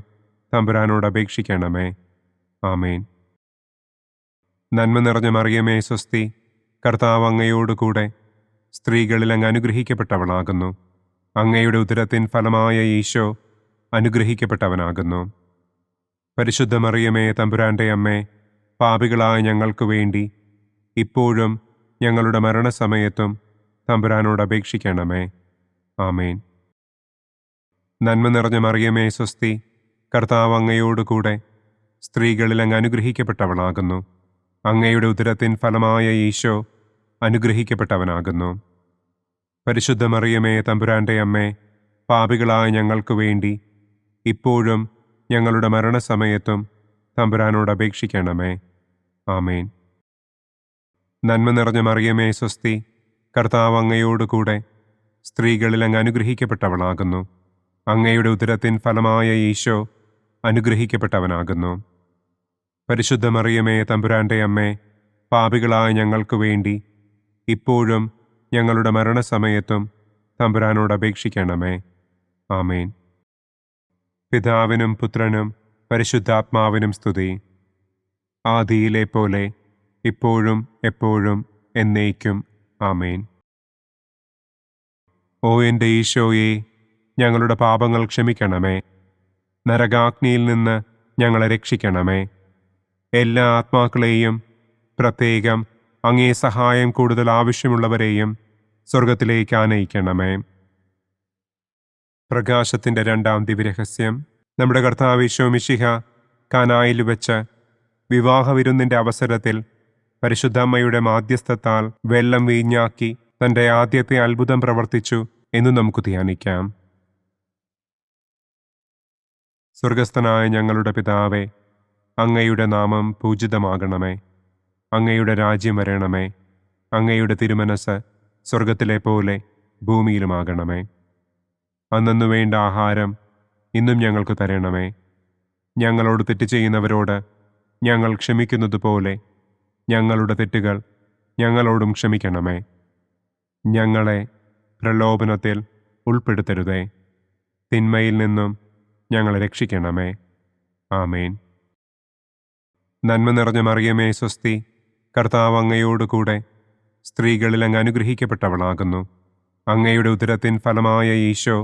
തമ്പുരാനോട് അപേക്ഷിക്കണമേ. ആമേൻ. നന്മ നിറഞ്ഞ മറിയമേ സ്വസ്തി, കർത്താവ് അങ്ങയോടുകൂടെ സ്ത്രീകളിൽ അങ്ങ് അനുഗ്രഹിക്കപ്പെട്ടവളാകുന്നു. അങ്ങയുടെ ഉദരത്തിൻ ഫലമായ ഈശോ അനുഗ്രഹിക്കപ്പെട്ടവനാകുന്നു. പരിശുദ്ധ മറിയമേ തമ്പുരാൻ്റെ അമ്മേ, പാപികളായ ഞങ്ങൾക്ക് വേണ്ടി ഇപ്പോഴും ഞങ്ങളുടെ മരണസമയത്തും തമ്പുരാനോട് അപേക്ഷിക്കണമേ. ആമേൻ. നന്മ നിറഞ്ഞ മറിയമേ സ്വസ്തി, കർത്താവ് അങ്ങയോടുകൂടെ സ്ത്രീകളിൽ അങ്ങ് അനുഗ്രഹിക്കപ്പെട്ടവളാകുന്നു. അങ്ങയുടെ ഉദരത്തിൻ ഫലമായ ഈശോ അനുഗ്രഹിക്കപ്പെട്ടവനാകുന്നു. പരിശുദ്ധ മറിയമേ തമ്പുരാന്റെ അമ്മേ, പാപികളായ ഞങ്ങൾക്ക് വേണ്ടി ഇപ്പോഴും ഞങ്ങളുടെ മരണസമയത്തും തമ്പുരാനോട് അപേക്ഷിക്കണമേ. ആമേൻ. നന്മ നിറഞ്ഞ മറിയമേ സ്വസ്തി, കർത്താവ് അങ്ങയോടുകൂടെ സ്ത്രീകളിൽ അങ്ങ് അനുഗ്രഹിക്കപ്പെട്ടവളാകുന്നു. അങ്ങയുടെ ഉദരത്തിൻ ഫലമായ ഈശോ അനുഗ്രഹിക്കപ്പെട്ടവനാകുന്നു. പരിശുദ്ധ മറിയമേ തമ്പുരാന്റെ അമ്മേ, പാപികളായ ഞങ്ങൾക്ക് വേണ്ടി ഇപ്പോഴും ഞങ്ങളുടെ മരണസമയത്തും തമ്പുരാനോട് അപേക്ഷിക്കണമേ. ആമേൻ. പിതാവിനും പുത്രനും പരിശുദ്ധാത്മാവിനും സ്തുതി. ആദിയിലെ പോലെ ഇപ്പോഴും എപ്പോഴും എന്നേക്കും. ആമേൻ. ഓ എൻ്റെ ഈശോയെ, ഞങ്ങളുടെ പാപങ്ങൾ ക്ഷമിക്കണമേ. നരകാഗ്നിയിൽ നിന്ന് ഞങ്ങളെ രക്ഷിക്കണമേ. എല്ലാ ആത്മാക്കളെയും, പ്രത്യേകം അങ്ങേ സഹായം കൂടുതൽ ആവശ്യമുള്ളവരെയും സ്വർഗത്തിലേക്ക് ആനയിക്കണമേ. പ്രകാശത്തിൻ്റെ രണ്ടാം ദിവ്യരഹസ്യം. നമ്മുടെ കർത്താവ് ഈശോ മിശിഹ കാനായിൽ വെച്ച് വിവാഹവിരുന്നിൻ്റെ അവസരത്തിൽ പരിശുദ്ധമ്മയുടെ മാധ്യസ്ഥത്താൽ വെള്ളം വീഞ്ഞാക്കി തൻ്റെ ആദ്യത്തെ അത്ഭുതം പ്രവർത്തിച്ചു എന്ന് നമുക്ക് ധ്യാനിക്കാം. സ്വർഗസ്ഥനായ ഞങ്ങളുടെ പിതാവേ, അങ്ങയുടെ നാമം പൂജിതമാകണമേ. അങ്ങയുടെ രാജ്യം വരണമേ. അങ്ങയുടെ തിരുമനസ് സ്വർഗത്തിലെ പോലെ ഭൂമിയിലുമാകണമേ. അന്നു വേണ്ട ആഹാരം ഇന്നും ഞങ്ങൾക്ക് തരണമേ. ഞങ്ങളോട് തെറ്റ് ചെയ്യുന്നവരോട് ഞങ്ങൾ ക്ഷമിക്കുന്നത് പോലെ ഞങ്ങളുടെ തെറ്റുകൾ ഞങ്ങളോടും ക്ഷമിക്കണമേ. ഞങ്ങളെ പ്രലോഭനത്തിൽ ഉൾപ്പെടുത്തരുതേ. തിന്മയിൽ നിന്നും ഞങ്ങളെ രക്ഷിക്കണമേ. ആമേൻ. നന്മ നിറഞ്ഞ മറിയമേ സ്വസ്തി, കർത്താവ് അങ്ങയോടുകൂടെ സ്ത്രീകളിൽ അങ്ങ് അനുഗ്രഹിക്കപ്പെട്ടവളാകുന്നു. അങ്ങയുടെ ഉദരത്തിൻ ഫലമായ ഈശോ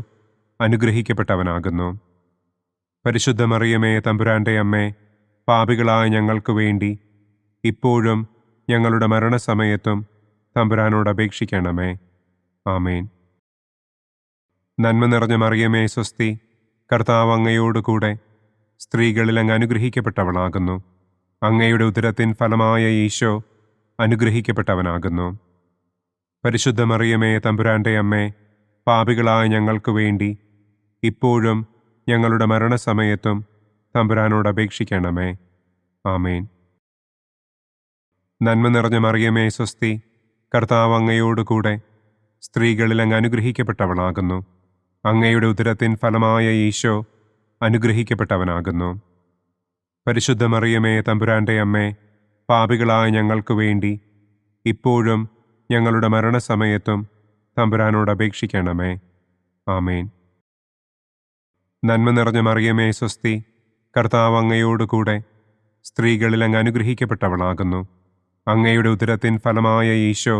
അനുഗ്രഹിക്കപ്പെട്ടവനാകുന്നു. പരിശുദ്ധ മറിയമേ തമ്പുരാന്റെ അമ്മേ, പാപികളായ ഞങ്ങൾക്ക് വേണ്ടി ഇപ്പോഴും ഞങ്ങളുടെ മരണസമയത്തും തമ്പുരാനോട് അപേക്ഷിക്കണമേ. ആമേൻ. നന്മ നിറഞ്ഞ മറിയമേ സ്വസ്തി, കർത്താവ് അങ്ങയോടുകൂടെ സ്ത്രീകളിൽ അങ്ങ് അനുഗ്രഹിക്കപ്പെട്ടവളാകുന്നു. അങ്ങയുടെ ഉദരത്തിൻ ഫലമായ ഈശോ അനുഗ്രഹിക്കപ്പെട്ടവനാകുന്നു. പരിശുദ്ധ മറിയമേ തമ്പുരാന്റെ അമ്മേ, പാപികളായ ഞങ്ങൾക്ക് വേണ്ടി ഇപ്പോഴും ഞങ്ങളുടെ മരണസമയത്തും തമ്പുരാനോട് അപേക്ഷിക്കണമേ. ആമേൻ. നന്മ നിറഞ്ഞ മറിയമേ സ്വസ്തി, കർത്താവ് അങ്ങയോടുകൂടെ സ്ത്രീകളിൽ അങ്ങ് അനുഗ്രഹിക്കപ്പെട്ടവളാകുന്നു. അങ്ങയുടെ ഉദരത്തിൻ ഫലമായ ഈശോ അനുഗ്രഹിക്കപ്പെട്ടവനാകുന്നു. പരിശുദ്ധ മറിയമേ തമ്പുരാന്റെ അമ്മേ, പാപികളായ ഞങ്ങൾക്ക് വേണ്ടി ഇപ്പോഴും ഞങ്ങളുടെ മരണസമയത്തും തമ്പുരാനോട് അപേക്ഷിക്കണമേ. ആമേൻ. നന്മ നിറഞ്ഞ മറിയമേ സ്വസ്തി, കർത്താവ് അങ്ങയോടുകൂടെ സ്ത്രീകളിൽ അങ്ങ് അനുഗ്രഹിക്കപ്പെട്ടവളാകുന്നു. അങ്ങയുടെ ഉദരത്തിൻ ഫലമായ ഈശോ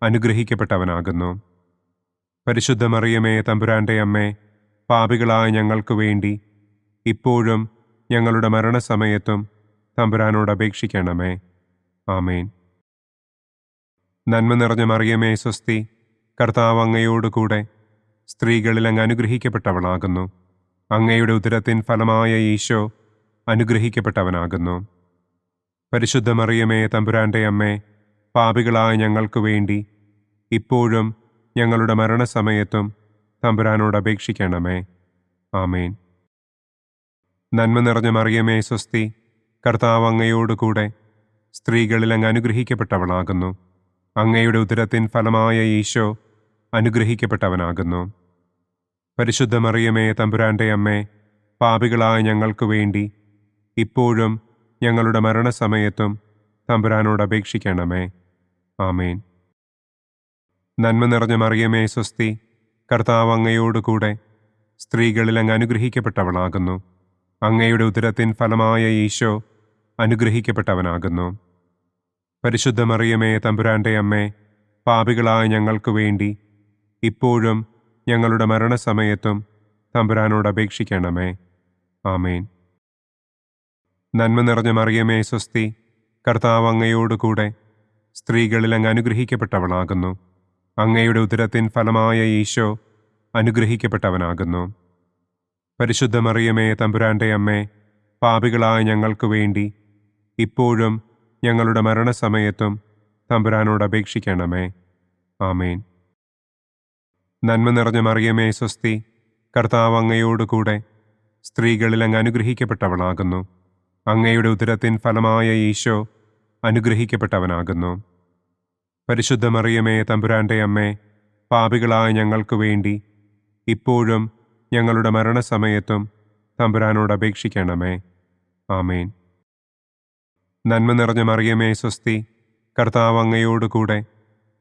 അനുഗ്രഹിക്കപ്പെട്ടവനാകുന്നു. പരിശുദ്ധ മറിയമേ തമ്പുരാന്റെ അമ്മേ, പാപികളായ ഞങ്ങൾക്ക് വേണ്ടി ഇപ്പോഴും ഞങ്ങളുടെ മരണസമയത്തും തമ്പുരാനോട് അപേക്ഷിക്കണമേ. ആമേൻ. നന്മ നിറഞ്ഞ മറിയമേ സ്വസ്തി, കർത്താവ് അങ്ങയോടുകൂടെ സ്ത്രീകളിൽ അങ്ങ് അനുഗ്രഹിക്കപ്പെട്ടവളാകുന്നു. അങ്ങയുടെ ഉദരത്തിൻ ഫലമായ ഈശോ അനുഗ്രഹിക്കപ്പെട്ടവനാകുന്നു. പരിശുദ്ധ മറിയമേ തമ്പുരാന്റെ അമ്മേ, പാപികളായ ഞങ്ങൾക്ക് വേണ്ടി ഇപ്പോഴും ഞങ്ങളുടെ മരണസമയത്തും തമ്പുരാനോട് അപേക്ഷിക്കണമേ. ആമേൻ. നന്മ നിറഞ്ഞ മറിയമേ സ്വസ്തി, കർത്താവ് അങ്ങയോടുകൂടെ സ്ത്രീകളിൽ അങ്ങ് അനുഗ്രഹിക്കപ്പെട്ടവളാകുന്നു. അങ്ങയുടെ ഉദരത്തിൻ ഫലമായ ഈശോ അനുഗ്രഹിക്കപ്പെട്ടവനാകുന്നു. പരിശുദ്ധ മറിയമേ തമ്പുരാന്റെ അമ്മേ, പാപികളായ ഞങ്ങൾക്ക് വേണ്ടി ഇപ്പോഴും ഞങ്ങളുടെ മരണസമയത്തും തമ്പുരാനോട് അപേക്ഷിക്കണമേ. ആമേൻ. നന്മ നിറഞ്ഞ മറിയമേ സ്വസ്തി, കർത്താവ് അങ്ങയോടുകൂടെ സ്ത്രീകളിൽ അങ്ങ് അനുഗ്രഹിക്കപ്പെട്ടവളാകുന്നു. അങ്ങയുടെ ഉദരത്തിൻ ഫലമായ ഈശോ അനുഗ്രഹിക്കപ്പെട്ടവനാകുന്നു. പരിശുദ്ധ മറിയമേ തമ്പുരാന്റെ അമ്മേ, പാപികളായ ഞങ്ങൾക്ക് വേണ്ടി ഇപ്പോഴും ഞങ്ങളുടെ മരണസമയത്തും തമ്പുരാനോട് അപേക്ഷിക്കണമേ. ആമേൻ. നന്മ നിറഞ്ഞ മറിയമേ സ്വസ്തി, കർത്താവ് അങ്ങയോടുകൂടെ സ്ത്രീകളിൽ അങ്ങ് അനുഗ്രഹിക്കപ്പെട്ടവളാകുന്നു. അങ്ങയുടെ ഉദരത്തിൻ ഫലമായ ഈശോ അനുഗ്രഹിക്കപ്പെട്ടവനാകുന്നു. പരിശുദ്ധ മറിയമേ തമ്പുരാന്റെ അമ്മേ, പാപികളായ ഞങ്ങൾക്ക് വേണ്ടി ഇപ്പോഴും ഞങ്ങളുടെ മരണസമയത്തും തമ്പുരാനോട് അപേക്ഷിക്കണമേ. ആമേൻ. നന്മ നിറഞ്ഞ മറിയമേ സ്വസ്തി, കർത്താവ് അങ്ങയോടുകൂടെ സ്ത്രീകളിൽ അങ്ങ് അനുഗ്രഹിക്കപ്പെട്ടവളാകുന്നു. അങ്ങയുടെ ഉദരത്തിൻ ഫലമായ ഈശോ അനുഗ്രഹിക്കപ്പെട്ടവനാകുന്നു. പരിശുദ്ധ മറിയമേ തമ്പുരാന്റെ അമ്മേ, പാപികളായ ഞങ്ങൾക്ക് വേണ്ടി ഇപ്പോഴും ഞങ്ങളുടെ മരണസമയത്തും തമ്പുരാനോട് അപേക്ഷിക്കണമേ. ആമേൻ. നന്മ നിറഞ്ഞ മറിയമേ സ്വസ്തി, കർത്താവ് അങ്ങയോടുകൂടെ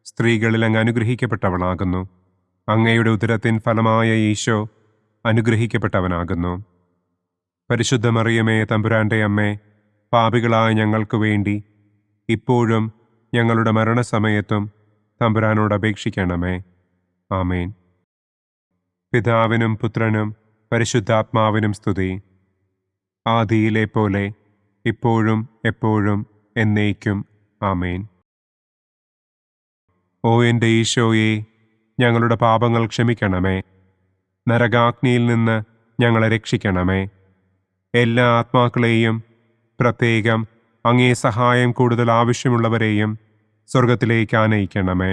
സ്ത്രീകളിൽ അങ്ങ് അനുഗ്രഹിക്കപ്പെട്ടവളാകുന്നു. അങ്ങയുടെ ഉദരത്തിൻ ഫലമായ ഈശോ അനുഗ്രഹിക്കപ്പെട്ടവനാകുന്നു. പരിശുദ്ധ മറിയമേ തമ്പുരാന്റെ അമ്മേ, പാപികളായ ഞങ്ങൾക്ക് വേണ്ടി ഇപ്പോഴും ഞങ്ങളുടെ മരണസമയത്തും തമ്പുരാനോട് അപേക്ഷിക്കണമേ. ആമേൻ. പിതാവിനും പുത്രനും പരിശുദ്ധാത്മാവിനും സ്തുതി. ആദിയിലെ പോലെ ഇപ്പോഴും എപ്പോഴും എന്നേക്കും. ആമേൻ. ഓ എൻ്റെ ഈശോയെ, ഞങ്ങളുടെ പാപങ്ങൾ ക്ഷമിക്കണമേ. നരകാഗ്നിയിൽ നിന്ന് ഞങ്ങളെ രക്ഷിക്കണമേ. എല്ലാ ആത്മാക്കളെയും, പ്രത്യേകം അങ്ങേ സഹായം കൂടുതൽ ആവശ്യമുള്ളവരെയും സ്വർഗത്തിലേക്ക് ആനയിക്കണമേ.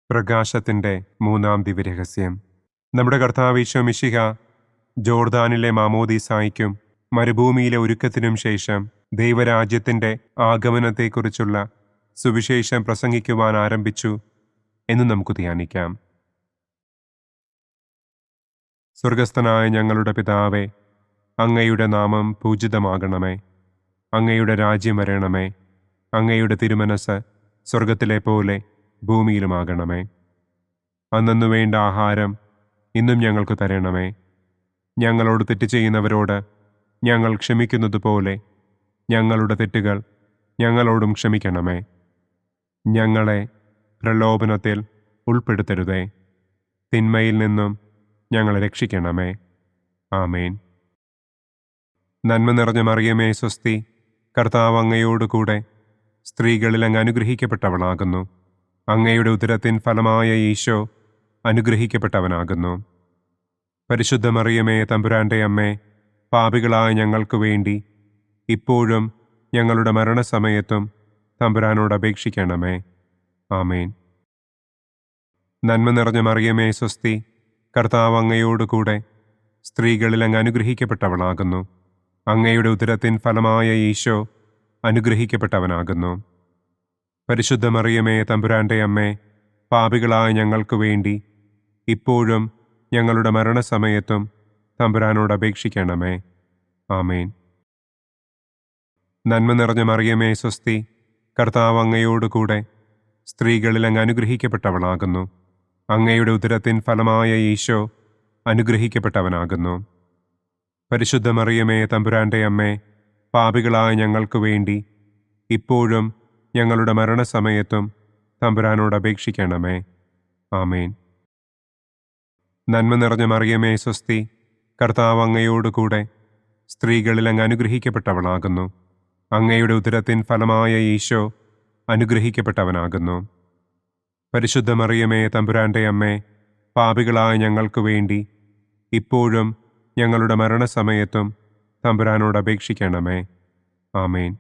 പ്രകാശത്തിൻ്റെ മൂന്നാം ദിവ്യരഹസ്യം. നമ്മുടെ കർത്താവ് ഈശോ മിശിഹ ജോർദാനിലെ മാമോദീസായ്ക്കും മരുഭൂമിയിലെ ഒരുക്കത്തിനും ശേഷം ദൈവരാജ്യത്തിൻ്റെ ആഗമനത്തെക്കുറിച്ചുള്ള സുവിശേഷം പ്രസംഗിക്കുവാൻ ആരംഭിച്ചു എന്ന് നമുക്ക് ധ്യാനിക്കാം. സ്വർഗസ്ഥനായ ഞങ്ങളുടെ പിതാവേ, അങ്ങയുടെ നാമം പൂജിതമാകണമേ. അങ്ങയുടെ രാജ്യം വരണമേ. അങ്ങയുടെ തിരുമനസ് സ്വർഗത്തിലെ പോലെ ഭൂമിയിലുമാകണമേ. അന്നന്നു വേണ്ട ആഹാരം ഇന്നും ഞങ്ങൾക്ക് തരണമേ. ഞങ്ങളോട് തെറ്റ് ചെയ്യുന്നവരോട് ഞങ്ങൾ ക്ഷമിക്കുന്നതുപോലെ ഞങ്ങളുടെ തെറ്റുകൾ ഞങ്ങളോടും ക്ഷമിക്കണമേ. ഞങ്ങളെ പ്രലോഭനത്തിൽ ഉൾപ്പെടുത്തരുതേ. തിന്മയിൽ നിന്നും ഞങ്ങളെ രക്ഷിക്കണമേ. ആമേൻ. നന്മ നിറഞ്ഞ മറിയമേ സ്വസ്തി, കർത്താവ് അങ്ങയോടുകൂടെ സ്ത്രീകളിൽ അങ്ങ് അനുഗ്രഹിക്കപ്പെട്ടവളാകുന്നു. അങ്ങയുടെ ഉദരത്തിൻ ഫലമായ ഈശോ അനുഗ്രഹിക്കപ്പെട്ടവനാകുന്നു. പരിശുദ്ധ മറിയമേ തമ്പുരാന്റെ അമ്മേ, പാപികളായ ഞങ്ങൾക്ക് വേണ്ടി ഇപ്പോഴും ഞങ്ങളുടെ മരണസമയത്തും തമ്പുരാനോട് അപേക്ഷിക്കണമേ. ആമേൻ. നന്മ നിറഞ്ഞ മറിയമേ സ്വസ്തി, കർത്താവ് അങ്ങയോടുകൂടെ സ്ത്രീകളിൽ അങ്ങ് അനുഗ്രഹിക്കപ്പെട്ടവളാകുന്നു. അങ്ങയുടെ ഉദരത്തിൻ ഫലമായ ഈശോ അനുഗ്രഹിക്കപ്പെട്ടവനാകുന്നു. പരിശുദ്ധ മറിയമേ തമ്പുരാന്റെ അമ്മേ, പാപികളായ ഞങ്ങൾക്ക് വേണ്ടി ഇപ്പോഴും ഞങ്ങളുടെ മരണസമയത്തും തമ്പുരാനോട് അപേക്ഷിക്കണമേ. ആമേൻ. നന്മ നിറഞ്ഞ മറിയമേ സ്വസ്തി, കർത്താവ് അങ്ങയോടുകൂടെ സ്ത്രീകളിൽ അങ്ങ് അനുഗ്രഹിക്കപ്പെട്ടവളാകുന്നു. അങ്ങയുടെ ഉദരത്തിൻ ഫലമായ ഈശോ അനുഗ്രഹിക്കപ്പെട്ടവനാകുന്നു. പരിശുദ്ധ മറിയമേ തമ്പുരാന്റെ അമ്മേ, പാപികളായ ഞങ്ങൾക്ക് വേണ്ടി ഇപ്പോഴും ഞങ്ങളുടെ മരണസമയത്തും തമ്പുരാനോട് അപേക്ഷിക്കണമേ. ആമേൻ. നന്മ നിറഞ്ഞ മറിയമേ സ്വസ്തി, കർത്താവ് അങ്ങയോടുകൂടെ സ്ത്രീകളിൽ അങ്ങ് അനുഗ്രഹിക്കപ്പെട്ടവളാകുന്നു. അങ്ങയുടെ ഉദരത്തിൻ ഫലമായ ഈശോ അനുഗ്രഹിക്കപ്പെട്ടവനാകുന്നു. പരിശുദ്ധ മറിയമേ തമ്പുരാന്റെ അമ്മേ, പാപികളായ ഞങ്ങൾക്ക് വേണ്ടി ഇപ്പോഴും ഞങ്ങളുടെ മരണസമയത്തും തമ്പുരാനോട് അപേക്ഷിക്കണമേ. ആമേൻ.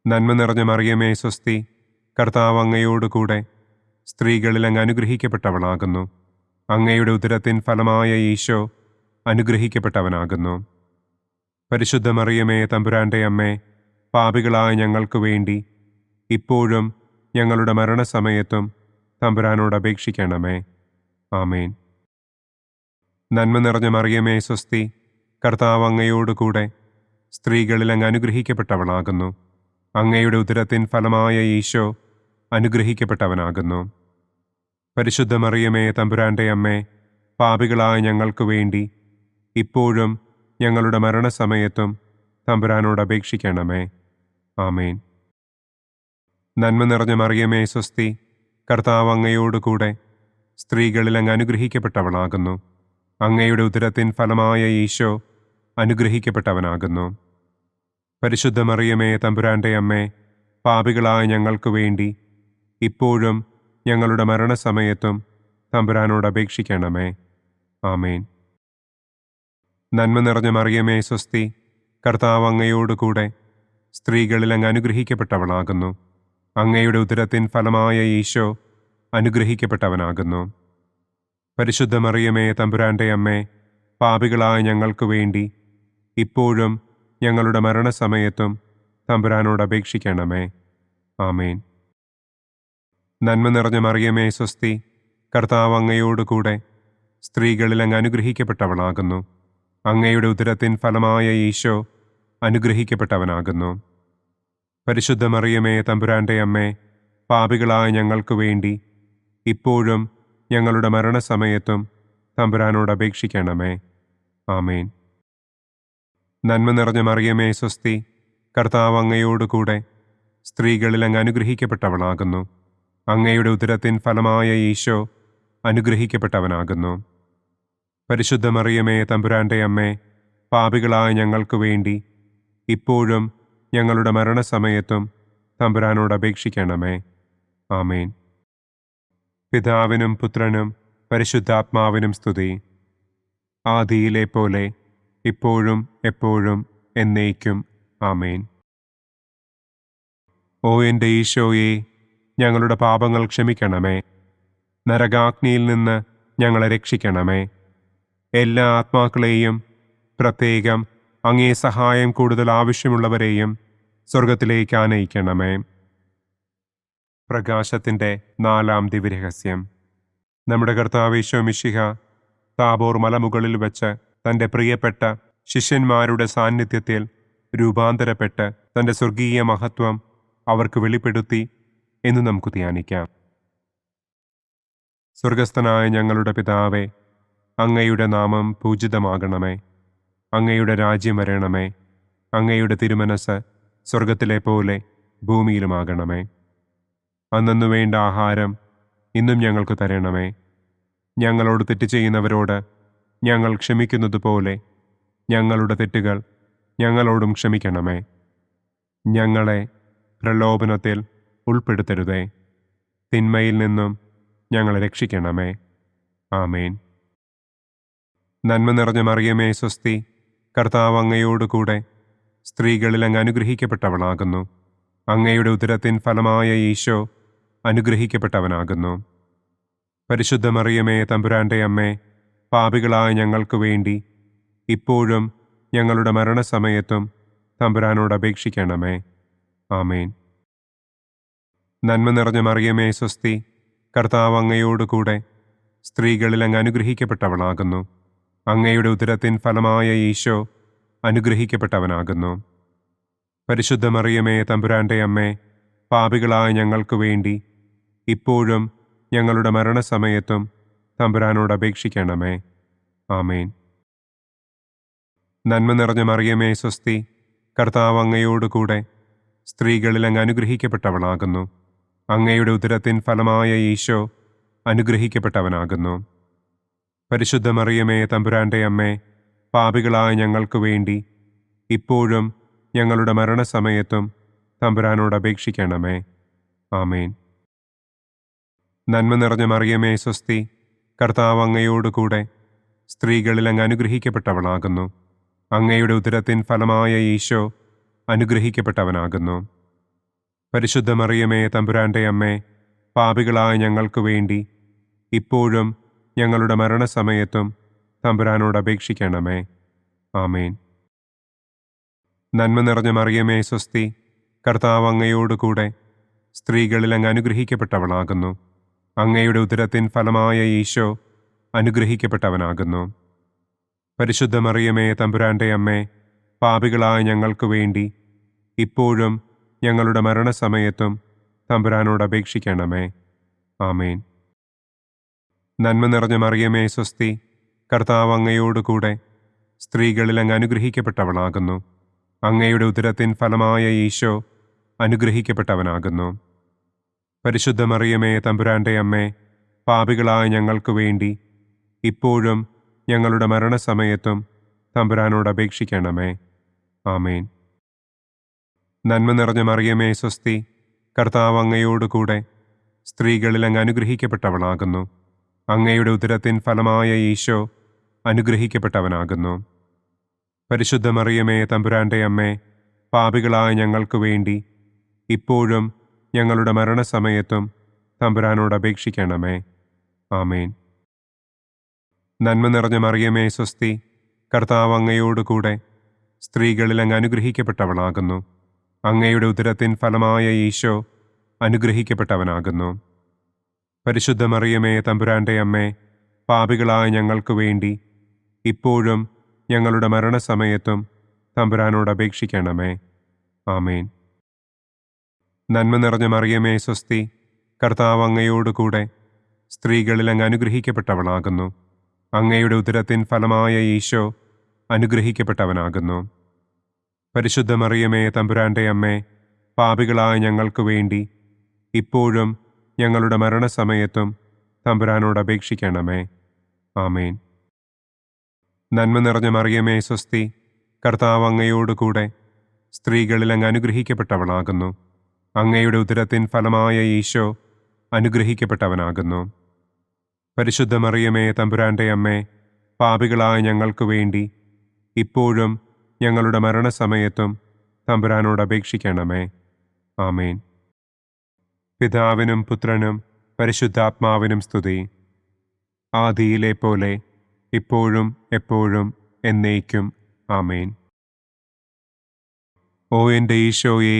നന്മ നിറഞ്ഞ മറിയമേ സ്വസ്തി, കർത്താവ് അങ്ങയോടുകൂടെ സ്ത്രീകളിൽ അങ്ങ് അനുഗ്രഹിക്കപ്പെട്ടവളാകുന്നു. അങ്ങയുടെ ഉദരത്തിൻ ഫലമായ ഈശോ അനുഗ്രഹിക്കപ്പെട്ടവനാകുന്നു. പരിശുദ്ധ മറിയമേ തമ്പുരാന്റെ അമ്മേ, പാപികളായ ഞങ്ങൾക്ക് വേണ്ടി ഇപ്പോഴും ഞങ്ങളുടെ മരണസമയത്തും തമ്പുരാനോട് അപേക്ഷിക്കണമേ. ആമേൻ. നന്മ നിറഞ്ഞ മറിയമേ സ്വസ്തി, കർത്താവ് അങ്ങയോടുകൂടെ സ്ത്രീകളിൽ അങ്ങ് അനുഗ്രഹിക്കപ്പെട്ടവളാകുന്നു. അങ്ങയുടെ ഉദരത്തിൻ ഫലമായ ഈശോ അനുഗ്രഹിക്കപ്പെട്ടവനാകുന്നു. പരിശുദ്ധ മറിയമേ തമ്പുരാന്റെ അമ്മേ, പാപികളായ ഞങ്ങൾക്ക് വേണ്ടി ഇപ്പോഴും ഞങ്ങളുടെ മരണസമയത്തും തമ്പുരാനോട് അപേക്ഷിക്കണമേ. ആമേൻ. നന്മ നിറഞ്ഞ മറിയമേ സ്വസ്തി, കർത്താവ് അങ്ങയോടുകൂടെ സ്ത്രീകളിൽ അങ്ങ് അനുഗ്രഹിക്കപ്പെട്ടവളാകുന്നു. അങ്ങയുടെ ഉദരത്തിൻ ഫലമായ ഈശോ അനുഗ്രഹിക്കപ്പെട്ടവനാകുന്നു. പരിശുദ്ധ മറിയമേ തമ്പുരാന്റെ അമ്മേ, പാപികളായ ഞങ്ങൾക്ക് വേണ്ടി ഇപ്പോഴും ഞങ്ങളുടെ മരണസമയത്തും തമ്പുരാനോട് അപേക്ഷിക്കണമേ. ആമേൻ. നന്മ നിറഞ്ഞ മറിയമേ സ്വസ്തി, കർത്താവ് അങ്ങയോടുകൂടെ സ്ത്രീകളിൽ അങ്ങ് അനുഗ്രഹിക്കപ്പെട്ടവളാകുന്നു. അങ്ങയുടെ ഉദരത്തിൻ ഫലമായ ഈശോ അനുഗ്രഹിക്കപ്പെട്ടവനാകുന്നു. പരിശുദ്ധ മറിയമേ തമ്പുരാന്റെ അമ്മേ, പാപികളായ ഞങ്ങൾക്ക് വേണ്ടി ഇപ്പോഴും ഞങ്ങളുടെ മരണസമയത്തും തമ്പുരാനോട് അപേക്ഷിക്കണമേ. ആമേൻ. നന്മ നിറഞ്ഞ മറിയമേ സ്വസ്തി, കർത്താവ് അങ്ങയോടുകൂടെ സ്ത്രീകളിൽ അങ്ങ് അനുഗ്രഹിക്കപ്പെട്ടവളാകുന്നു. അങ്ങയുടെ ഉദരത്തിൻ ഫലമായ ഈശോ അനുഗ്രഹിക്കപ്പെട്ടവനാകുന്നു. പരിശുദ്ധ മറിയമേ തമ്പുരാന്റെ അമ്മേ, പാപികളായ ഞങ്ങൾക്ക് വേണ്ടി ഇപ്പോഴും ഞങ്ങളുടെ മരണസമയത്തും തമ്പുരാനോട് അപേക്ഷിക്കണമേ. ആമേൻ. നന്മ നിറഞ്ഞ മറിയമേ സ്വസ്തി, കർത്താവ് അങ്ങയോടുകൂടെ സ്ത്രീകളിൽ അങ്ങ് അനുഗ്രഹിക്കപ്പെട്ടവളാകുന്നു. അങ്ങയുടെ ഉദരത്തിൻ ഫലമായ ഈശോ അനുഗ്രഹിക്കപ്പെട്ടവനാകുന്നു. പരിശുദ്ധ മറിയമേ തമ്പുരാന്റെ അമ്മേ, പാപികളായ ഞങ്ങൾക്ക് വേണ്ടി ഇപ്പോഴും ഞങ്ങളുടെ മരണസമയത്തും തമ്പുരാനോട് അപേക്ഷിക്കണമേ. ആമേൻ. പിതാവിനും പുത്രനും പരിശുദ്ധാത്മാവിനും സ്തുതി. ആദിയിലെ പോലെ ഇപ്പോഴും എപ്പോഴും എന്നേക്കും. ആമേൻ. ഓ എൻ്റെ ഈശോയെ, ഞങ്ങളുടെ പാപങ്ങൾ ക്ഷമിക്കണമേ. നരകാഗ്നിയിൽ നിന്ന് ഞങ്ങളെ രക്ഷിക്കണമേ. എല്ലാ ആത്മാക്കളെയും, പ്രത്യേകം അങ്ങേ സഹായം കൂടുതൽ ആവശ്യമുള്ളവരെയും സ്വർഗത്തിലേക്ക് ആനയിക്കണമേ. പ്രകാശത്തിൻ്റെ 4-ാം ദിവ്യരഹസ്യം. നമ്മുടെ കർത്താവ് ഈശോ മിശിഹ താബോർ മലമുകളിൽ വെച്ച് തൻ്റെ പ്രിയപ്പെട്ട ശിഷ്യന്മാരുടെ സാന്നിധ്യത്തിൽ രൂപാന്തരപ്പെട്ട് തൻ്റെ സ്വർഗീയ മഹത്വം അവർക്ക് വെളിപ്പെടുത്തി എന്ന് നമുക്ക് ധ്യാനിക്കാം. സ്വർഗസ്ഥനായ ഞങ്ങളുടെ പിതാവേ, അങ്ങയുടെ നാമം പൂജിതമാകണമേ. അങ്ങയുടെ രാജ്യം വരണമേ. അങ്ങയുടെ തിരുമനസ് സ്വർഗത്തിലെ പോലെ ഭൂമിയിലുമാകണമേ. അന്നു വേണ്ട ആഹാരം ഇന്നും ഞങ്ങൾക്ക് തരണമേ. ഞങ്ങളോട് തെറ്റ് ചെയ്യുന്നവരോട് ഞങ്ങൾ ക്ഷമിക്കുന്നത് പോലെ ഞങ്ങളുടെ തെറ്റുകൾ ഞങ്ങളോടും ക്ഷമിക്കണമേ. ഞങ്ങളെ പ്രലോഭനത്തിൽ ഉൾപ്പെടുത്തരുതേ. തിന്മയിൽ നിന്നും ഞങ്ങളെ രക്ഷിക്കണമേ. ആമേൻ. നന്മ നിറഞ്ഞ മറിയമേ സ്വസ്തി, കർത്താവ് അങ്ങയോടുകൂടെ സ്ത്രീകളിൽ അങ്ങ് അനുഗ്രഹിക്കപ്പെട്ടവളാകുന്നു. അങ്ങയുടെ ഉദരത്തിൻ ഫലമായ ഈശോ അനുഗ്രഹിക്കപ്പെട്ടവനാകുന്നു. പരിശുദ്ധ മറിയമേ തമ്പുരാന്റെ അമ്മേ, പാപികളായ ഞങ്ങൾക്ക് വേണ്ടി ഇപ്പോഴും ഞങ്ങളുടെ മരണസമയത്തും തമ്പുരാനോട് അപേക്ഷിക്കണമേ. ആമേൻ. നന്മ നിറഞ്ഞ മറിയമേ സ്വസ്തി, കർത്താവ് അങ്ങയോടുകൂടെ സ്ത്രീകളിൽ അങ്ങ് അനുഗ്രഹിക്കപ്പെട്ടവളാകുന്നു. അങ്ങയുടെ ഉദരത്തിൻ ഫലമായ ഈശോ അനുഗ്രഹിക്കപ്പെട്ടവനാകുന്നു. പരിശുദ്ധ മറിയമേ തമ്പുരാന്റെ അമ്മേ, പാപികളായ ഞങ്ങൾക്ക് വേണ്ടി ഇപ്പോഴും ഞങ്ങളുടെ മരണസമയത്തും തമ്പുരാനോട് അപേക്ഷിക്കണമേ. ആമേൻ. നന്മ നിറഞ്ഞ മറിയമേ സ്വസ്തി, കർത്താവ് അങ്ങയോടുകൂടെ സ്ത്രീകളിൽ അങ്ങ് അനുഗ്രഹിക്കപ്പെട്ടവളാകുന്നു. അങ്ങയുടെ ഉദരത്തിൻ ഫലമായ ഈശോ അനുഗ്രഹിക്കപ്പെട്ടവനാകുന്നു. പരിശുദ്ധ മറിയമേ തമ്പുരാന്റെ അമ്മേ, പാപികളായ ഞങ്ങൾക്ക് വേണ്ടി ഇപ്പോഴും ഞങ്ങളുടെ മരണസമയത്തും തമ്പുരാനോട് അപേക്ഷിക്കണമേ. ആമേൻ. നന്മ നിറഞ്ഞ മറിയമേ സ്വസ്തി, കർത്താവ് അങ്ങയോടുകൂടെ സ്ത്രീകളിൽ അങ്ങ് അനുഗ്രഹിക്കപ്പെട്ടവളാകുന്നു. അങ്ങയുടെ ഉദരത്തിൻ ഫലമായ ഈശോ അനുഗ്രഹിക്കപ്പെട്ടവനാകുന്നു. പരിശുദ്ധ മറിയമേ തമ്പുരാന്റെ അമ്മേ, പാപികളായ ഞങ്ങൾക്ക് വേണ്ടി ഇപ്പോഴും ഞങ്ങളുടെ മരണസമയത്തും തമ്പുരാനോട് അപേക്ഷിക്കണമേ. ആമേൻ. നന്മ നിറഞ്ഞ മറിയമേ സ്വസ്തി, കർത്താവ് അങ്ങയോടുകൂടെ സ്ത്രീകളിൽ അങ്ങ് അനുഗ്രഹിക്കപ്പെട്ടവളാകുന്നു. അങ്ങയുടെ ഉദരത്തിൻ ഫലമായ ഈശോ അനുഗ്രഹിക്കപ്പെട്ടവനാകുന്നു. പരിശുദ്ധ മറിയമേ തമ്പുരാന്റെ അമ്മേ, പാപികളായ ഞങ്ങൾക്ക് വേണ്ടി ഇപ്പോഴും ഞങ്ങളുടെ മരണസമയത്തും തമ്പുരാനോട് അപേക്ഷിക്കണമേ. ആമേൻ. നന്മ നിറഞ്ഞ മറിയമേ സ്വസ്തി, കർത്താവ് അങ്ങയോടുകൂടെ സ്ത്രീകളിൽ അങ്ങ് അനുഗ്രഹിക്കപ്പെട്ടവളാകുന്നു. അങ്ങയുടെ ഉദരത്തിൻ ഫലമായ ഈശോ അനുഗ്രഹിക്കപ്പെട്ടവനാകുന്നു. പരിശുദ്ധ മറിയമേ തമ്പുരാന്റെ അമ്മേ, പാപികളായ ഞങ്ങൾക്ക് വേണ്ടി ഇപ്പോഴും ഞങ്ങളുടെ മരണസമയത്തും തമ്പുരാനോട് അപേക്ഷിക്കണമേ. ആമേൻ. നന്മ നിറഞ്ഞ മറിയമേ സ്വസ്തി, കർത്താവ് അങ്ങയോടുകൂടെ സ്ത്രീകളിൽ അങ്ങ് അനുഗ്രഹിക്കപ്പെട്ടവളാകുന്നു. അങ്ങയുടെ ഉദരത്തിൻ ഫലമായ ഈശോ അനുഗ്രഹിക്കപ്പെട്ടവനാകുന്നു. പരിശുദ്ധ മറിയമേ തമ്പുരാന്റെ അമ്മേ, പാപികളായ ഞങ്ങൾക്ക് വേണ്ടി ഇപ്പോഴും ഞങ്ങളുടെ മരണസമയത്തും തമ്പുരാനോട് അപേക്ഷിക്കണമേ. ആമേൻ. നന്മ നിറഞ്ഞ മറിയമേ സ്വസ്തി, കർത്താവ് അങ്ങയോടുകൂടെ സ്ത്രീകളിൽ അങ്ങ് അനുഗ്രഹിക്കപ്പെട്ടവളാകുന്നു. അങ്ങയുടെ ഉദരത്തിൻ ഫലമായ ഈശോ അനുഗ്രഹിക്കപ്പെട്ടവനാകുന്നു. പരിശുദ്ധ മറിയമേ തമ്പുരാന്റെ അമ്മേ, പാപികളായ ഞങ്ങൾക്ക് വേണ്ടി ഇപ്പോഴും ഞങ്ങളുടെ മരണസമയത്തും തമ്പുരാനോട് അപേക്ഷിക്കണമേ. ആമേൻ. നന്മ നിറഞ്ഞ മറിയമേ സ്വസ്തി, കർത്താവ് അങ്ങയോടുകൂടെ സ്ത്രീകളിൽ അങ്ങ് അനുഗ്രഹിക്കപ്പെട്ടവളാകുന്നു. അങ്ങയുടെ ഉദരത്തിൻ ഫലമായ ഈശോ അനുഗ്രഹിക്കപ്പെട്ടവനാകുന്നു. പരിശുദ്ധ മറിയമേ തമ്പുരാന്റെ അമ്മേ, പാപികളായ ഞങ്ങൾക്ക് വേണ്ടി ഇപ്പോഴും ഞങ്ങളുടെ മരണസമയത്തും തമ്പുരാനോട് അപേക്ഷിക്കണമേ. ആമേൻ. നന്മ നിറഞ്ഞ മറിയമേ സ്വസ്തി, കർത്താവ് അങ്ങയോടുകൂടെ സ്ത്രീകളിൽ അങ്ങ് അനുഗ്രഹിക്കപ്പെട്ടവളാകുന്നു. അങ്ങയുടെ ഉദരത്തിൻ ഫലമായ ഈശോ അനുഗ്രഹിക്കപ്പെട്ടവനാകുന്നു. പരിശുദ്ധ മറിയമേ തമ്പുരാന്റെ അമ്മേ, പാപികളായ ഞങ്ങൾക്ക് വേണ്ടി ഇപ്പോഴും ഞങ്ങളുടെ മരണസമയത്തും തമ്പുരാനോട് അപേക്ഷിക്കണമേ. ആമേൻ. പിതാവിനും പുത്രനും പരിശുദ്ധാത്മാവിനും സ്തുതി. ആദിയിലെ പോലെ ഇപ്പോഴും എപ്പോഴും എന്നേക്കും. ആമേൻ. ഓ എൻ്റെ ഈശോയെ,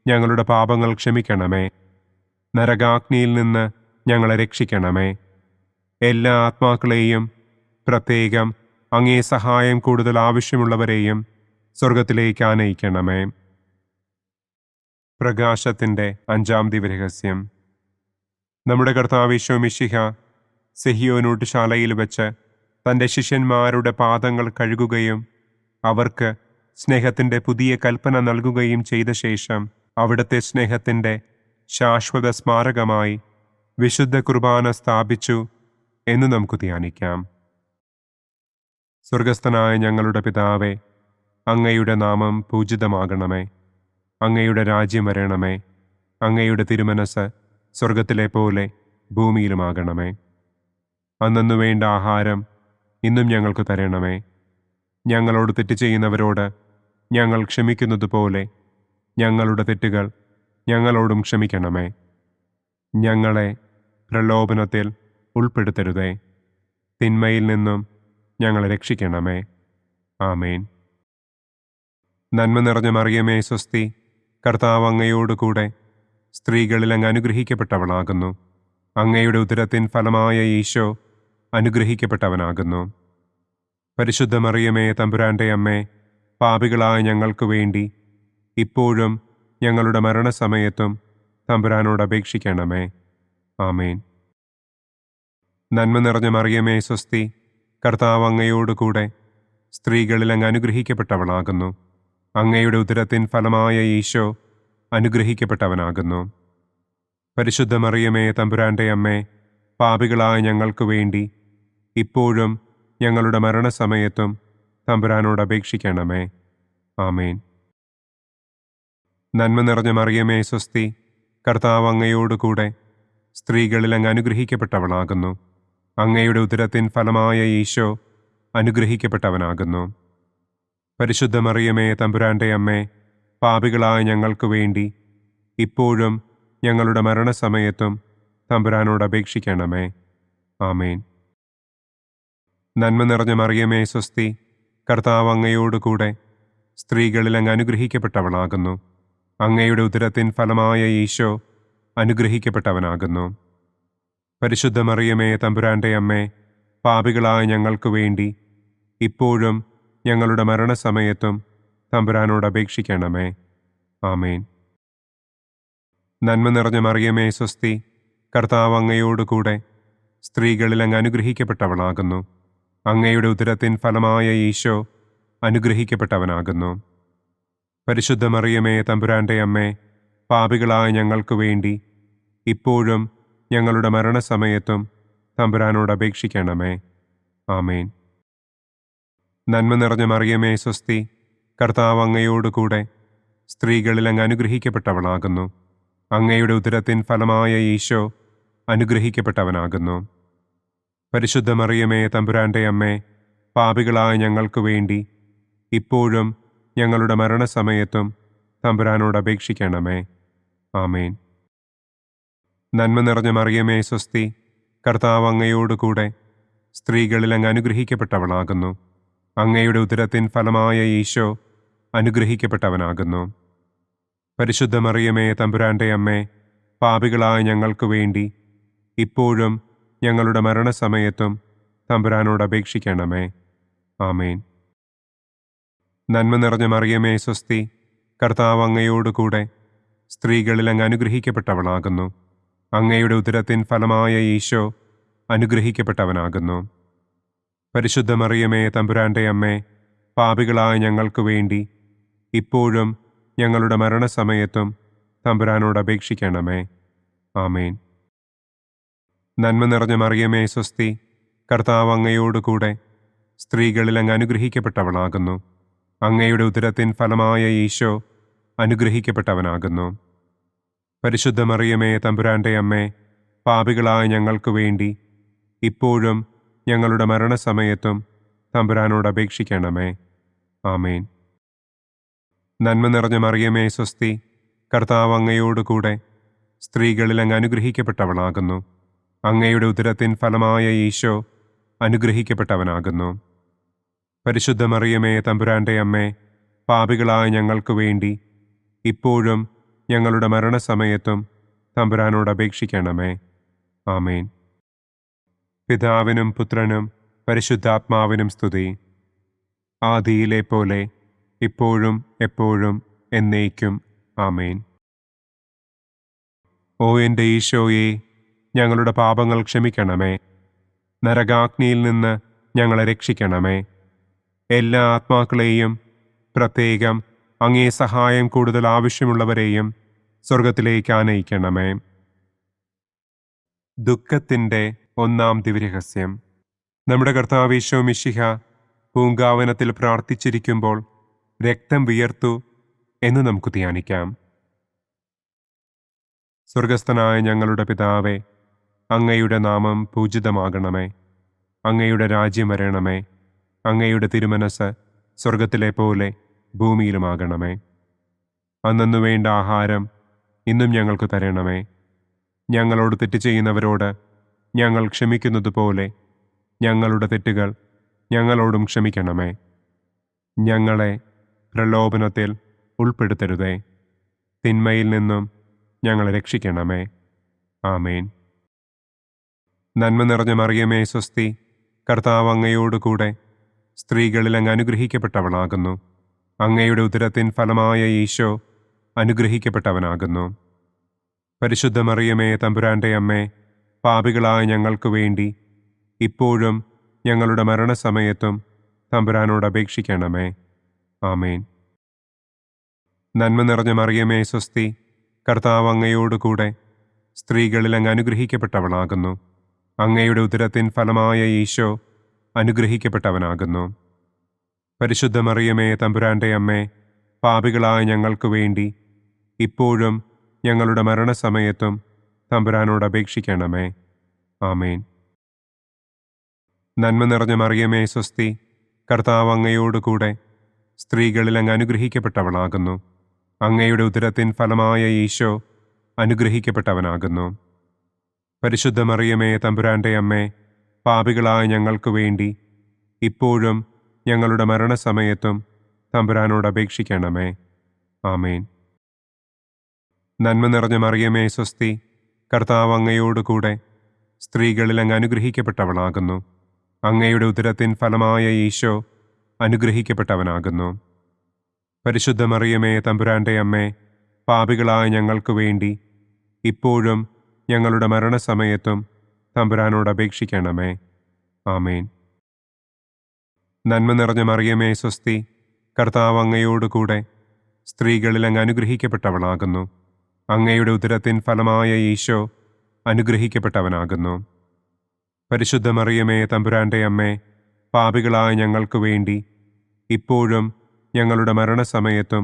ഞങ്ങളുടെ പാപങ്ങൾ ക്ഷമിക്കണമേ. നരകാഗ്നിയിൽ നിന്ന് ഞങ്ങളെ രക്ഷിക്കണമേ. എല്ലാ ആത്മാക്കളെയും, പ്രത്യേകം അങ്ങേ സഹായം കൂടുതൽ ആവശ്യമുള്ളവരെയും സ്വർഗത്തിലേക്ക് ആനയിക്കണമേ. പ്രകാശത്തിൻ്റെ 5-ാം ദിവ്യരഹസ്യം. നമ്മുടെ കർത്താവ് ഈശോ മിശിഹ സെഹിയോനൂട്ടുശാലയിൽ വെച്ച് തൻ്റെ ശിഷ്യന്മാരുടെ പാദങ്ങൾ കഴുകുകയും അവർക്ക് സ്നേഹത്തിൻ്റെ പുതിയ കൽപ്പന നൽകുകയും ചെയ്ത ശേഷം അവിടുത്തെ സ്നേഹത്തിൻ്റെ ശാശ്വത സ്മാരകമായി വിശുദ്ധ കുർബാന സ്ഥാപിച്ചു എന്ന് നമുക്ക് ധ്യാനിക്കാം. സ്വർഗസ്ഥനായ ഞങ്ങളുടെ പിതാവേ, അങ്ങയുടെ നാമം പൂജിതമാകണമേ. അങ്ങയുടെ രാജ്യം വരണമേ. അങ്ങയുടെ തിരുമനസ് സ്വർഗത്തിലെ പോലെ ഭൂമിയിലുമാകണമേ. അന്നന്നു വേണ്ട ആഹാരം ഇന്നും ഞങ്ങൾക്ക് തരണമേ. ഞങ്ങളോട് തെറ്റ് ചെയ്യുന്നവരോട് ഞങ്ങൾ ക്ഷമിക്കുന്നത് പോലെ ഞങ്ങളുടെ തെറ്റുകൾ ഞങ്ങളോടും ക്ഷമിക്കണമേ. ഞങ്ങളെ പ്രലോഭനത്തിൽ ഉൾപ്പെടുത്തരുതേ. തിന്മയിൽ നിന്നും ഞങ്ങളെ രക്ഷിക്കണമേ. ആമേൻ. നന്മ നിറഞ്ഞ മറിയമേ സ്വസ്തി, കർത്താവ് അങ്ങയോടുകൂടെ സ്ത്രീകളിൽ അങ്ങ് അനുഗ്രഹിക്കപ്പെട്ടവളാകുന്നു. അങ്ങയുടെ ഉദരത്തിൻ ഫലമായ ഈശോ അനുഗ്രഹിക്കപ്പെട്ടവനാകുന്നു. പരിശുദ്ധ മറിയമേ തമ്പുരാന്റെ അമ്മേ, പാപികളായ ഞങ്ങൾക്ക് വേണ്ടി ഇപ്പോഴും ഞങ്ങളുടെ മരണസമയത്തും തമ്പുരാനോട് അപേക്ഷിക്കണമേ. ആമേൻ. നന്മ നിറഞ്ഞ മറിയമേ സ്വസ്തി, കർത്താവ് അങ്ങയോടുകൂടെ സ്ത്രീകളിൽ അങ്ങ് അനുഗ്രഹിക്കപ്പെട്ടവളാകുന്നു. അങ്ങയുടെ ഉദരത്തിൻ ഫലമായ ഈശോ അനുഗ്രഹിക്കപ്പെട്ടവനാകുന്നു. പരിശുദ്ധ മറിയമേ തമ്പുരാന്റെ അമ്മേ, പാപികളായ ഞങ്ങൾക്ക് വേണ്ടി ഇപ്പോഴും ഞങ്ങളുടെ മരണസമയത്തും തമ്പുരാനോട് അപേക്ഷിക്കണമേ. ആമേൻ. നന്മ നിറഞ്ഞ മറിയമേ സ്വസ്തി, കർത്താവ് അങ്ങയോടുകൂടെ സ്ത്രീകളിൽ അങ്ങ് അനുഗ്രഹിക്കപ്പെട്ടവളാകുന്നു. അങ്ങയുടെ ഉദരത്തിൻ ഫലമായ ഈശോ അനുഗ്രഹിക്കപ്പെട്ടവനാകുന്നു. പരിശുദ്ധ മറിയമേ തമ്പുരാന്റെ അമ്മേ, പാപികളായ ഞങ്ങൾക്ക് വേണ്ടി ഇപ്പോഴും ഞങ്ങളുടെ മരണസമയത്തും തമ്പുരാനോട് അപേക്ഷിക്കണമേ. ആമേൻ. നന്മ നിറഞ്ഞ മറിയമേ സ്വസ്തി, കർത്താവ് അങ്ങയോടുകൂടെ സ്ത്രീകളിൽ അങ്ങ് അനുഗ്രഹിക്കപ്പെട്ടവളാകുന്നു. അങ്ങയുടെ ഉദരത്തിൻ ഫലമായ ഈശോ അനുഗ്രഹിക്കപ്പെട്ടവനാകുന്നു. പരിശുദ്ധ മറിയമേ തമ്പുരാന്റെ അമ്മേ, പാപികളായ ഞങ്ങൾക്ക് വേണ്ടി ഇപ്പോഴും ഞങ്ങളുടെ മരണസമയത്തും തമ്പുരാനോട് അപേക്ഷിക്കണമേ. ആമേൻ. നന്മ നിറഞ്ഞ മറിയമേ സ്വസ്തി, കർത്താവ് അങ്ങയോടുകൂടെ സ്ത്രീകളിൽ അങ്ങ് അനുഗ്രഹിക്കപ്പെട്ടവളാകുന്നു. അങ്ങയുടെ ഉദരത്തിൻ ഫലമായ ഈശോ അനുഗ്രഹിക്കപ്പെട്ടവനാകുന്നു. പരിശുദ്ധ മറിയമേ തമ്പുരാന്റെ അമ്മേ, പാപികളായ ഞങ്ങൾക്ക് വേണ്ടി ഇപ്പോഴും ഞങ്ങളുടെ മരണസമയത്തും തമ്പുരാനോട് അപേക്ഷിക്കണമേ. ആമേൻ. നന്മ നിറഞ്ഞ മറിയമേ സ്വസ്തി, കർത്താവ് അങ്ങയോടുകൂടെ സ്ത്രീകളിൽ അങ്ങ് അനുഗ്രഹിക്കപ്പെട്ടവളാകുന്നു. അങ്ങയുടെ ഉദരത്തിൻ ഫലമായ ഈശോ അനുഗ്രഹിക്കപ്പെട്ടവനാകുന്നു. പരിശുദ്ധ മറിയമേ തമ്പുരാന്റെ അമ്മേ, പാപികളായ ഞങ്ങൾക്ക് വേണ്ടി ഇപ്പോഴും ഞങ്ങളുടെ മരണസമയത്തും തമ്പുരാനോട് അപേക്ഷിക്കണമേ. ആമേൻ. നന്മ നിറഞ്ഞ മറിയമേ സ്വസ്തി, കർത്താവ് അങ്ങയോട് കൂടെ സ്ത്രീകളിൽ അങ്ങ് അനുഗ്രഹിക്കപ്പെട്ടവളാകുന്നു. അങ്ങയുടെ ഉദരത്തിൻ ഫലമായ ഈശോ അനുഗ്രഹിക്കപ്പെട്ടവനാകുന്നു. പരിശുദ്ധ മറിയമേ തമ്പുരാൻ്റെ അമ്മേ, പാപികളായ ഞങ്ങൾക്ക് വേണ്ടി ഇപ്പോഴും ഞങ്ങളുടെ മരണസമയത്തും തമ്പുരാനോട് അപേക്ഷിക്കണമേ. ആമേൻ. നന്മ നിറഞ്ഞ മറിയമേ സ്വസ്തി, കർത്താവ് അങ്ങയോട് കൂടെ സ്ത്രീകളിൽ അങ്ങ് അനുഗ്രഹിക്കപ്പെട്ടവളാകുന്നു. അങ്ങയുടെ ഉദരത്തിൻ ഫലമായ ഈശോ അനുഗ്രഹിക്കപ്പെട്ടവനാകുന്നു. പരിശുദ്ധ മറിയമേ തമ്പുരാൻ്റെ അമ്മേ, പാപികളായ ഞങ്ങൾക്ക് വേണ്ടി ഇപ്പോഴും ഞങ്ങളുടെ മരണസമയത്തും തമ്പുരാനോട് അപേക്ഷിക്കണമേ. ആമേൻ. നന്മ നിറഞ്ഞ മറിയമേ സ്വസ്തി, കർത്താവ് അങ്ങയോട് കൂടെ സ്ത്രീകളിൽ അങ്ങ് അനുഗ്രഹിക്കപ്പെട്ടവളാകുന്നു. അങ്ങയുടെ ഉദരത്തിൻ ഫലമായ ഈശോ അനുഗ്രഹിക്കപ്പെട്ടവനാകുന്നു. പരിശുദ്ധ മറിയമേ തമ്പുരാൻ്റെ അമ്മേ, പാപികളായ ഞങ്ങൾക്ക് വേണ്ടി ഇപ്പോഴും ഞങ്ങളുടെ മരണസമയത്തും തമ്പുരാനോട് അപേക്ഷിക്കണമേ. ആമേൻ. നന്മ നിറഞ്ഞ മറിയമേ സ്വസ്തി, കർത്താവ് അങ്ങയോട് കൂടെ സ്ത്രീകളിൽ അങ്ങ് അനുഗ്രഹിക്കപ്പെട്ടവളാകുന്നു. അങ്ങയുടെ ഉദരത്തിൻ ഫലമായ ഈശോ അനുഗ്രഹിക്കപ്പെട്ടവനാകുന്നു. പരിശുദ്ധ മറിയമേ തമ്പുരാൻ്റെ അമ്മേ, പാപികളായ ഞങ്ങൾക്ക് വേണ്ടി ഇപ്പോഴും ഞങ്ങളുടെ മരണസമയത്തും തമ്പുരാനോട് അപേക്ഷിക്കണമേ. ആമേൻ. പിതാവിനും പുത്രനും പരിശുദ്ധാത്മാവിനും സ്തുതി. ആദിയിലെ പോലെ ഇപ്പോഴും എപ്പോഴും എന്നേക്കും. ആമേൻ. ഓ എൻ്റെ ഈശോയെ, ഞങ്ങളുടെ പാപങ്ങൾ ക്ഷമിക്കണമേ. നരകാഗ്നിയിൽ നിന്ന് ഞങ്ങളെ രക്ഷിക്കണമേ. എല്ലാ ആത്മാക്കളെയും, പ്രത്യേകം അങ്ങേ സഹായം കൂടുതൽ ആവശ്യമുള്ളവരെയും സ്വർഗത്തിലേക്ക് ആനയിക്കണമേ. ദുഃഖത്തിൻ്റെ ഒന്നാം ദിവ്യരഹസ്യം. നമ്മുടെ കർത്താവ് ഈശോ മിശിഹ പൂങ്കാവനത്തിൽ പ്രാർത്ഥിച്ചിരിക്കുമ്പോൾ രക്തം വിയർത്തു എന്ന് നമുക്ക് ധ്യാനിക്കാം. സ്വർഗസ്ഥനായ ഞങ്ങളുടെ പിതാവേ, അങ്ങയുടെ നാമം പൂജിതമാകണമേ. അങ്ങയുടെ രാജ്യം വരണമേ. അങ്ങയുടെ തിരുമനസ് സ്വർഗത്തിലെ പോലെ ഭൂമിയിലുമാകണമേ. അന്നു വേണ്ട ആഹാരം ഇന്നും ഞങ്ങൾക്ക് തരണമേ. ഞങ്ങളോട് തെറ്റ് ചെയ്യുന്നവരോട് ഞങ്ങൾ ക്ഷമിക്കുന്നതുപോലെ ഞങ്ങളുടെ തെറ്റുകൾ ഞങ്ങളോടും ക്ഷമിക്കണമേ. ഞങ്ങളെ പ്രലോഭനത്തിൽ ഉൾപ്പെടുത്തരുതേ. തിന്മയിൽ നിന്നും ഞങ്ങളെ രക്ഷിക്കണമേ. ആമേൻ. നന്മ നിറഞ്ഞ മറിയമേ സ്വസ്തി, കർത്താവ് അങ്ങയോട് കൂടെ സ്ത്രീകളിൽ അങ്ങ് അനുഗ്രഹിക്കപ്പെട്ടവളാകുന്നു. അങ്ങയുടെ ഉദരത്തിൻ ഫലമായ ഈശോ അനുഗ്രഹിക്കപ്പെട്ടവനാകുന്നു. പരിശുദ്ധ മറിയമേ തമ്പുരാൻ്റെ അമ്മേ, പാപികളായ ഞങ്ങൾക്ക് വേണ്ടി ഇപ്പോഴും ഞങ്ങളുടെ മരണസമയത്തും തമ്പുരാനോട് അപേക്ഷിക്കണമേ. ആമേൻ. നന്മ നിറഞ്ഞ മറിയമേ സ്വസ്തി, കർത്താവ് അങ്ങയോട് കൂടെ സ്ത്രീകളിൽ അങ്ങ് അനുഗ്രഹിക്കപ്പെട്ടവളാകുന്നു. അങ്ങയുടെ ഉദരത്തിൻ ഫലമായ ഈശോ അനുഗ്രഹിക്കപ്പെട്ടവനാകുന്നു. പരിശുദ്ധ മറിയമേ തമ്പുരാൻ്റെ അമ്മേ, പാപികളായ ഞങ്ങൾക്ക് വേണ്ടി ഇപ്പോഴും ഞങ്ങളുടെ മരണസമയത്തും തമ്പുരാനോട് അപേക്ഷിക്കണമേ. ആമേൻ. നന്മ നിറഞ്ഞ മറിയമേ സ്വസ്തി, കർത്താവ് അങ്ങയോട് കൂടെ സ്ത്രീകളിൽ അങ്ങ് അനുഗ്രഹിക്കപ്പെട്ടവളാകുന്നു. അങ്ങയുടെ ഉദരത്തിൻ ഫലമായ ഈശോ അനുഗ്രഹിക്കപ്പെട്ടവനാകുന്നു. പരിശുദ്ധ മറിയമേ തമ്പുരാൻ്റെ അമ്മേ, പാപികളായ ഞങ്ങൾക്ക് വേണ്ടി ഇപ്പോഴും ഞങ്ങളുടെ മരണസമയത്തും തമ്പുരാനോട് അപേക്ഷിക്കണമേ. ആമേൻ. നന്മ നിറഞ്ഞ മറിയമേ സ്വസ്തി, കർത്താവ് അങ്ങയോട് കൂടെ സ്ത്രീകളിൽ അങ്ങ് അനുഗ്രഹിക്കപ്പെട്ടവളാകുന്നു. അങ്ങയുടെ ഉദരത്തിൻ ഫലമായ ഈശോ അനുഗ്രഹിക്കപ്പെട്ടവനാകുന്നു. പരിശുദ്ധ മറിയമേ തമ്പുരാൻ്റെ അമ്മേ, പാപികളായ ഞങ്ങൾക്ക് വേണ്ടി ഇപ്പോഴും ഞങ്ങളുടെ മരണസമയത്തും തമ്പുരാനോട് അപേക്ഷിക്കണമേ. ആമേൻ. നന്മ നിറഞ്ഞ മറിയമേ സ്വസ്തി, കർത്താവ് അങ്ങയോട് കൂടെ സ്ത്രീകളിൽ അങ്ങ് അനുഗ്രഹിക്കപ്പെട്ടവളാകുന്നു. അങ്ങയുടെ ഉദരത്തിൻ ഫലമായ ഈശോ അനുഗ്രഹിക്കപ്പെട്ടവനാകുന്നു. പരിശുദ്ധ മറിയമേ തമ്പുരാൻ്റെ അമ്മേ, പാപികളായ ഞങ്ങൾക്ക് വേണ്ടി ഇപ്പോഴും ഞങ്ങളുടെ മരണസമയത്തും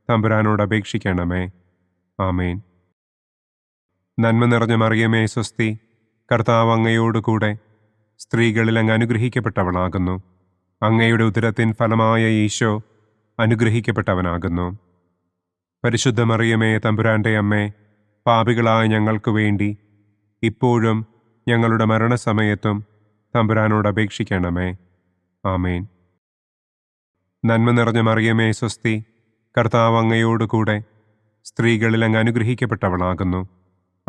തമ്പുരാനോട് അപേക്ഷിക്കണമേ. ആമേൻ. നന്മ നിറഞ്ഞ മറിയമേ സ്വസ്തി, കർത്താവ് അങ്ങയോട് കൂടെ സ്ത്രീകളിൽ അങ്ങ് അനുഗ്രഹിക്കപ്പെട്ടവളാകുന്നു. അങ്ങയുടെ ഉദരത്തിൻ ഫലമായ ഈശോ അനുഗ്രഹിക്കപ്പെട്ടവനാകുന്നു. പരിശുദ്ധ മറിയമേ, തമ്പുരാന്റെ അമ്മേ, പാപികളായ ഞങ്ങൾക്ക് വേണ്ടി ഇപ്പോഴും ഞങ്ങളുടെ മരണസമയത്തും തമ്പുരാനോട് അപേക്ഷിക്കണമേ. ആമേൻ. നന്മ നിറഞ്ഞ മറിയമേ, സ്വസ്തി, കർത്താവ് അങ്ങയോടുകൂടെ സ്ത്രീകളിൽ അങ്ങ് അനുഗ്രഹിക്കപ്പെട്ടവളാകുന്നു.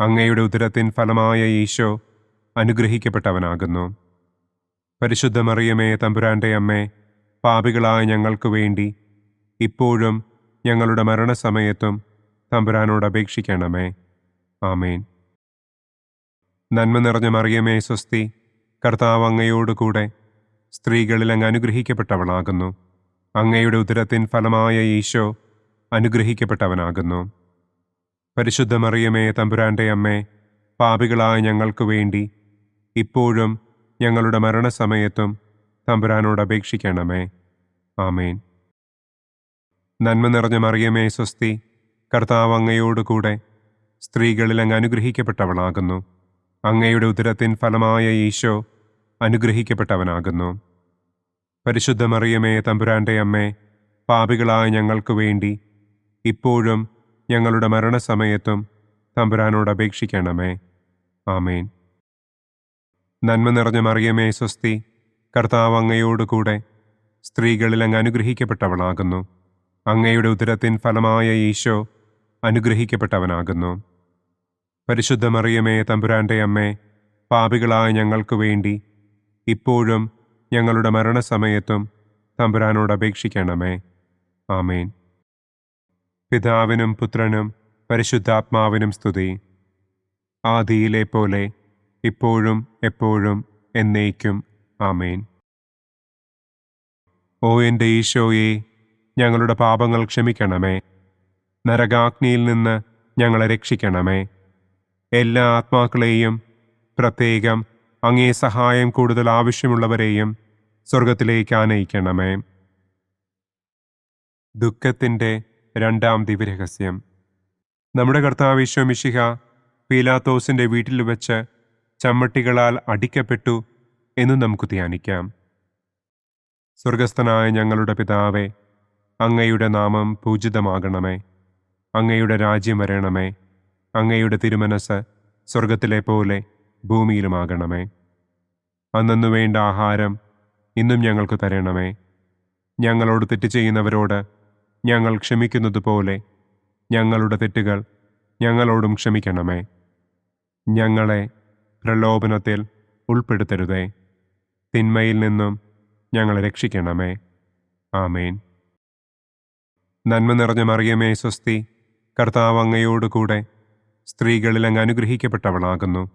അങ്ങയുടെ ഉദരത്തിൻ ഫലമായ ഈശോ അനുഗ്രഹിക്കപ്പെട്ടവനാകുന്നു. പരിശുദ്ധ മറിയമേ, തമ്പുരാന്റെ അമ്മേ, പാപികളായ ഞങ്ങൾക്ക് വേണ്ടി ഇപ്പോഴും ഞങ്ങളുടെ മരണസമയത്തും തമ്പുരാനോട് അപേക്ഷിക്കണമേ. ആമേൻ. നന്മ നിറഞ്ഞ മറിയമേ, സ്വസ്തി, കർത്താവ് അങ്ങയോടുകൂടെ സ്ത്രീകളിൽ അങ്ങ് അനുഗ്രഹിക്കപ്പെട്ടവളാകുന്നു. അങ്ങയുടെ ഉദരത്തിൻ ഫലമായ ഈശോ അനുഗ്രഹിക്കപ്പെട്ടവനാകുന്നു. പരിശുദ്ധ മറിയമേ, തമ്പുരാന്റെ അമ്മേ, പാപികളായ ഞങ്ങൾക്ക് വേണ്ടി ഇപ്പോഴും ഞങ്ങളുടെ മരണസമയത്തും തമ്പുരാനോട് അപേക്ഷിക്കണമേ. ആമേൻ. നന്മ നിറഞ്ഞ മറിയമേ, സ്വസ്തി, കർത്താവ് അങ്ങയോടുകൂടെ സ്ത്രീകളിൽ അങ്ങ് അനുഗ്രഹിക്കപ്പെട്ടവളാകുന്നു. അങ്ങയുടെ ഉദരത്തിൻ ഫലമായ ഈശോ അനുഗ്രഹിക്കപ്പെട്ടവനാകുന്നു. പരിശുദ്ധ മറിയമേ, തമ്പുരാന്റെ അമ്മേ, പാപികളായ ഞങ്ങൾക്ക് വേണ്ടി ഇപ്പോഴും ഞങ്ങളുടെ മരണസമയത്തും തമ്പുരാനോട് അപേക്ഷിക്കണമേ. ആമേൻ. നന്മ നിറഞ്ഞ മറിയമേ, സ്വസ്തി, കർത്താവ് അങ്ങയോടുകൂടെ സ്ത്രീകളിൽ അങ്ങ് അനുഗ്രഹിക്കപ്പെട്ടവളാകുന്നു. അങ്ങയുടെ ഉദരത്തിൻ ഫലമായ ഈശോ അനുഗ്രഹിക്കപ്പെട്ടവനാകുന്നു. പരിശുദ്ധ മറിയമേ, തമ്പുരാന്റെ അമ്മേ, പാപികളായ ഞങ്ങൾക്ക് വേണ്ടി ഇപ്പോഴും ഞങ്ങളുടെ മരണസമയത്തും തമ്പുരാനോട് അപേക്ഷിക്കണമേ. ആമേൻ. പിതാവിനും പുത്രനും പരിശുദ്ധാത്മാവിനും സ്തുതി. ആദിയിലെ പോലെ ഇപ്പോഴും എപ്പോഴും എന്നേക്കും. ആമേൻ. ഓ എൻ്റെ ഈശോയെ, ഞങ്ങളുടെ പാപങ്ങൾ ക്ഷമിക്കണമേ. നരകാഗ്നിയിൽ നിന്ന് ഞങ്ങളെ രക്ഷിക്കണമേ. എല്ലാ ആത്മാക്കളെയും, പ്രത്യേകം അങ്ങേ സഹായം കൂടുതൽ ആവശ്യമുള്ളവരെയും സ്വർഗത്തിലേക്ക് ആനയിക്കണമേ. ദുഃഖത്തിൻ്റെ രണ്ടാം ദിവ്യരഹസ്യം. നമ്മുടെ കർത്താവ് ഈശോ മിശിഹ പീലാത്തോസിൻ്റെ വീട്ടിൽ വെച്ച് ചമ്മട്ടികളാൽ അടിക്കപ്പെട്ടു എന്ന് നമുക്ക് ധ്യാനിക്കാം. സ്വർഗസ്ഥനായ ഞങ്ങളുടെ പിതാവേ, അങ്ങയുടെ നാമം പൂജിതമാകണമേ. അങ്ങയുടെ രാജ്യം വരണമേ. അങ്ങയുടെ തിരുമനസ് സ്വർഗത്തിലെ പോലെ ഭൂമിയിലുമാകണമേ. അന്നന്നു വേണ്ട ആഹാരം ഇന്നും ഞങ്ങൾക്ക് തരണമേ. ഞങ്ങളോട് തെറ്റ് ചെയ്യുന്നവരോട് ഞങ്ങൾ ക്ഷമിക്കുന്നത് പോലെ ഞങ്ങളുടെ തെറ്റുകൾ ഞങ്ങളോടും ക്ഷമിക്കണമേ. ഞങ്ങളെ പ്രലോഭനത്തിൽ ഉൾപ്പെടുത്തരുതേ. തിന്മയിൽ നിന്നും ഞങ്ങളെ രക്ഷിക്കണമേ. ആമേൻ. നന്മ നിറഞ്ഞ മറിയമേ, സ്വസ്തി, കർത്താവ് അങ്ങയോടുകൂടെ സ്ത്രീകളിൽ അങ്ങ് അനുഗ്രഹിക്കപ്പെട്ടവളാകുന്നു.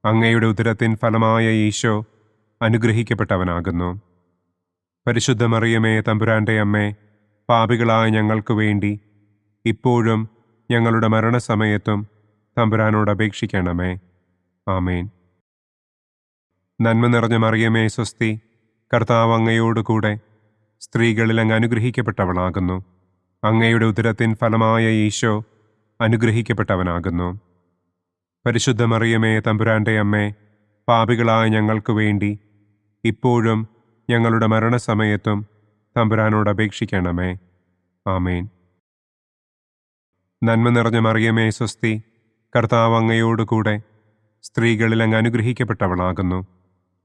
അങ്ങയുടെ ഉദരത്തിൻ ഫലമായ ഈശോ അനുഗ്രഹിക്കപ്പെട്ടവനാകുന്നു. പരിശുദ്ധ മറിയമേ, തമ്പുരാന്റെ അമ്മേ, പാപികളായ ഞങ്ങൾക്ക് വേണ്ടി ഇപ്പോഴും ഞങ്ങളുടെ മരണസമയത്തും തമ്പുരാനോട് അപേക്ഷിക്കണമേ. ആമേൻ. നന്മ നിറഞ്ഞ മറിയമേ, സ്വസ്തി, കർത്താവ് അങ്ങയോടുകൂടെ സ്ത്രീകളിൽ അങ്ങ് അനുഗ്രഹിക്കപ്പെട്ടവളാകുന്നു. അങ്ങയുടെ ഉദരത്തിൻ ഫലമായ ഈശോ അനുഗ്രഹിക്കപ്പെട്ടവനാകുന്നു. പരിശുദ്ധ മറിയമേ, തമ്പുരാന്റെ അമ്മേ, പാപികളായ ഞങ്ങൾക്ക് വേണ്ടി ഇപ്പോഴും ഞങ്ങളുടെ മരണസമയത്തും തമ്പുരാനോട് അപേക്ഷിക്കണമേ. ആമേൻ. നന്മ നിറഞ്ഞ മറിയമേ, സ്വസ്തി, കർത്താവ് അങ്ങയോടുകൂടെ സ്ത്രീകളിൽ അങ്ങ് അനുഗ്രഹിക്കപ്പെട്ടവളാകുന്നു.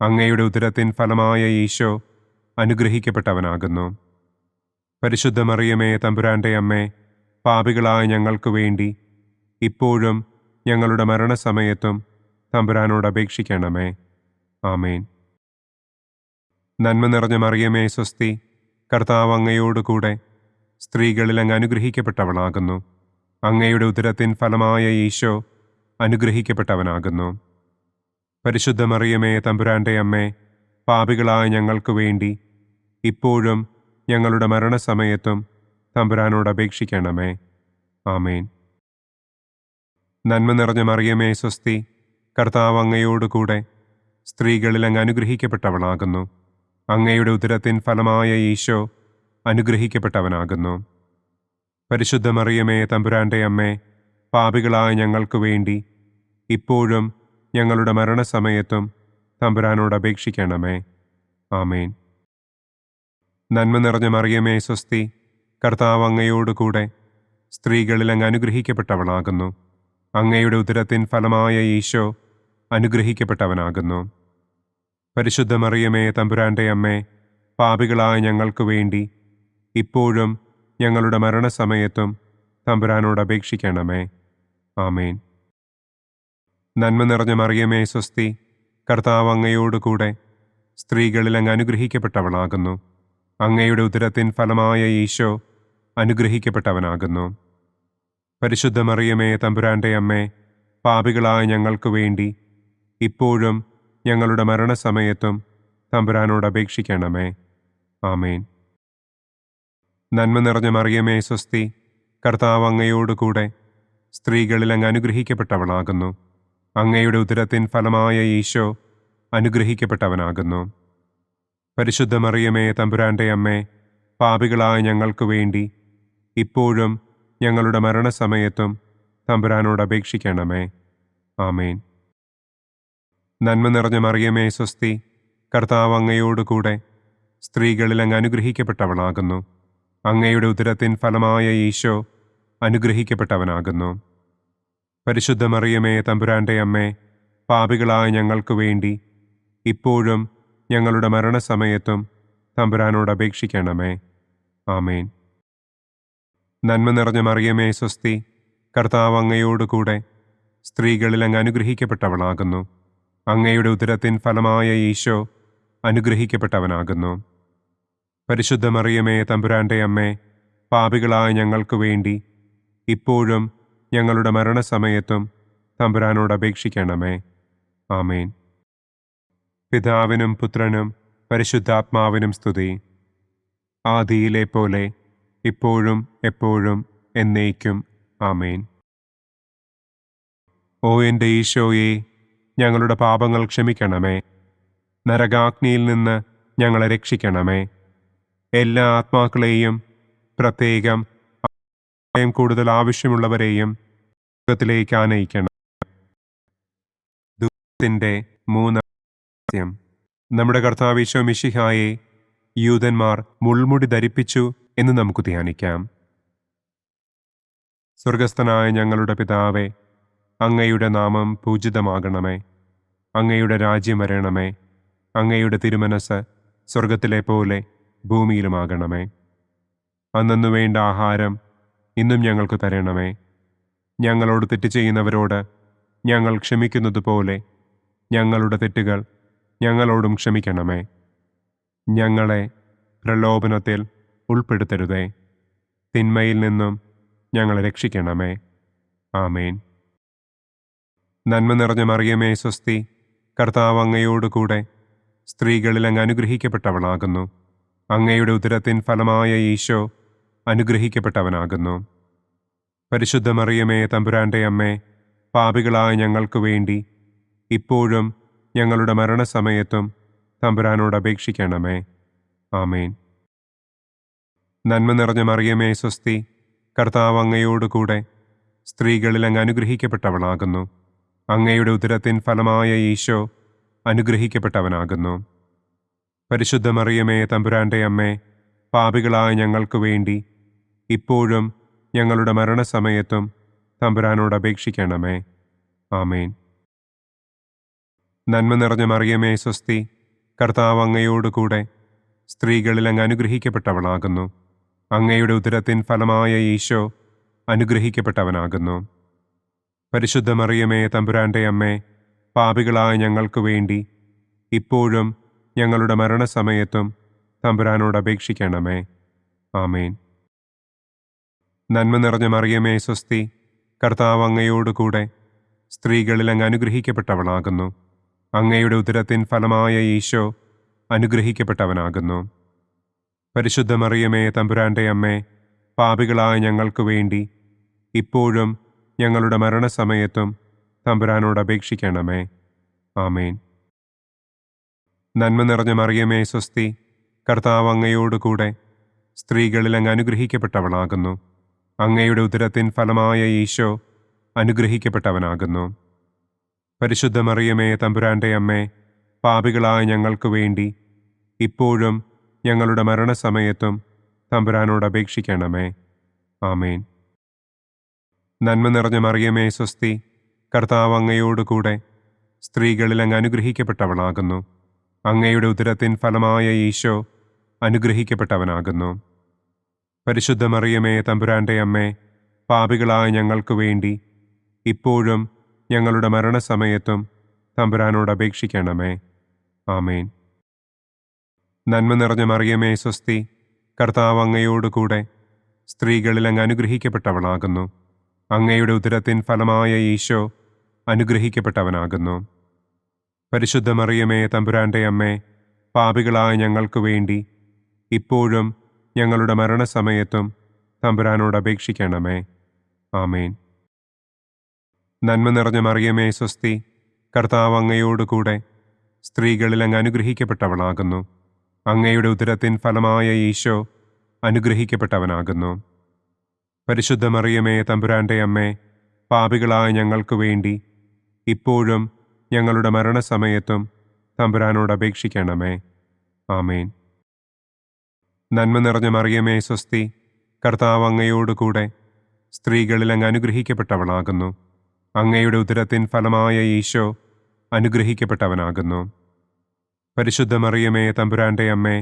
അങ്ങയുടെ ഉദരത്തിൻ ഫലമായ ഈശോ അനുഗ്രഹിക്കപ്പെട്ടവനാകുന്നു. പരിശുദ്ധ മറിയമേ, തമ്പുരാന്റെ അമ്മേ, പാപികളായ ഞങ്ങൾക്ക് വേണ്ടി ഇപ്പോഴും ഞങ്ങളുടെ മരണസമയത്തും തമ്പുരാനോട് അപേക്ഷിക്കണമേ. ആമേൻ. നന്മ നിറഞ്ഞ മറിയമേ, സ്വസ്തി, കർത്താവ് അങ്ങയോടുകൂടെ സ്ത്രീകളിൽ അങ്ങ് അനുഗ്രഹിക്കപ്പെട്ടവളാകുന്നു. അങ്ങയുടെ ഉദരത്തിൻ ഫലമായ ഈശോ അനുഗ്രഹിക്കപ്പെട്ടവനാകുന്നു. പരിശുദ്ധ മറിയമേ, തമ്പുരാന്റെ അമ്മേ, പാപികളായ ഞങ്ങൾക്ക് വേണ്ടി ഇപ്പോഴും ഞങ്ങളുടെ മരണസമയത്തും തമ്പുരാനോട് അപേക്ഷിക്കണമേ. ആമേൻ. നന്മ നിറഞ്ഞ മറിയമേ, സ്വസ്തി, കർത്താവ് അങ്ങയോടുകൂടെ സ്ത്രീകളിൽ അങ്ങ് അനുഗ്രഹിക്കപ്പെട്ടവളാകുന്നു. അങ്ങയുടെ ഉദരത്തിൻ ഫലമായ ഈശോ അനുഗ്രഹിക്കപ്പെട്ടവനാകുന്നു. പരിശുദ്ധ മറിയമേ, തമ്പുരാന്റെ അമ്മേ, പാപികളായ ഞങ്ങൾക്ക് വേണ്ടി ഇപ്പോഴും ഞങ്ങളുടെ മരണസമയത്തും തമ്പുരാനോട് അപേക്ഷിക്കണമേ. ആമേൻ. നന്മ നിറഞ്ഞ മറിയമേ സ്വസ്തി, കർത്താവ് അങ്ങയോട് കൂടെ സ്ത്രീകളിൽ അങ്ങ് അനുഗ്രഹിക്കപ്പെട്ടവളാകുന്നു. അങ്ങയുടെ ഉദരത്തിൻ ഫലമായ ഈശോ അനുഗ്രഹിക്കപ്പെട്ടവനാകുന്നു. പരിശുദ്ധ മറിയമേ തമ്പുരാന്റെ അമ്മേ, പാപികളായ ഞങ്ങൾക്ക് വേണ്ടി ഇപ്പോഴും ഞങ്ങളുടെ മരണസമയത്തും തമ്പുരാനോട് അപേക്ഷിക്കണമേ. ആമേൻ. നന്മ നിറഞ്ഞ മറിയമേ സ്വസ്തി, കർത്താവ് അങ്ങയോട് കൂടെ സ്ത്രീകളിൽ അങ്ങ് അനുഗ്രഹിക്കപ്പെട്ടവളാകുന്നു. അങ്ങയുടെ ഉദരത്തിൻ ഫലമായ ഈശോ അനുഗ്രഹിക്കപ്പെട്ടവനാകുന്നു. പരിശുദ്ധ മറിയമേ തമ്പുരാന്റെ അമ്മേ, പാപികളായ ഞങ്ങൾക്ക് വേണ്ടി ഇപ്പോഴും ഞങ്ങളുടെ മരണസമയത്തും തമ്പുരാനോട് അപേക്ഷിക്കണമേ. ആമേൻ. നന്മ നിറഞ്ഞ മറിയമേ സ്വസ്തി, കർത്താവ് അങ്ങയോട് കൂടെ സ്ത്രീകളിൽ അങ്ങ് അനുഗ്രഹിക്കപ്പെട്ടവളാകുന്നു. അങ്ങയുടെ ഉദരത്തിൻ ഫലമായ ഈശോ അനുഗ്രഹിക്കപ്പെട്ടവനാകുന്നു. പരിശുദ്ധ മറിയമേ തമ്പുരാന്റെ അമ്മേ, പാപികളായ ഞങ്ങൾക്ക് വേണ്ടി ഇപ്പോഴും ഞങ്ങളുടെ മരണസമയത്തും തമ്പുരാനോട് അപേക്ഷിക്കണമേ. ആമേൻ. നന്മ നിറഞ്ഞ മറിയമേ സ്വസ്തി, കർത്താവ് അങ്ങയോട് കൂടെ സ്ത്രീകളിൽ അങ്ങ് അനുഗ്രഹിക്കപ്പെട്ടവളാകുന്നു. അങ്ങയുടെ ഉദരത്തിൻ ഫലമായ ഈശോ അനുഗ്രഹിക്കപ്പെട്ടവനാകുന്നു. പരിശുദ്ധ മറിയമേ തമ്പുരാന്റെ അമ്മേ, പാപികളായ ഞങ്ങൾക്ക് വേണ്ടി ഇപ്പോഴും ഞങ്ങളുടെ മരണസമയത്തും തമ്പുരാനോട് അപേക്ഷിക്കണമേ. ആമേൻ. നന്മ നിറഞ്ഞ മറിയമേ സ്വസ്തി, കർത്താവ് അങ്ങയോട് കൂടെ സ്ത്രീകളിൽ അങ്ങ് അനുഗ്രഹിക്കപ്പെട്ടവളാകുന്നു. അങ്ങയുടെ ഉദരത്തിൻ ഫലമായ ഈശോ അനുഗ്രഹിക്കപ്പെട്ടവനാകുന്നു. പരിശുദ്ധ മറിയമേ തമ്പുരാന്റെ അമ്മേ, പാപികളായ ഞങ്ങൾക്ക് വേണ്ടി ഇപ്പോഴും ഞങ്ങളുടെ മരണസമയത്തും തമ്പുരാനോട് അപേക്ഷിക്കണമേ. ആമേൻ. പിതാവിനും പുത്രനും പരിശുദ്ധാത്മാവിനും സ്തുതി. ആദിയിലെ പോലെ ഇപ്പോഴും എപ്പോഴും എന്നേക്കും. ആമേൻ. ഓ എൻ്റെ ഈശോയെ, ഞങ്ങളുടെ പാപങ്ങൾ ക്ഷമിക്കണമേ. നരകാഗ്നിയിൽ നിന്ന് ഞങ്ങളെ രക്ഷിക്കണമേ. എല്ലാ ആത്മാക്കളെയും, പ്രത്യേകം കൂടുതൽ ആവശ്യമുള്ളവരെയും സ്വർഗ്ഗത്തിലേക്ക് ആനയിക്കണം. ദുഃഖത്തിൻ്റെ മൂന്നാം രഹസ്യം. നമ്മുടെ കർത്താവ് ഈശോ മിശിഹായെ യൂദന്മാർ മുൾമുടി ധരിപ്പിച്ചു എന്ന് നമുക്ക് ധ്യാനിക്കാം. സ്വർഗസ്ഥനായ ഞങ്ങളുടെ പിതാവേ, അങ്ങയുടെ നാമം പൂജിതമാകണമേ. അങ്ങയുടെ രാജ്യം വരണമേ. അങ്ങയുടെ തിരുമനസ് സ്വർഗത്തിലെ പോലെ ഭൂമിയിലുമാകണമേ. അന്നന്നു വേണ്ട ആഹാരം ഇന്നും ഞങ്ങൾക്ക് തരണമേ. ഞങ്ങളോട് തെറ്റ് ചെയ്യുന്നവരോട് ഞങ്ങൾ ക്ഷമിക്കുന്നത് പോലെ ഞങ്ങളുടെ തെറ്റുകൾ ഞങ്ങളോടും ക്ഷമിക്കണമേ. ഞങ്ങളെ പ്രലോഭനത്തിൽ ഉൾപ്പെടുത്തരുതേ. തിന്മയിൽ നിന്നും ഞങ്ങളെ രക്ഷിക്കണമേ. ആമേൻ. നന്മ നിറഞ്ഞ മറിയമേ സ്വസ്തി, കർത്താവ് അങ്ങയോട് കൂടെ സ്ത്രീകളിൽ അങ്ങ് അനുഗ്രഹിക്കപ്പെട്ടവളാകുന്നു. അങ്ങയുടെ ഉദരത്തിൻ ഫലമായ ഈശോ അനുഗ്രഹിക്കപ്പെട്ടവനാകുന്നു. പരിശുദ്ധ മറിയമേ തമ്പുരാന്റെ അമ്മേ, പാപികളായ ഞങ്ങൾക്ക് വേണ്ടി ഇപ്പോഴും ഞങ്ങളുടെ മരണസമയത്തും തമ്പുരാനോട് അപേക്ഷിക്കണമേ. ആമേൻ. നന്മ നിറഞ്ഞ മറിയമേ സ്വസ്തി, കർത്താവ് അങ്ങയോട് കൂടെ സ്ത്രീകളിൽ അങ്ങ് അനുഗ്രഹിക്കപ്പെട്ടവളാകുന്നു. അങ്ങയുടെ ഉദരത്തിൻ ഫലമായ ഈശോ അനുഗ്രഹിക്കപ്പെട്ടവനാകുന്നു. പരിശുദ്ധ മറിയമേ തമ്പുരാന്റെ അമ്മേ, പാപികളായ ഞങ്ങൾക്ക് വേണ്ടി ഇപ്പോഴും ഞങ്ങളുടെ മരണസമയത്തും തമ്പുരാനോട് അപേക്ഷിക്കണമേ. ആമേൻ. നന്മ നിറഞ്ഞ മറിയമേ സ്വസ്തി, കർത്താവ് അങ്ങയോട് കൂടെ സ്ത്രീകളിൽ അങ്ങ് അനുഗ്രഹിക്കപ്പെട്ടവളാകുന്നു. അങ്ങയുടെ ഉദരത്തിൻ ഫലമായ ഈശോ അനുഗ്രഹിക്കപ്പെട്ടവനാകുന്നു. പരിശുദ്ധ മറിയമേ തമ്പുരാന്റെ അമ്മേ, പാപികളായ ഞങ്ങൾക്ക് വേണ്ടി ഇപ്പോഴും ഞങ്ങളുടെ മരണസമയത്തും തമ്പുരാനോട് അപേക്ഷിക്കണമേ. ആമേൻ. നന്മ നിറഞ്ഞ മറിയമേ സ്വസ്തി, കർത്താവ് അങ്ങയോട് കൂടെ സ്ത്രീകളിൽ അങ്ങ് അനുഗ്രഹിക്കപ്പെട്ടവളാകുന്നു. അങ്ങയുടെ ഉദരത്തിൻ ഫലമായ ഈശോ അനുഗ്രഹിക്കപ്പെട്ടവനാകുന്നു. പരിശുദ്ധ മറിയമേ തമ്പുരാന്റെ അമ്മേ, പാപികളായ ഞങ്ങൾക്ക് വേണ്ടി ഇപ്പോഴും ഞങ്ങളുടെ മരണസമയത്തും തമ്പുരാനോട് അപേക്ഷിക്കണമേ. ആമേൻ. നന്മ നിറഞ്ഞ മറിയമേ സ്വസ്തി, കർത്താവ് അങ്ങയോട് കൂടെ സ്ത്രീകളിൽ അങ്ങ് അനുഗ്രഹിക്കപ്പെട്ടവളാകുന്നു. അങ്ങയുടെ ഉദരത്തിൻ ഫലമായ ഈശോ അനുഗ്രഹിക്കപ്പെട്ടവനാകുന്നു. പരിശുദ്ധ മറിയമേ തമ്പുരാന്റെ അമ്മേ, പാപികളായ ഞങ്ങൾക്ക് വേണ്ടി ഇപ്പോഴും ഞങ്ങളുടെ മരണസമയത്തും തമ്പുരാനോട് അപേക്ഷിക്കണമേ. ആമേൻ. നന്മ നിറഞ്ഞ മറിയമേ സ്വസ്തി, കർത്താവ് അങ്ങയോട് കൂടെ സ്ത്രീകളിൽ അങ്ങ് അനുഗ്രഹിക്കപ്പെട്ടവളാകുന്നു. അങ്ങയുടെ ഉദരത്തിൻ ഫലമായ ഈശോ അനുഗ്രഹിക്കപ്പെട്ടവനാകുന്നു. പരിശുദ്ധ മറിയമേ തമ്പുരാന്റെ അമ്മേ, പാപികളായ ഞങ്ങൾക്ക് വേണ്ടി ഇപ്പോഴും ഞങ്ങളുടെ മരണസമയത്തും തമ്പുരാനോട് അപേക്ഷിക്കണമേ. ആമേൻ. നന്മ നിറഞ്ഞ മറിയമേ സ്വസ്തി, കർത്താവ് അങ്ങയോട് കൂടെ സ്ത്രീകളിൽ അങ്ങ് അനുഗ്രഹിക്കപ്പെട്ടവളാകുന്നു. അങ്ങയുടെ ഉദരത്തിൻ ഫലമായ ഈശോ അനുഗ്രഹിക്കപ്പെട്ടവനാകുന്നു. പരിശുദ്ധ മറിയമേ തമ്പുരാന്റെ അമ്മേ, പാപികളായ ഞങ്ങൾക്ക് വേണ്ടി ഇപ്പോഴും ഞങ്ങളുടെ മരണസമയത്തും തമ്പുരാനോട് അപേക്ഷിക്കണമേ. ആമേൻ. നന്മ നിറഞ്ഞ മറിയമേ സ്വസ്തി, കർത്താവ് അങ്ങയോട് കൂടെ സ്ത്രീകളിൽ അങ്ങ് അനുഗ്രഹിക്കപ്പെട്ടവളാകുന്നു. അങ്ങയുടെ ഉദരത്തിൻ ഫലമായ ഈശോ അനുഗ്രഹിക്കപ്പെട്ടവനാകുന്നു. പരിശുദ്ധ മറിയമേ തമ്പുരാന്റെ അമ്മേ, പാപികളായ ഞങ്ങൾക്ക് വേണ്ടി ഇപ്പോഴും ഞങ്ങളുടെ മരണസമയത്തും തമ്പുരാനോട് അപേക്ഷിക്കണമേ. ആമേൻ. നന്മ നിറഞ്ഞ മറിയമേ സ്വസ്തി, കർത്താവ് അങ്ങയോട് കൂടെ സ്ത്രീകളിൽ അങ്ങ് അനുഗ്രഹിക്കപ്പെട്ടവളാകുന്നു. അങ്ങയുടെ ഉദരത്തിൻ ഫലമായ ഈശോ അനുഗ്രഹിക്കപ്പെട്ടവനാകുന്നു. പരിശുദ്ധ മറിയമേ തമ്പുരാന്റെ അമ്മേ,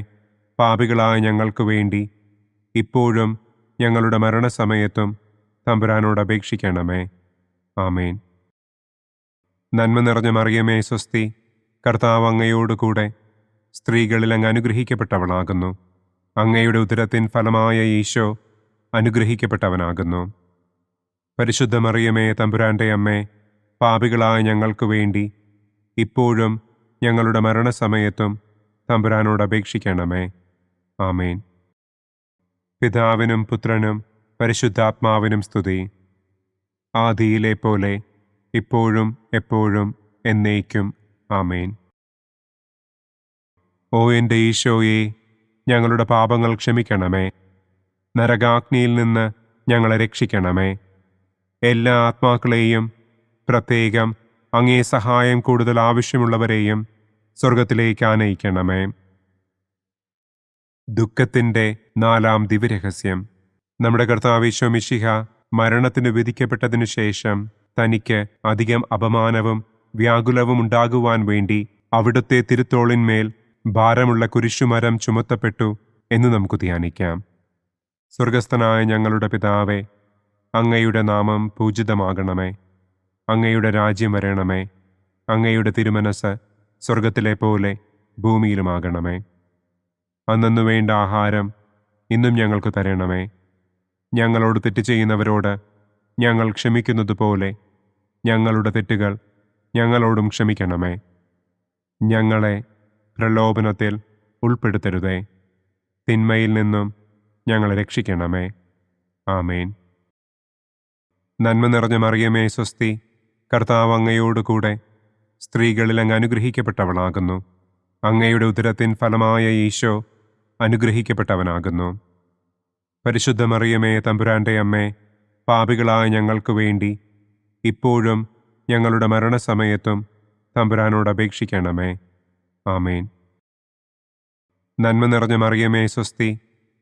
പാപികളായ ഞങ്ങൾക്ക് വേണ്ടി ഇപ്പോഴും ഞങ്ങളുടെ മരണസമയത്തും തമ്പുരാനോട് അപേക്ഷിക്കണമേ. ആമേൻ. നന്മ നിറഞ്ഞ മറിയമേ സ്വസ്തി, കർത്താവ് അങ്ങയോട് കൂടെ സ്ത്രീകളിൽ അങ്ങ് അനുഗ്രഹിക്കപ്പെട്ടവളാകുന്നു. അങ്ങയുടെ ഉദരത്തിൻ ഫലമായ ഈശോ അനുഗ്രഹിക്കപ്പെട്ടവനാകുന്നു. പരിശുദ്ധ മറിയമേ തമ്പുരാന്റെ അമ്മേ, പാപികളായ ഞങ്ങൾക്ക് വേണ്ടി ഇപ്പോഴും ഞങ്ങളുടെ മരണസമയത്തും തമ്പുരാനോട് അപേക്ഷിക്കണമേ. ആമേൻ. പിതാവിനും പുത്രനും പരിശുദ്ധാത്മാവിനും സ്തുതി. ആദിയിലെ പോലെ ഇപ്പോഴും എപ്പോഴും എന്നേക്കും. ആമേൻ. ഓ എൻ്റെ ഈശോയെ, ഞങ്ങളുടെ പാപങ്ങൾ ക്ഷമിക്കണമേ. നരകാഗ്നിയിൽ നിന്ന് ഞങ്ങളെ രക്ഷിക്കണമേ. എല്ലാ ആത്മാക്കളെയും, പ്രത്യേകം അങ്ങേ സഹായം കൂടുതൽ ആവശ്യമുള്ളവരെയും സ്വർഗത്തിലേക്ക് ആനയിക്കണമേ. ദുഃഖത്തിൻ്റെ 4-ാം ദിവ്യരഹസ്യം. നമ്മുടെ കർത്താവ് ഈശോ മിശിഹ മരണത്തിന് വിധിക്കപ്പെട്ടതിനു ശേഷം തനിക്ക് അധികം അപമാനവും വ്യാകുലവും ഉണ്ടാകുവാൻ വേണ്ടി അവിടുത്തെ തിരുത്തോളിന്മേൽ ഭാരമുള്ള കുരിശുമരം ചുമത്തപ്പെട്ടു എന്ന് നമുക്ക് ധ്യാനിക്കാം. സ്വർഗസ്ഥനായ ഞങ്ങളുടെ പിതാവേ, അങ്ങയുടെ നാമം പൂജിതമാകണമേ. അങ്ങയുടെ രാജ്യം വരണമേ. അങ്ങയുടെ തിരുമനസ് സ്വർഗത്തിലെ പോലെ ഭൂമിയിലുമാകണമേ. അന്നന്നു വേണ്ട ആഹാരം ഇന്നും ഞങ്ങൾക്ക് തരണമേ. ഞങ്ങളോട് തെറ്റ് ചെയ്യുന്നവരോട് ഞങ്ങൾ ക്ഷമിക്കുന്നത് പോലെ ഞങ്ങളുടെ തെറ്റുകൾ ഞങ്ങളോടും ക്ഷമിക്കണമേ. ഞങ്ങളെ പ്രലോഭനത്തിൽ ഉൾപ്പെടുത്തരുതേ. തിന്മയിൽ നിന്നും ഞങ്ങളെ രക്ഷിക്കണമേ. ആമേൻ. നന്മ നിറഞ്ഞ മറിയമേ സ്വസ്തി, കർത്താവ് അങ്ങയോട് കൂടെ സ്ത്രീകളിൽ അങ്ങ് അനുഗ്രഹിക്കപ്പെട്ടവളാകുന്നു. അങ്ങയുടെ ഉദരത്തിൻ ഫലമായ ഈശോ അനുഗ്രഹിക്കപ്പെട്ടവനാകുന്നു. പരിശുദ്ധ മറിയമേ തമ്പുരാന്റെ അമ്മേ, പാപികളായ ഞങ്ങൾക്ക് വേണ്ടി ഇപ്പോഴും ഞങ്ങളുടെ മരണസമയത്തും തമ്പുരാനോട് അപേക്ഷിക്കണമേ. ആമേൻ. നന്മ നിറഞ്ഞ മറിയമേ സ്വസ്തി,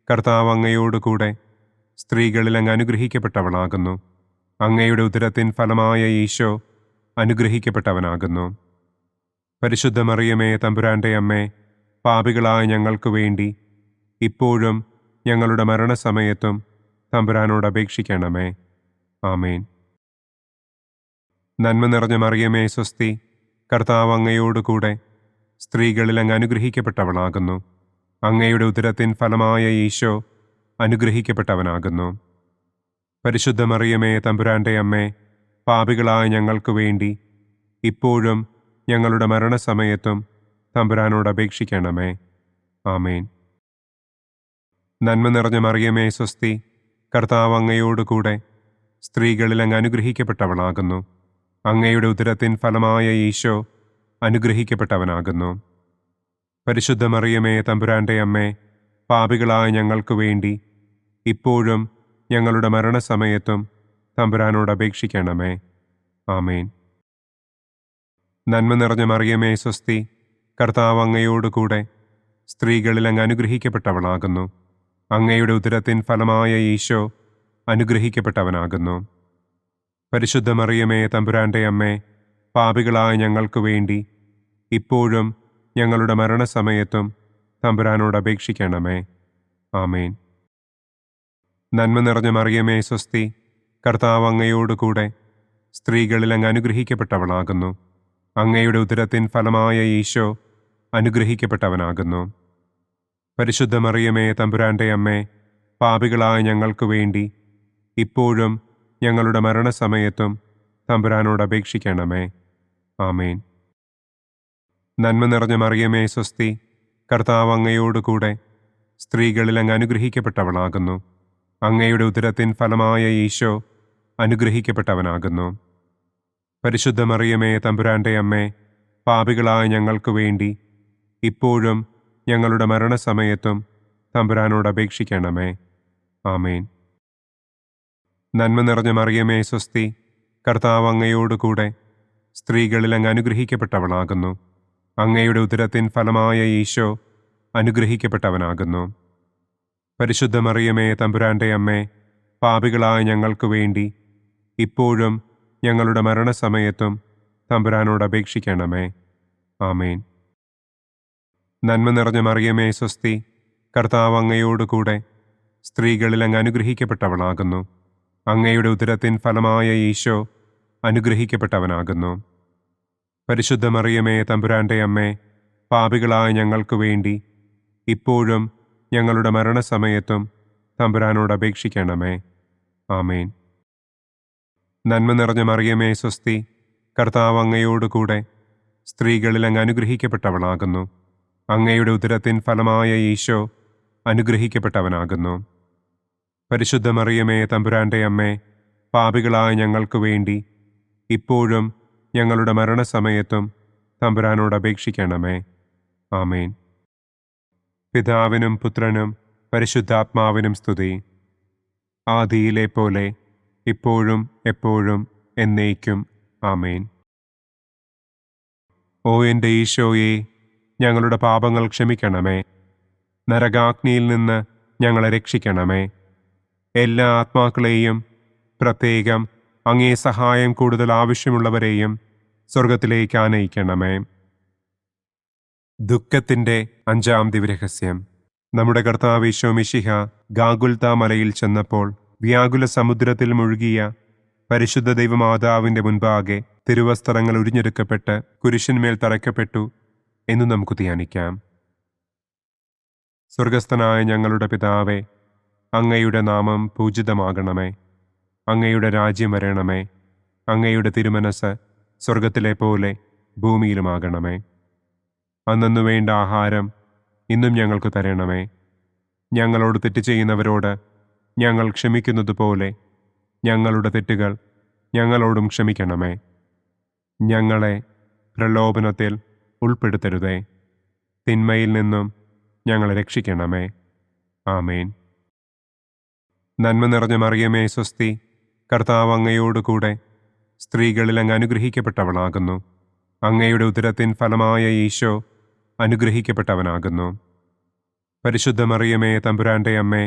കർത്താവ് അങ്ങയോട് കൂടെ സ്ത്രീകളിൽ അങ്ങ് അനുഗ്രഹിക്കപ്പെട്ടവളാകുന്നു. അങ്ങയുടെ ഉദരത്തിൻ ഫലമായ ഈശോ അനുഗ്രഹിക്കപ്പെട്ടവനാകുന്നു. പരിശുദ്ധ മറിയമേ തമ്പുരാന്റെ അമ്മേ, പാപികളായ ഞങ്ങൾക്ക് വേണ്ടി ഇപ്പോഴും ഞങ്ങളുടെ മരണസമയത്തും തമ്പുരാനോട് അപേക്ഷിക്കണമേ. ആമേൻ. നന്മ നിറഞ്ഞ മറിയമേ സ്വസ്തി, കർത്താവ് അങ്ങയോട് കൂടെ സ്ത്രീകളിൽ അങ്ങ് അനുഗ്രഹിക്കപ്പെട്ടവളാകുന്നു. അങ്ങയുടെ ഉദരത്തിൻ ഫലമായ ഈശോ അനുഗ്രഹിക്കപ്പെട്ടവനാകുന്നു. പരിശുദ്ധ മറിയമേ തമ്പുരാന്റെ അമ്മേ, പാപികളായ ഞങ്ങൾക്ക് വേണ്ടി ഇപ്പോഴും ഞങ്ങളുടെ മരണസമയത്തും തമ്പുരാനോട് അപേക്ഷിക്കണമേ. ആമേൻ. നന്മ നിറഞ്ഞ മറിയമേ സ്വസ്തി, കർത്താവ് അങ്ങയോട് കൂടെ സ്ത്രീകളിൽ അങ്ങ് അനുഗ്രഹിക്കപ്പെട്ടവളാകുന്നു. അങ്ങയുടെ ഉദരത്തിൻ ഫലമായ ഈശോ അനുഗ്രഹിക്കപ്പെട്ടവനാകുന്നു. പരിശുദ്ധ മറിയമേ തമ്പുരാന്റെ അമ്മേ, പാപികളായ ഞങ്ങൾക്ക് വേണ്ടി ഇപ്പോഴും ഞങ്ങളുടെ മരണസമയത്തും തമ്പുരാനോട് അപേക്ഷിക്കണമേ. ആമേൻ. നന്മ നിറഞ്ഞ മറിയമേ സ്വസ്തി, കർത്താവ് അങ്ങയോട് കൂടെ സ്ത്രീകളിൽ അങ്ങ് അനുഗ്രഹിക്കപ്പെട്ടവളാകുന്നു. അങ്ങയുടെ ഉദരത്തിൻ ഫലമായ ഈശോ അനുഗ്രഹിക്കപ്പെട്ടവനാകുന്നു. പരിശുദ്ധ മറിയമേ, തമ്പുരാന്റെ അമ്മേ, പാപികളായ ഞങ്ങൾക്ക് വേണ്ടി ഇപ്പോഴും ഞങ്ങളുടെ മരണസമയത്തും തമ്പുരാനോട് അപേക്ഷിക്കണമേ. ആമേൻ. നന്മ നിറഞ്ഞ മറിയമേ, സ്വസ്തി, കർത്താവ് അങ്ങയോടുകൂടെ സ്ത്രീകളിൽ അങ്ങ് അനുഗ്രഹിക്കപ്പെട്ടവളാകുന്നു. അങ്ങയുടെ ഉദരത്തിൻ ഫലമായ ഈശോ അനുഗ്രഹിക്കപ്പെട്ടവനാകുന്നു. പരിശുദ്ധ മറിയമേ, തമ്പുരാന്റെ അമ്മേ, പാപികളായ ഞങ്ങൾക്ക് വേണ്ടി ഇപ്പോഴും ഞങ്ങളുടെ മരണസമയത്തും തമ്പുരാനോട് അപേക്ഷിക്കണമേ. ആമേൻ. നന്മ നിറഞ്ഞ മറിയമേ, സ്വസ്തി, കർത്താവ് അങ്ങയോടുകൂടെ സ്ത്രീകളിൽ അങ്ങ് അനുഗ്രഹിക്കപ്പെട്ടവളാകുന്നു. അങ്ങയുടെ ഉദരത്തിൻ ഫലമായ ഈശോ അനുഗ്രഹിക്കപ്പെട്ടവനാകുന്നു. പരിശുദ്ധ മറിയമേ, തമ്പുരാന്റെ അമ്മേ, പാപികളായ ഞങ്ങൾക്ക് വേണ്ടി ഇപ്പോഴും ഞങ്ങളുടെ മരണസമയത്തും തമ്പുരാനോട് അപേക്ഷിക്കണമേ. ആമേൻ. നന്മ നിറഞ്ഞ മറിയമേ, സ്വസ്തി, കർത്താവ് അങ്ങയോടുകൂടെ സ്ത്രീകളിൽ അങ്ങ് അനുഗ്രഹിക്കപ്പെട്ടവളാകുന്നു. അങ്ങയുടെ ഉദരത്തിൻ ഫലമായ ഈശോ അനുഗ്രഹിക്കപ്പെട്ടവനാകുന്നു. പരിശുദ്ധ മറിയമേ, തമ്പുരാന്റെ അമ്മേ, പാപികളായ ഞങ്ങൾക്ക് വേണ്ടി ഇപ്പോഴും ഞങ്ങളുടെ മരണസമയത്തും തമ്പുരാനോട് അപേക്ഷിക്കണമേ. ആമേൻ. നന്മ നിറഞ്ഞ മറിയമേ, സ്വസ്തി, കർത്താവ് അങ്ങയോടുകൂടെ സ്ത്രീകളിൽ അങ്ങ് അനുഗ്രഹിക്കപ്പെട്ടവളാകുന്നു. അങ്ങയുടെ ഉദരത്തിൻ ഫലമായ ഈശോ അനുഗ്രഹിക്കപ്പെട്ടവനാകുന്നു. പരിശുദ്ധ മറിയമേ, തമ്പുരാന്റെ അമ്മേ, പാപികളായ ഞങ്ങൾക്ക് വേണ്ടി ഇപ്പോഴും ഞങ്ങളുടെ മരണസമയത്തും തമ്പുരാനോട് അപേക്ഷിക്കണമേ. ആമേൻ. നന്മ നിറഞ്ഞ മറിയമേ, സ്വസ്തി, കർത്താവ് അങ്ങയോടുകൂടെ സ്ത്രീകളിൽ അങ്ങ് അനുഗ്രഹിക്കപ്പെട്ടവളാകുന്നു. അങ്ങയുടെ ഉദരത്തിൻ ഫലമായ ഈശോ അനുഗ്രഹിക്കപ്പെട്ടവനാകുന്നു. പരിശുദ്ധ മറിയമേ, തമ്പുരാന്റെ അമ്മേ, പാപികളായ ഞങ്ങൾക്ക് വേണ്ടി ഇപ്പോഴും ഞങ്ങളുടെ മരണസമയത്തും തമ്പുരാനോട് അപേക്ഷിക്കണമേ. ആമേൻ. പിതാവിനും പുത്രനും പരിശുദ്ധാത്മാവിനും സ്തുതി. ആദിയിലെ പോലെ ഇപ്പോഴും എപ്പോഴും എന്നേക്കും. ആമേൻ. ഓ എൻ്റെ ഈശോയെ, ഞങ്ങളുടെ പാപങ്ങൾ ക്ഷമിക്കണമേ. നരകാഗ്നിയിൽ നിന്ന് ഞങ്ങളെ രക്ഷിക്കണമേ. എല്ലാ ആത്മാക്കളെയും, പ്രത്യേകം അങ്ങേ സഹായം കൂടുതൽ ആവശ്യമുള്ളവരെയും സ്വർഗത്തിലേക്ക് ആനയിക്കണമേ. ദുഃഖത്തിൻ്റെ 5-ാം ദിവ്യരഹസ്യം. നമ്മുടെ കർത്താവ് ഈശോ മിശിഹ ഗാഗുൽത്ത മലയിൽ ചെന്നപ്പോൾ വ്യാകുല സമുദ്രത്തിൽ മുഴുകിയ പരിശുദ്ധ ദൈവമാതാവിൻ്റെ മുൻപാകെ തിരുവസ്ത്രങ്ങൾ ഉരിഞ്ഞെടുക്കപ്പെട്ട് കുരിശിന്മേൽ തറയ്ക്കപ്പെട്ടു എന്ന് നമുക്ക് ധ്യാനിക്കാം. സ്വർഗസ്ഥനായ ഞങ്ങളുടെ പിതാവേ, അങ്ങയുടെ നാമം പൂജിതമാകണമേ. അങ്ങയുടെ രാജ്യം വരണമേ. അങ്ങയുടെ തിരുമനസ് സ്വർഗത്തിലെ പോലെ ഭൂമിയിലുമാകണമേ. അന്നന്നു വേണ്ട ആഹാരം ഇന്നും ഞങ്ങൾക്ക് തരണമേ. ഞങ്ങളോട് തെറ്റ് ചെയ്യുന്നവരോട് ഞങ്ങൾ ക്ഷമിക്കുന്നത് പോലെ ഞങ്ങളുടെ തെറ്റുകൾ ഞങ്ങളോടും ക്ഷമിക്കണമേ. ഞങ്ങളെ പ്രലോഭനത്തിൽ ഉൾപ്പെടുത്തരുതേ. തിന്മയിൽ നിന്നും ഞങ്ങളെ രക്ഷിക്കണമേ. ആമേൻ. നന്മ നിറഞ്ഞ മറിയമേ, സ്വസ്തി, കർത്താവ് അങ്ങയോടുകൂടെ സ്ത്രീകളിൽ അങ്ങ് അനുഗ്രഹിക്കപ്പെട്ടവളാകുന്നു. അങ്ങയുടെ ഉദരത്തിൻ ഫലമായ ഈശോ അനുഗ്രഹിക്കപ്പെട്ടവനാകുന്നു. പരിശുദ്ധ മറിയമേ, തമ്പുരാന്റെ അമ്മേ,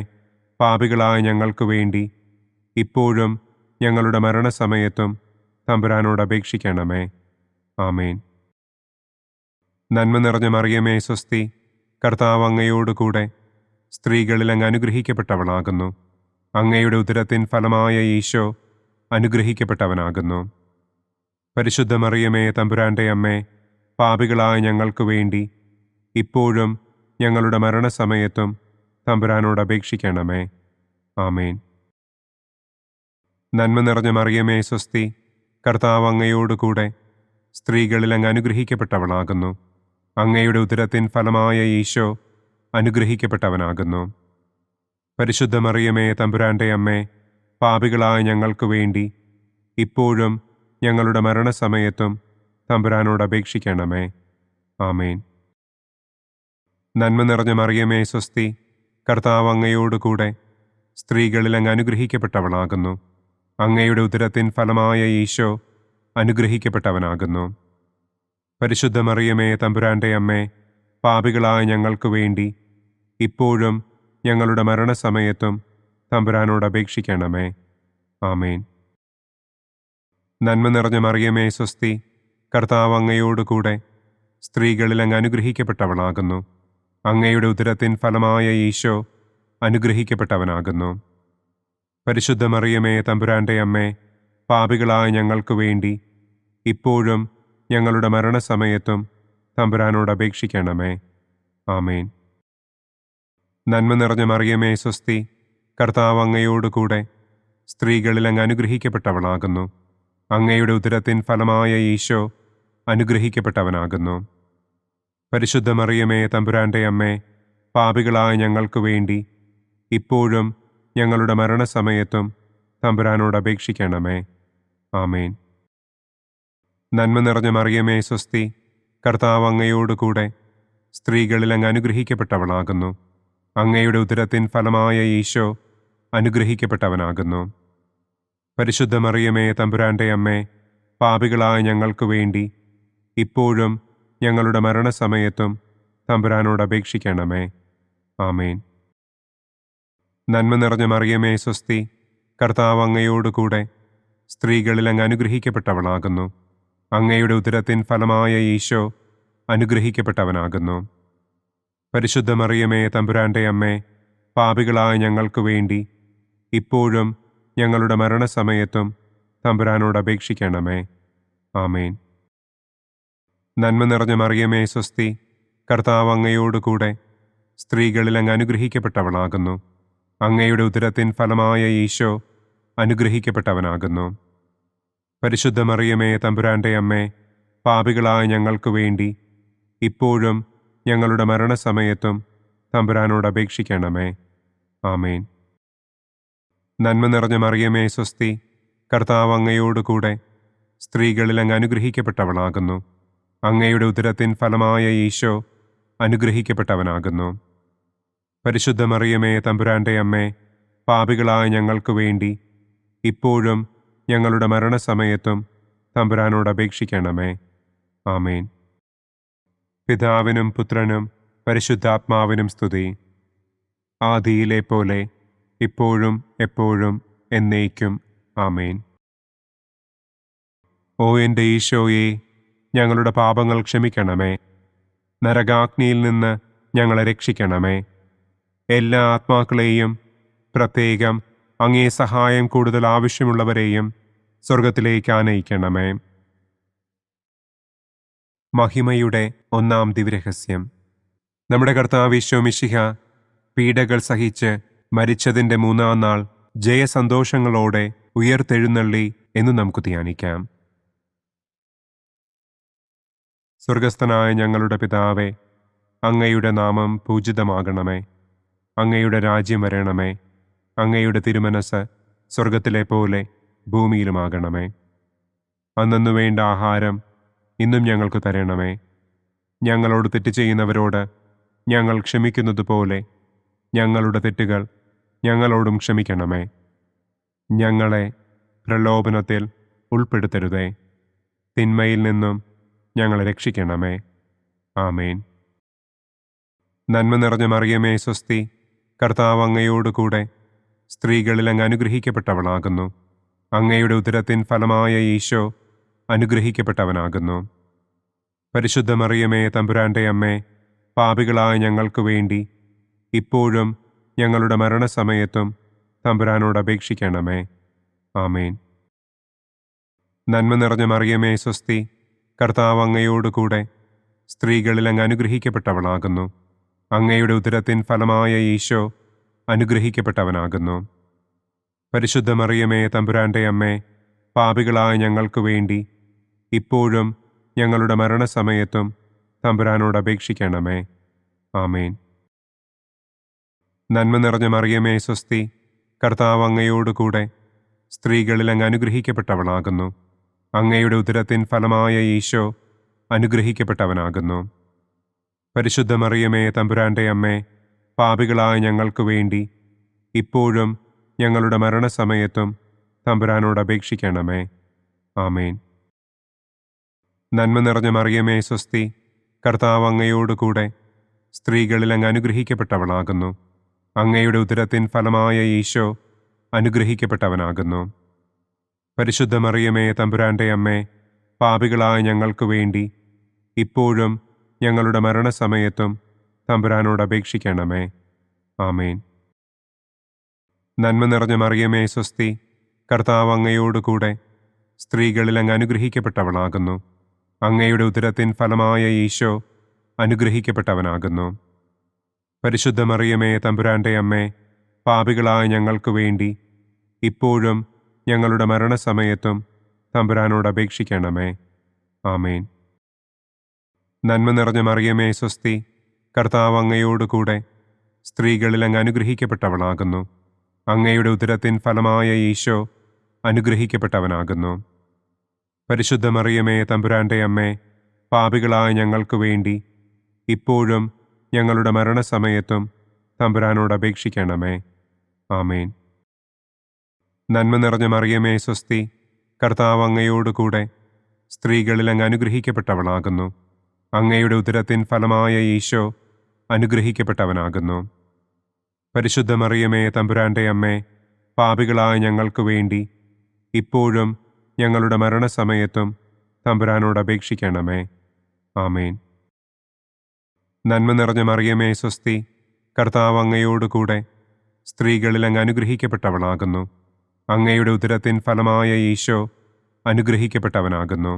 പാപികളായ ഞങ്ങൾക്ക് വേണ്ടി ഇപ്പോഴും ഞങ്ങളുടെ മരണസമയത്തും തമ്പുരാനോട് അപേക്ഷിക്കണമേ. ആമേൻ. നന്മ നിറഞ്ഞ മറിയമേ, സ്വസ്തി, കർത്താവ് അങ്ങയോടുകൂടെ സ്ത്രീകളിൽ അങ്ങ് അനുഗ്രഹിക്കപ്പെട്ടവളാകുന്നു. അങ്ങയുടെ ഉദരത്തിൻ ഫലമായ ഈശോ അനുഗ്രഹിക്കപ്പെട്ടവനാകുന്നു. പരിശുദ്ധ മറിയമേ, തമ്പുരാന്റെ അമ്മേ, പാപികളായ ഞങ്ങൾക്ക് വേണ്ടി ഇപ്പോഴും ഞങ്ങളുടെ മരണസമയത്തും തമ്പുരാനോട് അപേക്ഷിക്കണമേ. ആമേൻ. നന്മ നിറഞ്ഞ മറിയമേ, സ്വസ്തി, കർത്താവ് അങ്ങയോടുകൂടെ സ്ത്രീകളിൽ അങ്ങ് അനുഗ്രഹിക്കപ്പെട്ടവളാകുന്നു. അങ്ങയുടെ ഉദരത്തിൻ ഫലമായ ഈശോ അനുഗ്രഹിക്കപ്പെട്ടവനാകുന്നു. പരിശുദ്ധ മറിയമേ, തമ്പുരാന്റെ അമ്മേ, പാപികളായ ഞങ്ങൾക്ക് വേണ്ടി ഇപ്പോഴും ഞങ്ങളുടെ മരണസമയത്തും തമ്പുരാനോട് അപേക്ഷിക്കണമേ. ആമേൻ. നന്മ നിറഞ്ഞ മറിയമേ, സ്വസ്തി, കർത്താവ് അങ്ങയോടുകൂടെ സ്ത്രീകളിൽ അങ്ങ് അനുഗ്രഹിക്കപ്പെട്ടവളാകുന്നു. അങ്ങയുടെ ഉദരത്തിൻ ഫലമായ ഈശോ അനുഗ്രഹിക്കപ്പെട്ടവനാകുന്നു. പരിശുദ്ധ മറിയമേ, തമ്പുരാന്റെ അമ്മേ, പാപികളായ ഞങ്ങൾക്ക് വേണ്ടി ഇപ്പോഴും ഞങ്ങളുടെ മരണസമയത്തും തമ്പുരാനോട് അപേക്ഷിക്കണമേ. ആമേൻ. നന്മ നിറഞ്ഞ മറിയമേ സ്വസ്തി, കർത്താവ് അങ്ങയോടുകൂടെ സ്ത്രീകളിൽ അങ്ങ് അനുഗ്രഹിക്കപ്പെട്ടവളാകുന്നു. അങ്ങയുടെ ഉദരത്തിൻ ഫലമായ ഈശോ അനുഗ്രഹിക്കപ്പെട്ടവനാകുന്നു. പരിശുദ്ധ മറിയമേ തമ്പുരാന്റെ അമ്മേ, പാപികളായ ഞങ്ങൾക്ക് വേണ്ടി ഇപ്പോഴും ഞങ്ങളുടെ മരണസമയത്തും തമ്പുരാനോട് അപേക്ഷിക്കണമേ. ആമേൻ. നന്മ നിറഞ്ഞ മറിയമേ സ്വസ്തി, കർത്താവ് അങ്ങയോടുകൂടെ സ്ത്രീകളിൽ അങ്ങ് അനുഗ്രഹിക്കപ്പെട്ടവളാകുന്നു. അങ്ങയുടെ ഉദരത്തിൻ ഫലമായ ഈശോ അനുഗ്രഹിക്കപ്പെട്ടവനാകുന്നു. പരിശുദ്ധ മറിയമേ തമ്പുരാന്റെ അമ്മേ, പാപികളായ ഞങ്ങൾക്ക് വേണ്ടി ഇപ്പോഴും ഞങ്ങളുടെ മരണസമയത്തും തമ്പുരാനോട് അപേക്ഷിക്കണമേ. ആമേൻ. നന്മ നിറഞ്ഞ മറിയമേ സ്വസ്തി, കർത്താവ് അങ്ങയോടുകൂടെ സ്ത്രീകളിൽ അങ്ങ് അനുഗ്രഹിക്കപ്പെട്ടവളാകുന്നു. അങ്ങയുടെ ഉദരത്തിൻ ഫലമായ ഈശോ അനുഗ്രഹിക്കപ്പെട്ടവനാകുന്നു. പരിശുദ്ധ മറിയമേ തമ്പുരാന്റെ അമ്മേ, പാപികളായ ഞങ്ങൾക്ക് വേണ്ടി ഇപ്പോഴും ഞങ്ങളുടെ മരണസമയത്തും തമ്പുരാനോട് അപേക്ഷിക്കണമേ. ആമേൻ. നന്മ നിറഞ്ഞ മറിയമേ സ്വസ്തി, കർത്താവ് അങ്ങയോടുകൂടെ സ്ത്രീകളിൽ അങ്ങ് അനുഗ്രഹിക്കപ്പെട്ടവളാകുന്നു. അങ്ങയുടെ ഉദരത്തിൻ ഫലമായ ഈശോ അനുഗ്രഹിക്കപ്പെട്ടവനാകുന്നു. പരിശുദ്ധ മറിയമേ തമ്പുരാന്റെ അമ്മേ, പാപികളായ ഞങ്ങൾക്ക് വേണ്ടി ഇപ്പോഴും ഞങ്ങളുടെ മരണസമയത്തും തമ്പുരാനോട് അപേക്ഷിക്കണമേ. ആമേൻ. നന്മ നിറഞ്ഞ മറിയമേ സ്വസ്തി, കർത്താവ് അങ്ങയോടുകൂടെ സ്ത്രീകളിൽ അങ്ങ് അനുഗ്രഹിക്കപ്പെട്ടവളാകുന്നു. അങ്ങയുടെ ഉദരത്തിൻ ഫലമായ ഈശോ അനുഗ്രഹിക്കപ്പെട്ടവനാകുന്നു. പരിശുദ്ധ മറിയമേ തമ്പുരാന്റെ അമ്മേ, പാപികളായ ഞങ്ങൾക്ക് വേണ്ടി ഇപ്പോഴും ഞങ്ങളുടെ മരണസമയത്തും തമ്പുരാനോട് അപേക്ഷിക്കണമേ. ആമേൻ. നന്മ നിറഞ്ഞ മറിയമേ സ്വസ്തി, കർത്താവ് അങ്ങയോടുകൂടെ സ്ത്രീകളിൽ അങ്ങ് അനുഗ്രഹിക്കപ്പെട്ടവളാകുന്നു. അങ്ങയുടെ ഉദരത്തിൻ ഫലമായ ഈശോ അനുഗ്രഹിക്കപ്പെട്ടവനാകുന്നു. പരിശുദ്ധ മറിയമേ തമ്പുരാന്റെ അമ്മേ, പാപികളായ ഞങ്ങൾക്ക് വേണ്ടി ഇപ്പോഴും ഞങ്ങളുടെ മരണസമയത്തും തമ്പുരാനോട് അപേക്ഷിക്കണമേ. ആമേൻ. പിതാവിനും പുത്രനും പരിശുദ്ധാത്മാവിനും സ്തുതി. ആദിയിലെ പോലെ ഇപ്പോഴും എപ്പോഴും എന്നേക്കും. ആമേൻ. ഓ എൻ്റെ ഈശോയെ, ഞങ്ങളുടെ പാപങ്ങൾ ക്ഷമിക്കണമേ. നരകാഗ്നിയിൽ നിന്ന് ഞങ്ങളെ രക്ഷിക്കണമേ. എല്ലാ ആത്മാക്കളെയും, പ്രത്യേകം അങ്ങേ സഹായം കൂടുതൽ ആവശ്യമുള്ളവരെയും സ്വർഗത്തിലേക്ക് ആനയിക്കണമേ. മഹിമയുടെ ഒന്നാം ദിവ്യരഹസ്യം. നമ്മുടെ കർത്താവ് ഈശോ മിശിഹ പീഡകൾ സഹിച്ച് മരിച്ചതിൻ്റെ മൂന്നാം നാൾ ജയസന്തോഷങ്ങളോടെ ഉയർത്തെഴുന്നള്ളി എന്ന് നമുക്ക് ധ്യാനിക്കാം. സ്വർഗസ്ഥനായ ഞങ്ങളുടെ പിതാവേ, അങ്ങയുടെ നാമം പൂജിതമാകണമേ. അങ്ങയുടെ രാജ്യം വരണമേ. അങ്ങയുടെ തിരുമനസ് സ്വർഗത്തിലെ പോലെ ഭൂമിയിലുമാകണമേ. അന്നന്നു വേണ്ട ആഹാരം ഇന്നും ഞങ്ങൾക്ക് തരണമേ. ഞങ്ങളോട് തെറ്റ് ചെയ്യുന്നവരോട് ഞങ്ങൾ ക്ഷമിക്കുന്നത് പോലെ ഞങ്ങളുടെ തെറ്റുകൾ ഞങ്ങളോടും ക്ഷമിക്കണമേ. ഞങ്ങളെ പ്രലോഭനത്തിൽ ഉൾപ്പെടുത്തരുതേ. തിന്മയിൽ നിന്നും ഞങ്ങളെ രക്ഷിക്കണമേ. ആമേൻ. നന്മ നിറഞ്ഞ മറിയമേ സ്വസ്തി, കർത്താവ് അങ്ങയോടുകൂടെ സ്ത്രീകളിൽ അങ്ങ് അനുഗ്രഹിക്കപ്പെട്ടവളാകുന്നു. അങ്ങയുടെ ഉദരത്തിൻ ഫലമായ ഈശോ അനുഗ്രഹിക്കപ്പെട്ടവനാകുന്നു. പരിശുദ്ധ മറിയമേ തമ്പുരാന്റെ അമ്മേ, പാപികളായ ഞങ്ങൾക്ക് വേണ്ടി ഇപ്പോഴും ഞങ്ങളുടെ മരണസമയത്തും തമ്പുരാനോട് അപേക്ഷിക്കണമേ. ആമേൻ. നന്മ നിറഞ്ഞ മറിയമേ സ്വസ്തി, കർത്താവ് അങ്ങയോടുകൂടെ സ്ത്രീകളിൽ അങ്ങ് അനുഗ്രഹിക്കപ്പെട്ടവളാകുന്നു. അങ്ങയുടെ ഉദരത്തിൻ ഫലമായ ഈശോ അനുഗ്രഹിക്കപ്പെട്ടവനാകുന്നു. പരിശുദ്ധ മറിയമേ തമ്പുരാന്റെ അമ്മേ, പാപികളായ ഞങ്ങൾക്ക് വേണ്ടി ഇപ്പോഴും ഞങ്ങളുടെ മരണസമയത്തും തമ്പുരാനോട് അപേക്ഷിക്കണമേ. ആമേൻ. നന്മ നിറഞ്ഞ മറിയമേ സ്വസ്തി, കർത്താവ് അങ്ങയോടുകൂടെ സ്ത്രീകളിൽ അങ്ങ് അനുഗ്രഹിക്കപ്പെട്ടവളാകുന്നു. അങ്ങയുടെ ഉദരത്തിൻ ഫലമായ ഈശോ അനുഗ്രഹിക്കപ്പെട്ടവനാകുന്നു. പരിശുദ്ധ മറിയമേ തമ്പുരാന്റെ അമ്മേ, പാപികളായ ഞങ്ങൾക്ക് വേണ്ടി ഇപ്പോഴും ഞങ്ങളുടെ മരണസമയത്തും തമ്പുരാനോട് അപേക്ഷിക്കണമേ. ആമേൻ. നന്മ നിറഞ്ഞ മറിയമേ സ്വസ്തി, കർത്താവ് അങ്ങയോടുകൂടെ സ്ത്രീകളിൽ അങ്ങ് അനുഗ്രഹിക്കപ്പെട്ടവളാകുന്നു. അങ്ങയുടെ ഉദരത്തിൻ ഫലമായ ഈശോ അനുഗ്രഹിക്കപ്പെട്ടവനാകുന്നു. പരിശുദ്ധ മറിയമേ, തമ്പുരാന്റെ അമ്മേ, പാപികളായ ഞങ്ങൾക്ക് വേണ്ടി ഇപ്പോഴും ഞങ്ങളുടെ മരണസമയത്തും തമ്പുരാനോട് അപേക്ഷിക്കണമേ. ആമേൻ. നന്മ നിറഞ്ഞ മറിയമേ, സ്വസ്തി, കർത്താവ് അങ്ങയോടുകൂടെ സ്ത്രീകളിൽ അങ്ങ് അനുഗ്രഹിക്കപ്പെട്ടവളാകുന്നു. അങ്ങയുടെ ഉദരത്തിൻ ഫലമായ ഈശോ അനുഗ്രഹിക്കപ്പെട്ടവനാകുന്നു. പരിശുദ്ധ മറിയമേ, തമ്പുരാന്റെ അമ്മേ, പാപികളായ ഞങ്ങൾക്ക് വേണ്ടി ഇപ്പോഴും ഞങ്ങളുടെ മരണസമയത്തും തമ്പുരാനോട് അപേക്ഷിക്കണമേ. ആമേൻ. നന്മ നിറഞ്ഞ മറിയമേ, സ്വസ്തി, കർത്താവ് അങ്ങയോടുകൂടെ സ്ത്രീകളിൽ അങ്ങ് അനുഗ്രഹിക്കപ്പെട്ടവളാകുന്നു. അങ്ങയുടെ ഉദരത്തിൻ ഫലമായ ഈശോ അനുഗ്രഹിക്കപ്പെട്ടവനാകുന്നു. പരിശുദ്ധ മറിയമേ, തമ്പുരാന്റെ അമ്മേ, പാപികളായ ഞങ്ങൾക്ക് വേണ്ടി ഇപ്പോഴും ഞങ്ങളുടെ മരണസമയത്തും തമ്പുരാനോട് അപേക്ഷിക്കണമേ. ആമേൻ. നന്മ നിറഞ്ഞ മറിയമേ, സ്വസ്തി, കർത്താവ് അങ്ങയോടുകൂടെ സ്ത്രീകളിൽ അങ്ങ് അനുഗ്രഹിക്കപ്പെട്ടവളാകുന്നു. അങ്ങയുടെ ഉദരത്തിൻ ഫലമായ ഈശോ അനുഗ്രഹിക്കപ്പെട്ടവനാകുന്നു. പരിശുദ്ധ മറിയമേ, തമ്പുരാന്റെ അമ്മേ, പാപികളായ ഞങ്ങൾക്ക് വേണ്ടി ഇപ്പോഴും ഞങ്ങളുടെ മരണസമയത്തും തമ്പുരാനോട് അപേക്ഷിക്കണമേ. ആമേൻ. നന്മ നിറഞ്ഞ മറിയമേ, സ്വസ്തി, കർത്താവ് അങ്ങയോടുകൂടെ സ്ത്രീകളിൽ അങ്ങ് അനുഗ്രഹിക്കപ്പെട്ടവളാകുന്നു. അങ്ങയുടെ ഉദരത്തിൻ ഫലമായ ഈശോ അനുഗ്രഹിക്കപ്പെട്ടവനാകുന്നു.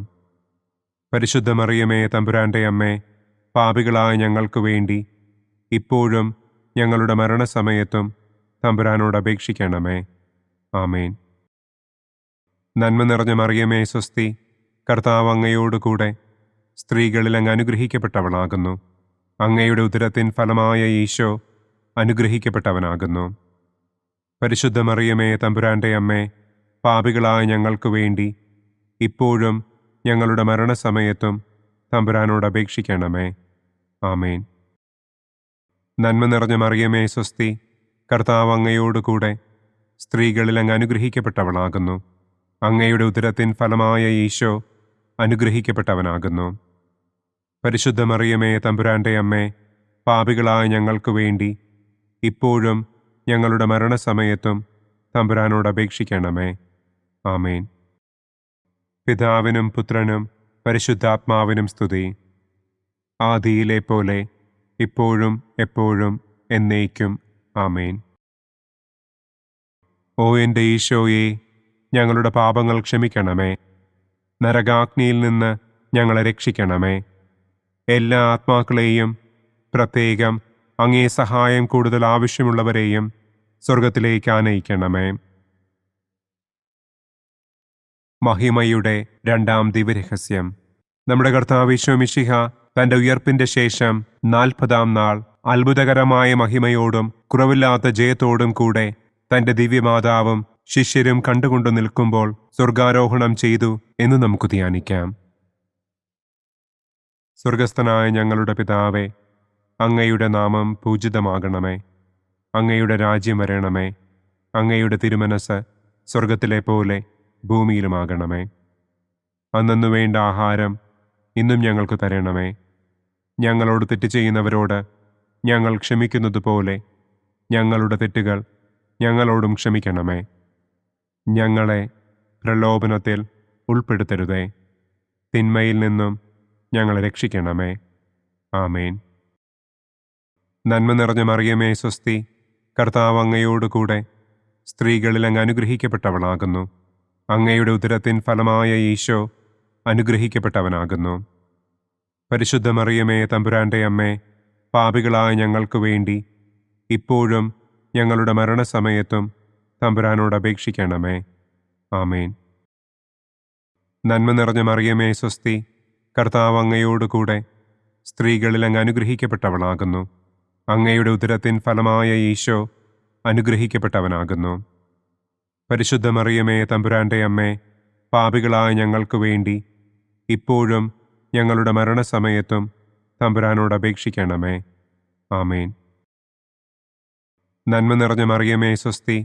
പരിശുദ്ധ മറിയമേ, തമ്പുരാന്റെ അമ്മേ, പാപികളായ ഞങ്ങൾക്ക് വേണ്ടി ഇപ്പോഴും ഞങ്ങളുടെ മരണസമയത്തും തമ്പുരാനോട് അപേക്ഷിക്കണമേ. ആമേൻ. നന്മ നിറഞ്ഞ മറിയമേ, സ്വസ്തി, കർത്താവ് അങ്ങയോടുകൂടെ സ്ത്രീകളിൽ അങ്ങ് അനുഗ്രഹിക്കപ്പെട്ടവളാകുന്നു. അങ്ങയുടെ ഉദരത്തിൻ ഫലമായ ഈശോ അനുഗ്രഹിക്കപ്പെട്ടവനാകുന്നു. പരിശുദ്ധ മറിയമേ, തമ്പുരാന്റെ അമ്മേ, പാപികളായ ഞങ്ങൾക്ക് വേണ്ടി ഇപ്പോഴും ഞങ്ങളുടെ മരണസമയത്തും തമ്പുരാനോട് അപേക്ഷിക്കണമേ. ആമേൻ. നന്മ നിറഞ്ഞ മറിയമേ, സ്വസ്തി, കർത്താവ് അങ്ങയോടുകൂടെ സ്ത്രീകളിൽ അങ്ങ് അനുഗ്രഹിക്കപ്പെട്ടവളാകുന്നു. അങ്ങയുടെ ഉദരത്തിൻ ഫലമായ ഈശോ അനുഗ്രഹിക്കപ്പെട്ടവനാകുന്നു. പരിശുദ്ധ മറിയമേ, തമ്പുരാന്റെ അമ്മേ, പാപികളായ ഞങ്ങൾക്ക് വേണ്ടി ഇപ്പോഴും ഞങ്ങളുടെ മരണസമയത്തും തമ്പുരാനോട് അപേക്ഷിക്കണമേ. ആമേൻ. പിതാവിനും പുത്രനും പരിശുദ്ധാത്മാവിനും സ്തുതി. ആദിയിലെ പോലെ ഇപ്പോഴും എപ്പോഴും എന്നേക്കും. ആമേൻ. ഓ എൻ്റെ ഈശോയെ, ഞങ്ങളുടെ പാപങ്ങൾ ക്ഷമിക്കണമേ. നരകാഗ്നിയിൽ നിന്ന് ഞങ്ങളെ രക്ഷിക്കണമേ. എല്ലാ ആത്മാക്കളെയും, പ്രത്യേകം അങ്ങേ സഹായം കൂടുതൽ ആവശ്യമുള്ളവരെയും സ്വർഗത്തിലേക്ക് ആനയിക്കണമേ. മഹിമയുടെ രണ്ടാം ദിവ്യരഹസ്യം. നമ്മുടെ കർത്താവ് ഈശോ മിശിഹ തന്റെ ഉയർപ്പിന്റെ ശേഷം 40-ാം നാൾ അത്ഭുതകരമായ മഹിമയോടും കുറവില്ലാത്ത ജയത്തോടും കൂടെ തന്റെ ദിവ്യമാതാവും ശിഷ്യരും കണ്ടുകൊണ്ടു നിൽക്കുമ്പോൾ സ്വർഗാരോഹണം ചെയ്തു എന്ന് നമുക്ക് ധ്യാനിക്കാം. സ്വർഗസ്ഥനായ ഞങ്ങളുടെ പിതാവേ, അങ്ങയുടെ നാമം പൂജിതമാകണമേ. അങ്ങയുടെ രാജ്യം വരണമേ. അങ്ങയുടെ തിരുമനസ് സ്വർഗത്തിലെ പോലെ ഭൂമിയിലുമാകണമേ. അന്നു വേണ്ട ആഹാരം ഇന്നും ഞങ്ങൾക്ക് തരണമേ. ഞങ്ങളോട് തെറ്റ് ചെയ്യുന്നവരോട് ഞങ്ങൾ ക്ഷമിക്കുന്നത് പോലെ ഞങ്ങളുടെ തെറ്റുകൾ ഞങ്ങളോടും ക്ഷമിക്കണമേ. ഞങ്ങളെ പ്രലോഭനത്തിൽ ഉൾപ്പെടുത്തരുതേ. തിന്മയിൽ നിന്നും ഞങ്ങളെ രക്ഷിക്കണമേ. ആമേൻ. നന്മ നിറഞ്ഞ മറിയമേ, സ്വസ്തി, കർത്താവ് അങ്ങയോടുകൂടെ സ്ത്രീകളിൽ അങ്ങ് അനുഗ്രഹിക്കപ്പെട്ടവളാകുന്നു. അങ്ങയുടെ ഉദരത്തിൻ ഫലമായ ഈശോ അനുഗ്രഹിക്കപ്പെട്ടവനാകുന്നു. പരിശുദ്ധ മറിയമേ, തമ്പുരാന്റെ അമ്മേ, പാപികളായ ഞങ്ങൾക്ക് വേണ്ടി ഇപ്പോഴും ഞങ്ങളുടെ മരണസമയത്തും തമ്പുരാനോട് അപേക്ഷിക്കണമേ. ആമേൻ. നന്മ നിറഞ്ഞ മറിയമേ, സ്വസ്തി, കർത്താവ് അങ്ങയോടുകൂടെ സ്ത്രീകളിൽ അങ്ങ് അനുഗ്രഹിക്കപ്പെട്ടവളാകുന്നു. അങ്ങയുടെ ഉദരത്തിൻ ഫലമായ ഈശോ അനുഗ്രഹിക്കപ്പെട്ടവനാകുന്നു. പരിശുദ്ധ മറിയമേ, തമ്പുരാന്റെ അമ്മേ, പാപികളായ ഞങ്ങൾക്ക് വേണ്ടി ഇപ്പോഴും ഞങ്ങളുടെ മരണസമയത്തും തമ്പുരാനോട് അപേക്ഷിക്കണമേ. ആമേൻ. നന്മ നിറഞ്ഞ മറിയമേ, സ്വസ്തി,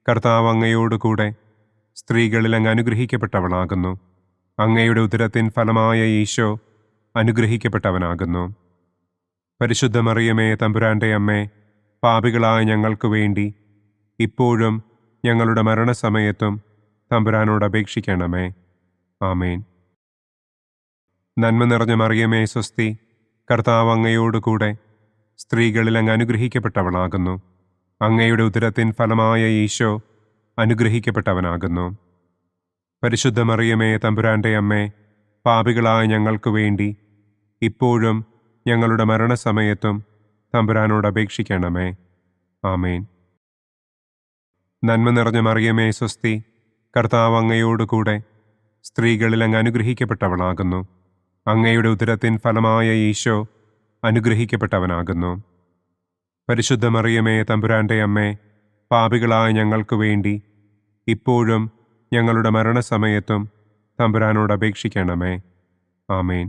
കർത്താവ് അങ്ങയോടുകൂടെ സ്ത്രീകളിൽ അങ്ങ് അനുഗ്രഹിക്കപ്പെട്ടവളാകുന്നു. അങ്ങയുടെ ഉദരത്തിൻ ഫലമായ ഈശോ അനുഗ്രഹിക്കപ്പെട്ടവനാകുന്നു. പരിശുദ്ധ മറിയമേ തമ്പുരാന്റെ അമ്മേ, പാപികളായ ഞങ്ങൾക്ക് വേണ്ടി ഇപ്പോഴും ഞങ്ങളുടെ മരണസമയത്തും തമ്പുരാനോട് അപേക്ഷിക്കണമേ. ആമേൻ. നന്മ നിറഞ്ഞ മറിയമേ സ്വസ്തി, കർത്താവ് അങ്ങയോടുകൂടെ സ്ത്രീകളിൽ അങ്ങ് അനുഗ്രഹിക്കപ്പെട്ടവളാകുന്നു. അങ്ങയുടെ ഉദരത്തിൻ ഫലമായ ഈശോ അനുഗ്രഹിക്കപ്പെട്ടവനാകുന്നു. പരിശുദ്ധ മറിയമേ തമ്പുരാന്റെ അമ്മേ, പാപികളായ ഞങ്ങൾക്ക് വേണ്ടി ഇപ്പോഴും ഞങ്ങളുടെ മരണസമയത്തും തമ്പുരാനോട് അപേക്ഷിക്കണമേ. ആമേൻ. നന്മ നിറഞ്ഞ മറിയമേ സ്വസ്തി, കർത്താവ് അങ്ങയോടുകൂടെ സ്ത്രീകളിൽ അങ്ങ് അനുഗ്രഹിക്കപ്പെട്ടവളാകുന്നു. അങ്ങയുടെ ഉദരത്തിൻ ഫലമായ ഈശോ അനുഗ്രഹിക്കപ്പെട്ടവനാകുന്നു. പരിശുദ്ധ മറിയമേ തമ്പുരാന്റെ അമ്മേ, പാപികളായ ഞങ്ങൾക്ക് വേണ്ടി ഇപ്പോഴും ഞങ്ങളുടെ മരണസമയത്തും തമ്പുരാനോട് അപേക്ഷിക്കണമേ. ആമേൻ.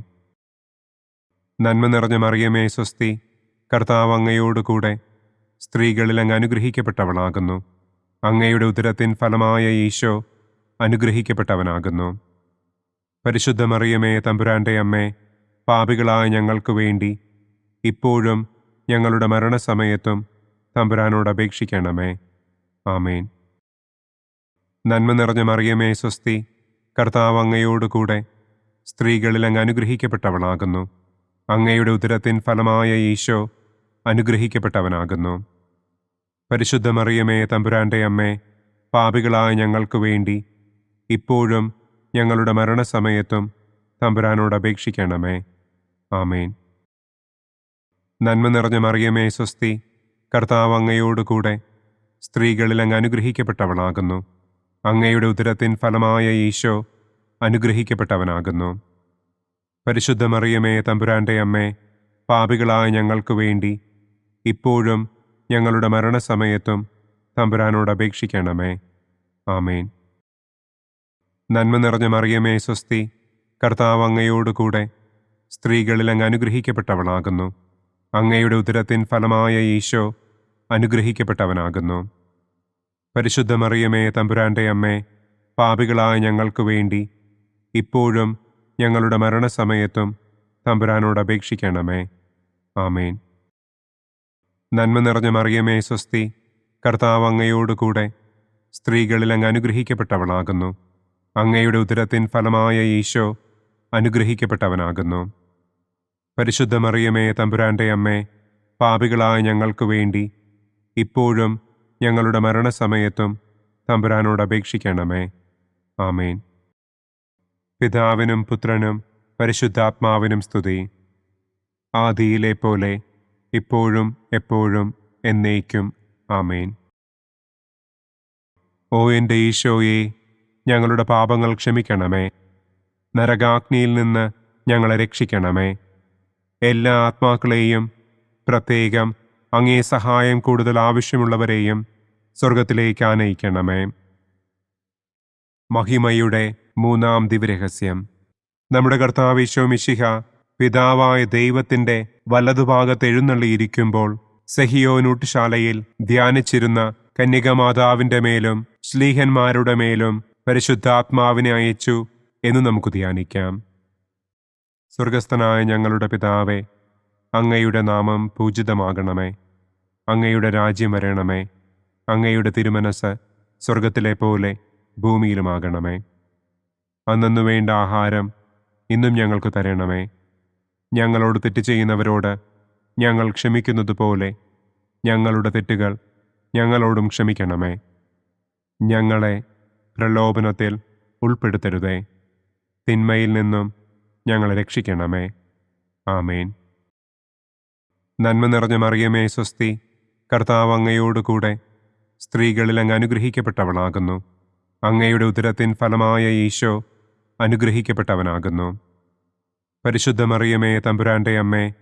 നന്മ നിറഞ്ഞ മറിയമേ സ്വസ്തി, കർത്താവ് അങ്ങയോടുകൂടെ സ്ത്രീകളിൽ അങ്ങ് അനുഗ്രഹിക്കപ്പെട്ടവളാകുന്നു. അങ്ങയുടെ ഉദരത്തിൻ ഫലമായ ഈശോ അനുഗ്രഹിക്കപ്പെട്ടവനാകുന്നു. പരിശുദ്ധ മറിയമേ തമ്പുരാന്റെ അമ്മേ, പാപികളായ ഞങ്ങൾക്ക് വേണ്ടി ഇപ്പോഴും ഞങ്ങളുടെ മരണസമയത്തും തമ്പുരാനോട് അപേക്ഷിക്കണമേ. ആമേൻ. നന്മ നിറഞ്ഞ മറിയമേ സ്വസ്തി, കർത്താവ് അങ്ങയോടുകൂടെ സ്ത്രീകളിൽ അങ്ങ് അനുഗ്രഹിക്കപ്പെട്ടവളാകുന്നു. അങ്ങയുടെ ഉദരത്തിൻ ഫലമായ ഈശോ അനുഗ്രഹിക്കപ്പെട്ടവനാകുന്നു. പരിശുദ്ധ മറിയമേ തമ്പുരാന്റെ അമ്മേ, പാപികളായ ഞങ്ങൾക്ക് വേണ്ടി ഇപ്പോഴും ഞങ്ങളുടെ മരണസമയത്തും തമ്പുരാനോട് അപേക്ഷിക്കണമേ. ആമേൻ. നന്മ നിറഞ്ഞ മറിയമേ സ്വസ്തി, കർത്താവ് അങ്ങയോടുകൂടെ സ്ത്രീകളിൽ അങ്ങ് അനുഗ്രഹിക്കപ്പെട്ടവളാകുന്നു. അങ്ങയുടെ ഉദരത്തിൻ ഫലമായ ഈശോ അനുഗ്രഹിക്കപ്പെട്ടവനാകുന്നു. പരിശുദ്ധ മറിയമേ തമ്പുരാന്റെ അമ്മേ, പാപികളായ ഞങ്ങൾക്ക് വേണ്ടി ഇപ്പോഴും ഞങ്ങളുടെ മരണസമയത്തും തമ്പുരാനോട് അപേക്ഷിക്കണമേ. ആമേൻ. നന്മ നിറഞ്ഞ മറിയമേ സ്വസ്തി, കർത്താവ് അങ്ങയോടുകൂടെ സ്ത്രീകളിൽ അങ്ങ് അനുഗ്രഹിക്കപ്പെട്ടവളാകുന്നു. അങ്ങയുടെ ഉദരത്തിൻ ഫലമായ ഈശോ അനുഗ്രഹിക്കപ്പെട്ടവനാകുന്നു. പരിശുദ്ധ മറിയമേ തമ്പുരാന്റെ അമ്മേ, പാപികളായ ഞങ്ങൾക്ക് വേണ്ടി ഇപ്പോഴും ഞങ്ങളുടെ മരണസമയത്തും തമ്പുരാനോട് അപേക്ഷിക്കണമേ. ആമേൻ. നന്മ നിറഞ്ഞ മറിയമേ സ്വസ്തി, കർത്താവ് അങ്ങയോടുകൂടെ സ്ത്രീകളിൽ അങ്ങ് അനുഗ്രഹിക്കപ്പെട്ടവളാകുന്നു. അങ്ങയുടെ ഉദരത്തിൻ ഫലമായ ഈശോ അനുഗ്രഹിക്കപ്പെട്ടവനാകുന്നു. പരിശുദ്ധ മറിയമേ തമ്പുരാന്റെ അമ്മേ, പാപികളായ ഞങ്ങൾക്ക് വേണ്ടി ഇപ്പോഴും ഞങ്ങളുടെ മരണസമയത്തും തമ്പുരാനോട് അപേക്ഷിക്കണമേ. ആമേൻ. പിതാവിനും പുത്രനും പരിശുദ്ധാത്മാവിനും സ്തുതി. ആദിയിലെ പോലെ ഇപ്പോഴും എപ്പോഴും എന്നേക്കും. ആമേൻ. ഓ എൻ്റെ ഈശോയെ, ഞങ്ങളുടെ പാപങ്ങൾ ക്ഷമിക്കണമേ. നരകാഗ്നിയിൽ നിന്ന് ഞങ്ങളെ രക്ഷിക്കണമേ. എല്ലാ ആത്മാക്കളെയും, പ്രത്യേകം അങ്ങേ സഹായം കൂടുതൽ ആവശ്യമുള്ളവരെയും സ്വർഗത്തിലേക്ക് ആനയിക്കണമേ. മഹിമയുടെ മൂന്നാം ദിവ്യരഹസ്യം. നമ്മുടെ കർത്താവ് ഈശോ മിശിഹ പിതാവായ ദൈവത്തിൻ്റെ വലതുഭാഗത്ത് എഴുന്നള്ളിയിരിക്കുമ്പോൾ സെഹിയോനൂട്ടുശാലയിൽ ധ്യാനിച്ചിരുന്ന കന്യകമാതാവിൻ്റെ മേലും ശ്ലീഹന്മാരുടെ മേലും പരിശുദ്ധാത്മാവിനെ അയച്ചു എന്ന് നമുക്ക് ധ്യാനിക്കാം. സ്വർഗസ്ഥനായ ഞങ്ങളുടെ പിതാവേ, അങ്ങയുടെ നാമം പൂജിതമാകണമേ. അങ്ങയുടെ രാജ്യം വരണമേ. അങ്ങയുടെ തിരുമനസ് സ്വർഗത്തിലെ പോലെ ഭൂമിയിലുമാകണമേ. അന്നു വേണ്ട ആഹാരം ഇന്നും ഞങ്ങൾക്ക് തരണമേ. ഞങ്ങളോട് തെറ്റ് ചെയ്യുന്നവരോട് ഞങ്ങൾ ക്ഷമിക്കുന്നത് പോലെ ഞങ്ങളുടെ തെറ്റുകൾ ഞങ്ങളോടും ക്ഷമിക്കണമേ. ഞങ്ങളെ പ്രലോഭനത്തിൽ ഉൾപ്പെടുത്തരുതേ. തിന്മയിൽ നിന്നും ഞങ്ങളെ രക്ഷിക്കണമേ. ആമേൻ. നന്മ നിറഞ്ഞ മറിയമേ സ്വസ്തി, കർത്താവ് അങ്ങയോടുകൂടെ സ്ത്രീകളിൽ അങ്ങ് അനുഗ്രഹിക്കപ്പെട്ടവളാകുന്നു. അങ്ങയുടെ ഉദരത്തിൻ ഫലമായ ഈശോ അനുഗ്രഹിക്കപ്പെട്ടവനാകുന്നു. പരിശുദ്ധ മറിയമേ തമ്പുരാന്റെ അമ്മേ,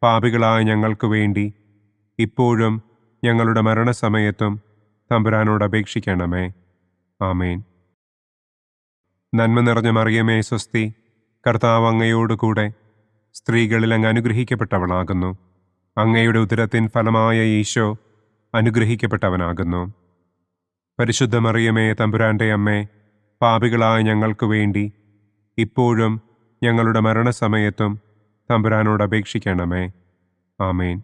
പാപികളായ ഞങ്ങൾക്ക് വേണ്ടി ഇപ്പോഴും ഞങ്ങളുടെ മരണസമയത്തും തമ്പുരാനോട് അപേക്ഷിക്കണമേ. ആമേൻ. നന്മ നിറഞ്ഞ മറിയമേ സ്വസ്തി, കർത്താവ് അങ്ങയോടുകൂടെ സ്ത്രീകളിൽ അങ്ങ് അനുഗ്രഹിക്കപ്പെട്ടവളാകുന്നു. അങ്ങയുടെ ഉദരത്തിൻ ഫലമായ ഈശോ അനുഗ്രഹിക്കപ്പെട്ടവനാകുന്നു. പരിശുദ്ധ മറിയമേ തമ്പുരാന്റെ അമ്മേ, പാപികളായ ഞങ്ങൾക്ക് വേണ്ടി ഇപ്പോഴും ഞങ്ങളുടെ മരണസമയത്തും തമ്പുരാനോട് അപേക്ഷിക്കണമേ. ആമേൻ.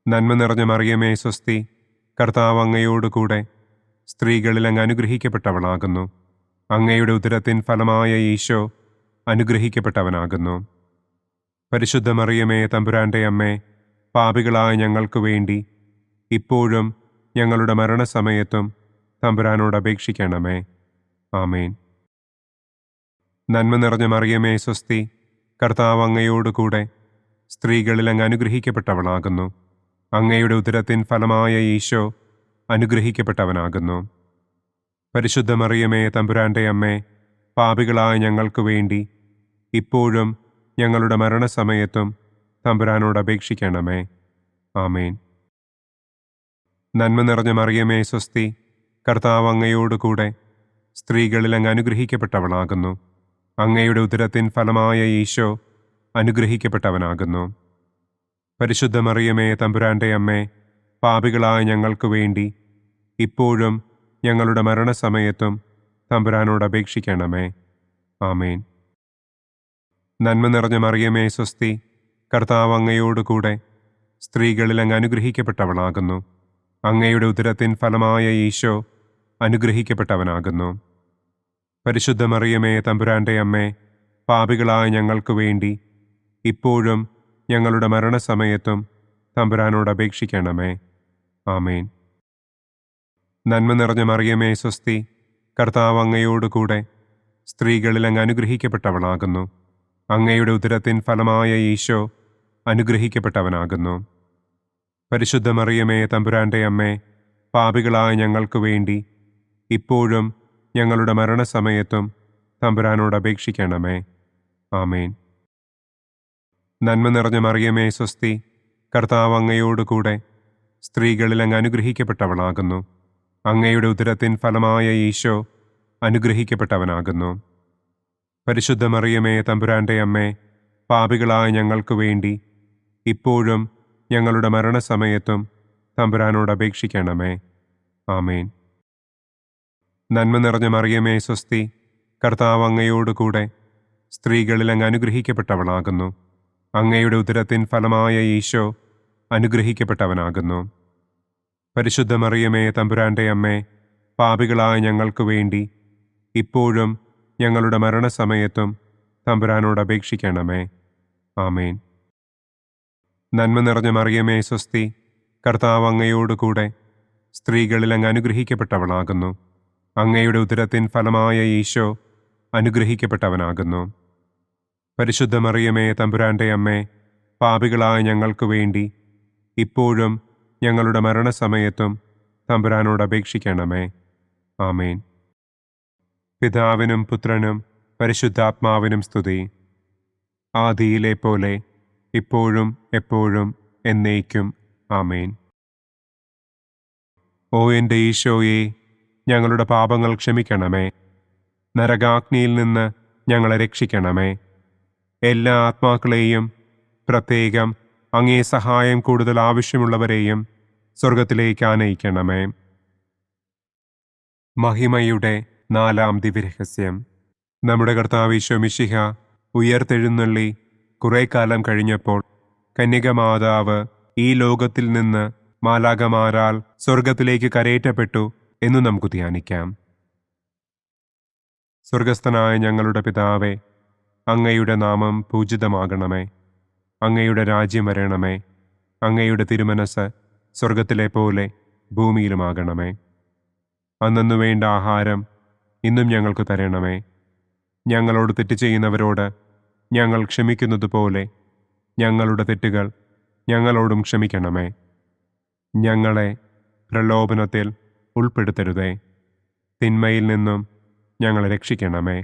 നന്മ നിറഞ്ഞ മറിയമേ സ്വസ്തി, കർത്താവ് അങ്ങയോടുകൂടെ സ്ത്രീകളിൽ അങ്ങ് അനുഗ്രഹിക്കപ്പെട്ടവളാകുന്നു. അങ്ങയുടെ ഉദരത്തിൻ ഫലമായ ഈശോ അനുഗ്രഹിക്കപ്പെട്ടവനാകുന്നു. പരിശുദ്ധ മറിയമേ തമ്പുരാന്റെ അമ്മേ, പാപികളായ ഞങ്ങൾക്ക് വേണ്ടി ഇപ്പോഴും ഞങ്ങളുടെ മരണസമയത്തും തമ്പുരാനോട് അപേക്ഷിക്കണമേ. ആമേൻ. നന്മ നിറഞ്ഞ മറിയമേ സ്വസ്തി, കർത്താവ് അങ്ങയോടുകൂടെ സ്ത്രീകളിൽ അങ്ങ് അനുഗ്രഹിക്കപ്പെട്ടവളാകുന്നു. അങ്ങയുടെ ഉദരത്തിൻ ഫലമായ ഈശോ അനുഗ്രഹിക്കപ്പെട്ടവനാകുന്നു. പരിശുദ്ധ മറിയമേ തമ്പുരാന്റെ അമ്മേ, പാപികളായ ഞങ്ങൾക്ക് വേണ്ടി ഇപ്പോഴും ഞങ്ങളുടെ മരണസമയത്തും തമ്പുരാനോട് അപേക്ഷിക്കണമേ. ആമേൻ. നന്മ നിറഞ്ഞ മറിയമേ സ്വസ്തി, കർത്താവ് അങ്ങയോടുകൂടെ സ്ത്രീകളിൽ അങ്ങ് അനുഗ്രഹിക്കപ്പെട്ടവളാകുന്നു. അങ്ങയുടെ ഉദരത്തിൻ ഫലമായ ഈശോ അനുഗ്രഹിക്കപ്പെട്ടവനാകുന്നു. പരിശുദ്ധ മറിയമേ തമ്പുരാന്റെ അമ്മേ, പാപികളായ ഞങ്ങൾക്ക് വേണ്ടി ഇപ്പോഴും ഞങ്ങളുടെ മരണസമയത്തും തമ്പുരാനോട് അപേക്ഷിക്കണമേ. ആമേൻ. നന്മ നിറഞ്ഞ മറിയമേ സ്വസ്തി, കർത്താവ് അങ്ങയോടുകൂടെ സ്ത്രീകളിൽ അങ്ങ് അനുഗ്രഹിക്കപ്പെട്ടവളാകുന്നു. അങ്ങയുടെ ഉദരത്തിൻ ഫലമായ ഈശോ അനുഗ്രഹിക്കപ്പെട്ടവനാകുന്നു. പരിശുദ്ധ മറിയമേ തമ്പുരാന്റെ അമ്മേ, പാപികളായ ഞങ്ങൾക്ക് വേണ്ടി ഇപ്പോഴും ഞങ്ങളുടെ മരണസമയത്തും തമ്പുരാനോട് അപേക്ഷിക്കണമേ. ആമേൻ. നന്മ നിറഞ്ഞ മറിയമേ സ്വസ്തി, കർത്താവ് അങ്ങയോടുകൂടെ സ്ത്രീകളിൽ അങ്ങ് അനുഗ്രഹിക്കപ്പെട്ടവളാകുന്നു. അങ്ങയുടെ ഉദരത്തിൻ ഫലമായ ഈശോ അനുഗ്രഹിക്കപ്പെട്ടവനാകുന്നു. പരിശുദ്ധ മറിയമേ തമ്പുരാന്റെ അമ്മേ, പാപികളായ ഞങ്ങൾക്ക് വേണ്ടി ഇപ്പോഴും ഞങ്ങളുടെ മരണസമയത്തും തമ്പുരാനോട് അപേക്ഷിക്കണമേ. ആമേൻ. നന്മ നിറഞ്ഞ മറിയമേ സ്വസ്തി, കർത്താവ് അങ്ങയോടുകൂടെ സ്ത്രീകളിൽ അങ്ങ് അനുഗ്രഹിക്കപ്പെട്ടവളാകുന്നു. അങ്ങയുടെ ഉദരത്തിൻ ഫലമായ ഈശോ അനുഗ്രഹിക്കപ്പെട്ടവനാകുന്നു. പരിശുദ്ധ മറിയമേ തമ്പുരാന്റെ അമ്മേ, പാപികളായ ഞങ്ങൾക്ക് വേണ്ടി ഇപ്പോഴും ഞങ്ങളുടെ മരണസമയത്തും തമ്പുരാനോട് അപേക്ഷിക്കണമേ. ആമേൻ. നന്മ നിറഞ്ഞ മറിയമേ സ്വസ്തി, കർത്താവ് അങ്ങയോടുകൂടെ സ്ത്രീകളിൽ അങ്ങ് അനുഗ്രഹിക്കപ്പെട്ടവളാകുന്നു. അങ്ങയുടെ ഉദരത്തിൻ ഫലമായ ഈശോ അനുഗ്രഹിക്കപ്പെട്ടവനാകുന്നു. പരിശുദ്ധ മറിയമേ തമ്പുരാന്റെ അമ്മേ, പാപികളായ ഞങ്ങൾക്ക് വേണ്ടി ഇപ്പോഴും ഞങ്ങളുടെ മരണസമയത്തും തമ്പുരാനോട് അപേക്ഷിക്കണമേ. ആമേൻ. നന്മ നിറഞ്ഞ മറിയമേ സ്വസ്തി, കർത്താവ് അങ്ങയോടുകൂടെ സ്ത്രീകളിൽ അങ്ങ് അനുഗ്രഹിക്കപ്പെട്ടവളാകുന്നു. അങ്ങയുടെ ഉദരത്തിൻ ഫലമായ ഈശോ അനുഗ്രഹിക്കപ്പെട്ടവനാകുന്നു. പരിശുദ്ധ മറിയമേ തമ്പുരാന്റെ അമ്മേ, പാപികളായ ഞങ്ങൾക്ക് വേണ്ടി ഇപ്പോഴും ഞങ്ങളുടെ മരണസമയത്തും തമ്പുരാനോട് അപേക്ഷിക്കണമേ. ആമേൻ. പിതാവിനും പുത്രനും പരിശുദ്ധാത്മാവിനും സ്തുതി. ആദിയിലെ പോലെ ഇപ്പോഴും എപ്പോഴും എന്നേക്കും. ആമേൻ. ഓ എൻ്റെ ഈശോയെ, ഞങ്ങളുടെ പാപങ്ങൾ ക്ഷമിക്കണമേ. നരകാഗ്നിയിൽ നിന്ന് ഞങ്ങളെ രക്ഷിക്കണമേ. എല്ലാ ആത്മാക്കളെയും, പ്രത്യേകം അങ്ങേ സഹായം കൂടുതൽ ആവശ്യമുള്ളവരെയും സ്വർഗത്തിലേക്ക് ആനയിക്കണമേ. മഹിമയുടെ 4-ാം ദിവ്യരഹസ്യം. നമ്മുടെ കർത്താവ് ഈശോ മിശിഹ ഉയർത്തെഴുന്നള്ളി കുറെ കാലം കഴിഞ്ഞപ്പോൾ കന്യകമാതാവ് ഈ ലോകത്തിൽ നിന്ന് മാലാഖമാരാൽ സ്വർഗത്തിലേക്ക് കരയേറ്റപ്പെട്ടു എന്നു നമുക്ക് ധ്യാനിക്കാം. സ്വർഗസ്ഥനായ ഞങ്ങളുടെ പിതാവേ, അങ്ങയുടെ നാമം പൂജിതമാകണമേ. അങ്ങയുടെ രാജ്യം വരണമേ. അങ്ങയുടെ തിരുമനസ് സ്വർഗത്തിലെ പോലെ ഭൂമിയിലുമാകണമേ. അന്നന്നു വേണ്ട ആഹാരം ഇന്നും ഞങ്ങൾക്ക് തരണമേ. ഞങ്ങളോട് തെറ്റ് ചെയ്യുന്നവരോട് ഞങ്ങൾ ക്ഷമിക്കുന്നത് പോലെ ഞങ്ങളുടെ തെറ്റുകൾ ഞങ്ങളോടും ക്ഷമിക്കണമേ. ഞങ്ങളെ പ്രലോഭനത്തിൽ ഉൾപ്പെടുത്തരുതേ. തിന്മയിൽ നിന്നും ഞങ്ങളെ രക്ഷിക്കണമേ.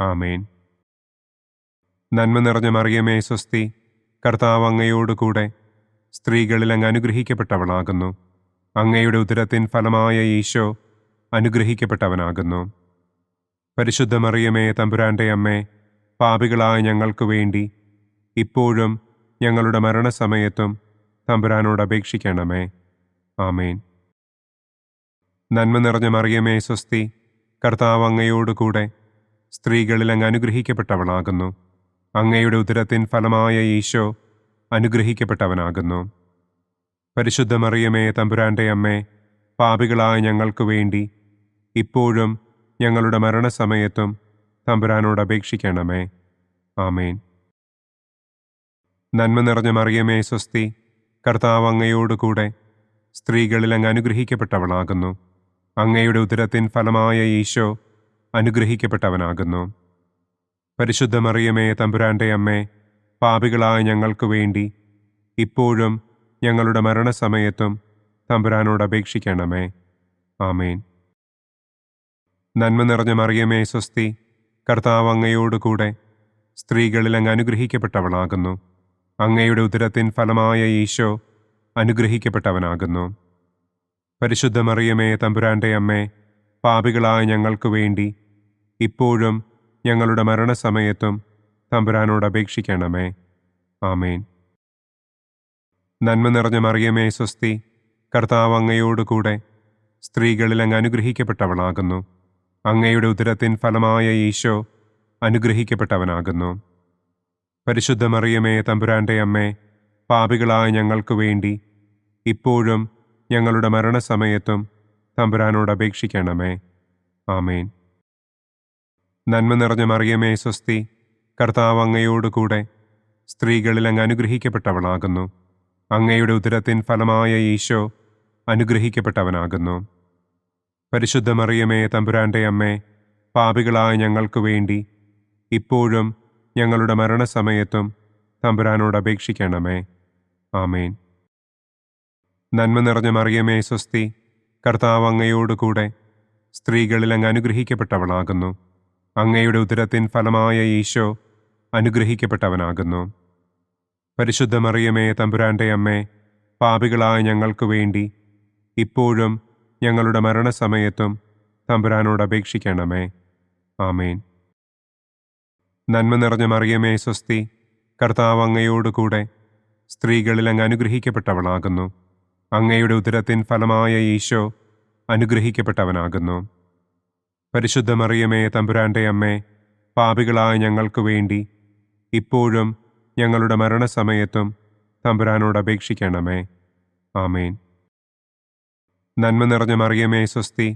ആമേൻ. നന്മ നിറഞ്ഞ മറിയമേ സ്വസ്തി, കർത്താവ് അങ്ങയോടുകൂടെ സ്ത്രീകളിൽ അങ്ങ് അനുഗ്രഹിക്കപ്പെട്ടവളാകുന്നു. അങ്ങയുടെ ഉദരത്തിൻ ഫലമായ ഈശോ അനുഗ്രഹിക്കപ്പെട്ടവനാകുന്നു. പരിശുദ്ധ മറിയമേ തമ്പുരാന്റെ അമ്മേ, പാപികളായ ഞങ്ങൾക്ക് വേണ്ടി ഇപ്പോഴും ഞങ്ങളുടെ മരണസമയത്തും തമ്പുരാനോട് അപേക്ഷിക്കണമേ. ആമേൻ. നന്മ നിറഞ്ഞ മറിയമേ സ്വസ്തി, കർത്താവ് അങ്ങയോടുകൂടെ സ്ത്രീകളിൽ അങ്ങ് അനുഗ്രഹിക്കപ്പെട്ടവളാകുന്നു. അങ്ങയുടെ ഉദരത്തിൻ ഫലമായ ഈശോ അനുഗ്രഹിക്കപ്പെട്ടവനാകുന്നു. പരിശുദ്ധ മറിയമേ, തമ്പുരാന്റെ അമ്മേ, പാപികളായ ഞങ്ങൾക്ക് വേണ്ടി ഇപ്പോഴും ഞങ്ങളുടെ മരണസമയത്തും തമ്പുരാനോട് അപേക്ഷിക്കണമേ. ആമേൻ. നന്മ നിറഞ്ഞ മറിയമേ, സ്വസ്തി, കർത്താവ് അങ്ങയോടുകൂടെ സ്ത്രീകളിൽ അങ്ങ് അനുഗ്രഹിക്കപ്പെട്ടവളാകുന്നു. അങ്ങയുടെ ഉദരത്തിൻ ഫലമായ ഈശോ അനുഗ്രഹിക്കപ്പെട്ടവനാകുന്നു. പരിശുദ്ധ മറിയമേ, തമ്പുരാന്റെ അമ്മേ, പാപികളായ ഞങ്ങൾക്ക് വേണ്ടി ഇപ്പോഴും ഞങ്ങളുടെ മരണസമയത്തും തമ്പുരാനോട് അപേക്ഷിക്കണമേ. ആമേൻ. നന്മ നിറഞ്ഞ മറിയമേ, സ്വസ്തി, കർത്താവ് അങ്ങയോടുകൂടെ സ്ത്രീകളിൽ അങ്ങ് അനുഗ്രഹിക്കപ്പെട്ടവളാകുന്നു. അങ്ങയുടെ ഉദരത്തിൻ ഫലമായ ഈശോ അനുഗ്രഹിക്കപ്പെട്ടവനാകുന്നു. പരിശുദ്ധ മറിയമേ, തമ്പുരാന്റെ അമ്മേ, പാപികളായ ഞങ്ങൾക്ക് വേണ്ടി ഇപ്പോഴും ഞങ്ങളുടെ മരണസമയത്തും തമ്പുരാനോട് അപേക്ഷിക്കണമേ. ആമേൻ. നന്മ നിറഞ്ഞ മറിയമേ, സ്വസ്തി, കർത്താവ് അങ്ങയോടുകൂടെ സ്ത്രീകളിൽ അങ്ങ് അനുഗ്രഹിക്കപ്പെട്ടവളാകുന്നു. അങ്ങയുടെ ഉദരത്തിൻ ഫലമായ ഈശോ അനുഗ്രഹിക്കപ്പെട്ടവനാകുന്നു. പരിശുദ്ധ മറിയമേ, തമ്പുരാന്റെ അമ്മേ, പാപികളായ ഞങ്ങൾക്ക് വേണ്ടി ഇപ്പോഴും ഞങ്ങളുടെ മരണസമയത്തും തമ്പുരാനോട് അപേക്ഷിക്കണമേ. ആമേൻ. നന്മ നിറഞ്ഞ മറിയമേ, സ്വസ്തി, കർത്താവ് അങ്ങയോടുകൂടെ സ്ത്രീകളിൽ അങ്ങ് അനുഗ്രഹിക്കപ്പെട്ടവളാകുന്നു. അങ്ങയുടെ ഉദരത്തിൻ ഫലമായ ഈശോ അനുഗ്രഹിക്കപ്പെട്ടവനാകുന്നു. പരിശുദ്ധ മറിയമേ, തമ്പുരാന്റെ അമ്മേ, പാപികളായ ഞങ്ങൾക്ക് വേണ്ടി ഇപ്പോഴും ഞങ്ങളുടെ മരണസമയത്തും തമ്പുരാനോട് അപേക്ഷിക്കണമേ. ആമേൻ. നന്മ നിറഞ്ഞ മറിയമേ, സ്വസ്തി, കർത്താവ് അങ്ങയോടുകൂടെ സ്ത്രീകളിൽ അങ്ങ് അനുഗ്രഹിക്കപ്പെട്ടവളാകുന്നു. അങ്ങയുടെ ഉദരത്തിൻ ഫലമായ ഈശോ അനുഗ്രഹിക്കപ്പെട്ടവനാകുന്നു. പരിശുദ്ധ മറിയമേ, തമ്പുരാന്റെ അമ്മേ, പാപികളായ ഞങ്ങൾക്ക് വേണ്ടി ഇപ്പോഴും ഞങ്ങളുടെ മരണസമയത്തും തമ്പുരാനോട് അപേക്ഷിക്കണമേ. ആമേൻ. നന്മ നിറഞ്ഞ മറിയമേ, സ്വസ്തി, കർത്താവ് അങ്ങയോടുകൂടെ സ്ത്രീകളിൽ അങ്ങ് അനുഗ്രഹിക്കപ്പെട്ടവളാകുന്നു. അങ്ങയുടെ ഉദരത്തിൻ ഫലമായ ഈശോ അനുഗ്രഹിക്കപ്പെട്ടവനാകുന്നു. പരിശുദ്ധ മറിയമേ, തമ്പുരാന്റെ അമ്മേ, പാപികളായ ഞങ്ങൾക്ക് വേണ്ടി ഇപ്പോഴും ഞങ്ങളുടെ മരണസമയത്തും തമ്പുരാനോട് അപേക്ഷിക്കണമേ. ആമേൻ. നന്മ നിറഞ്ഞ മറിയമേ, സ്വസ്തി,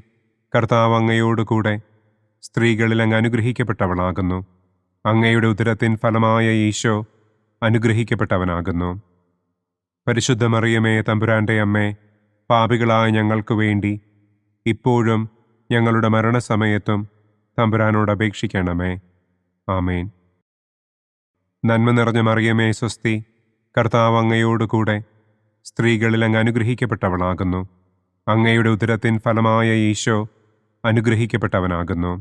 കർത്താവ് അങ്ങയോടുകൂടെ സ്ത്രീകളിൽ അങ്ങ് അനുഗ്രഹിക്കപ്പെട്ടവളാകുന്നു. അങ്ങയുടെ ഉദരത്തിൻ ഫലമായ ഈശോ അനുഗ്രഹിക്കപ്പെട്ടവനാകുന്നു. പരിശുദ്ധ മറിയമേ, തമ്പുരാന്റെ അമ്മേ, പാപികളായ ഞങ്ങൾക്ക് വേണ്ടി ഇപ്പോഴും ഞങ്ങളുടെ മരണസമയത്തും തമ്പുരാനോട് അപേക്ഷിക്കണമേ. ആമേൻ. നന്മ നിറഞ്ഞ മറിയമേ, സ്വസ്തി, കർത്താവ് അങ്ങയോടുകൂടെ സ്ത്രീകളിൽ അങ്ങ് അനുഗ്രഹിക്കപ്പെട്ടവളാകുന്നു. അങ്ങയുടെ ഉദരത്തിൻ ഫലമായ ഈശോ അനുഗ്രഹിക്കപ്പെട്ടവനാകുന്നു.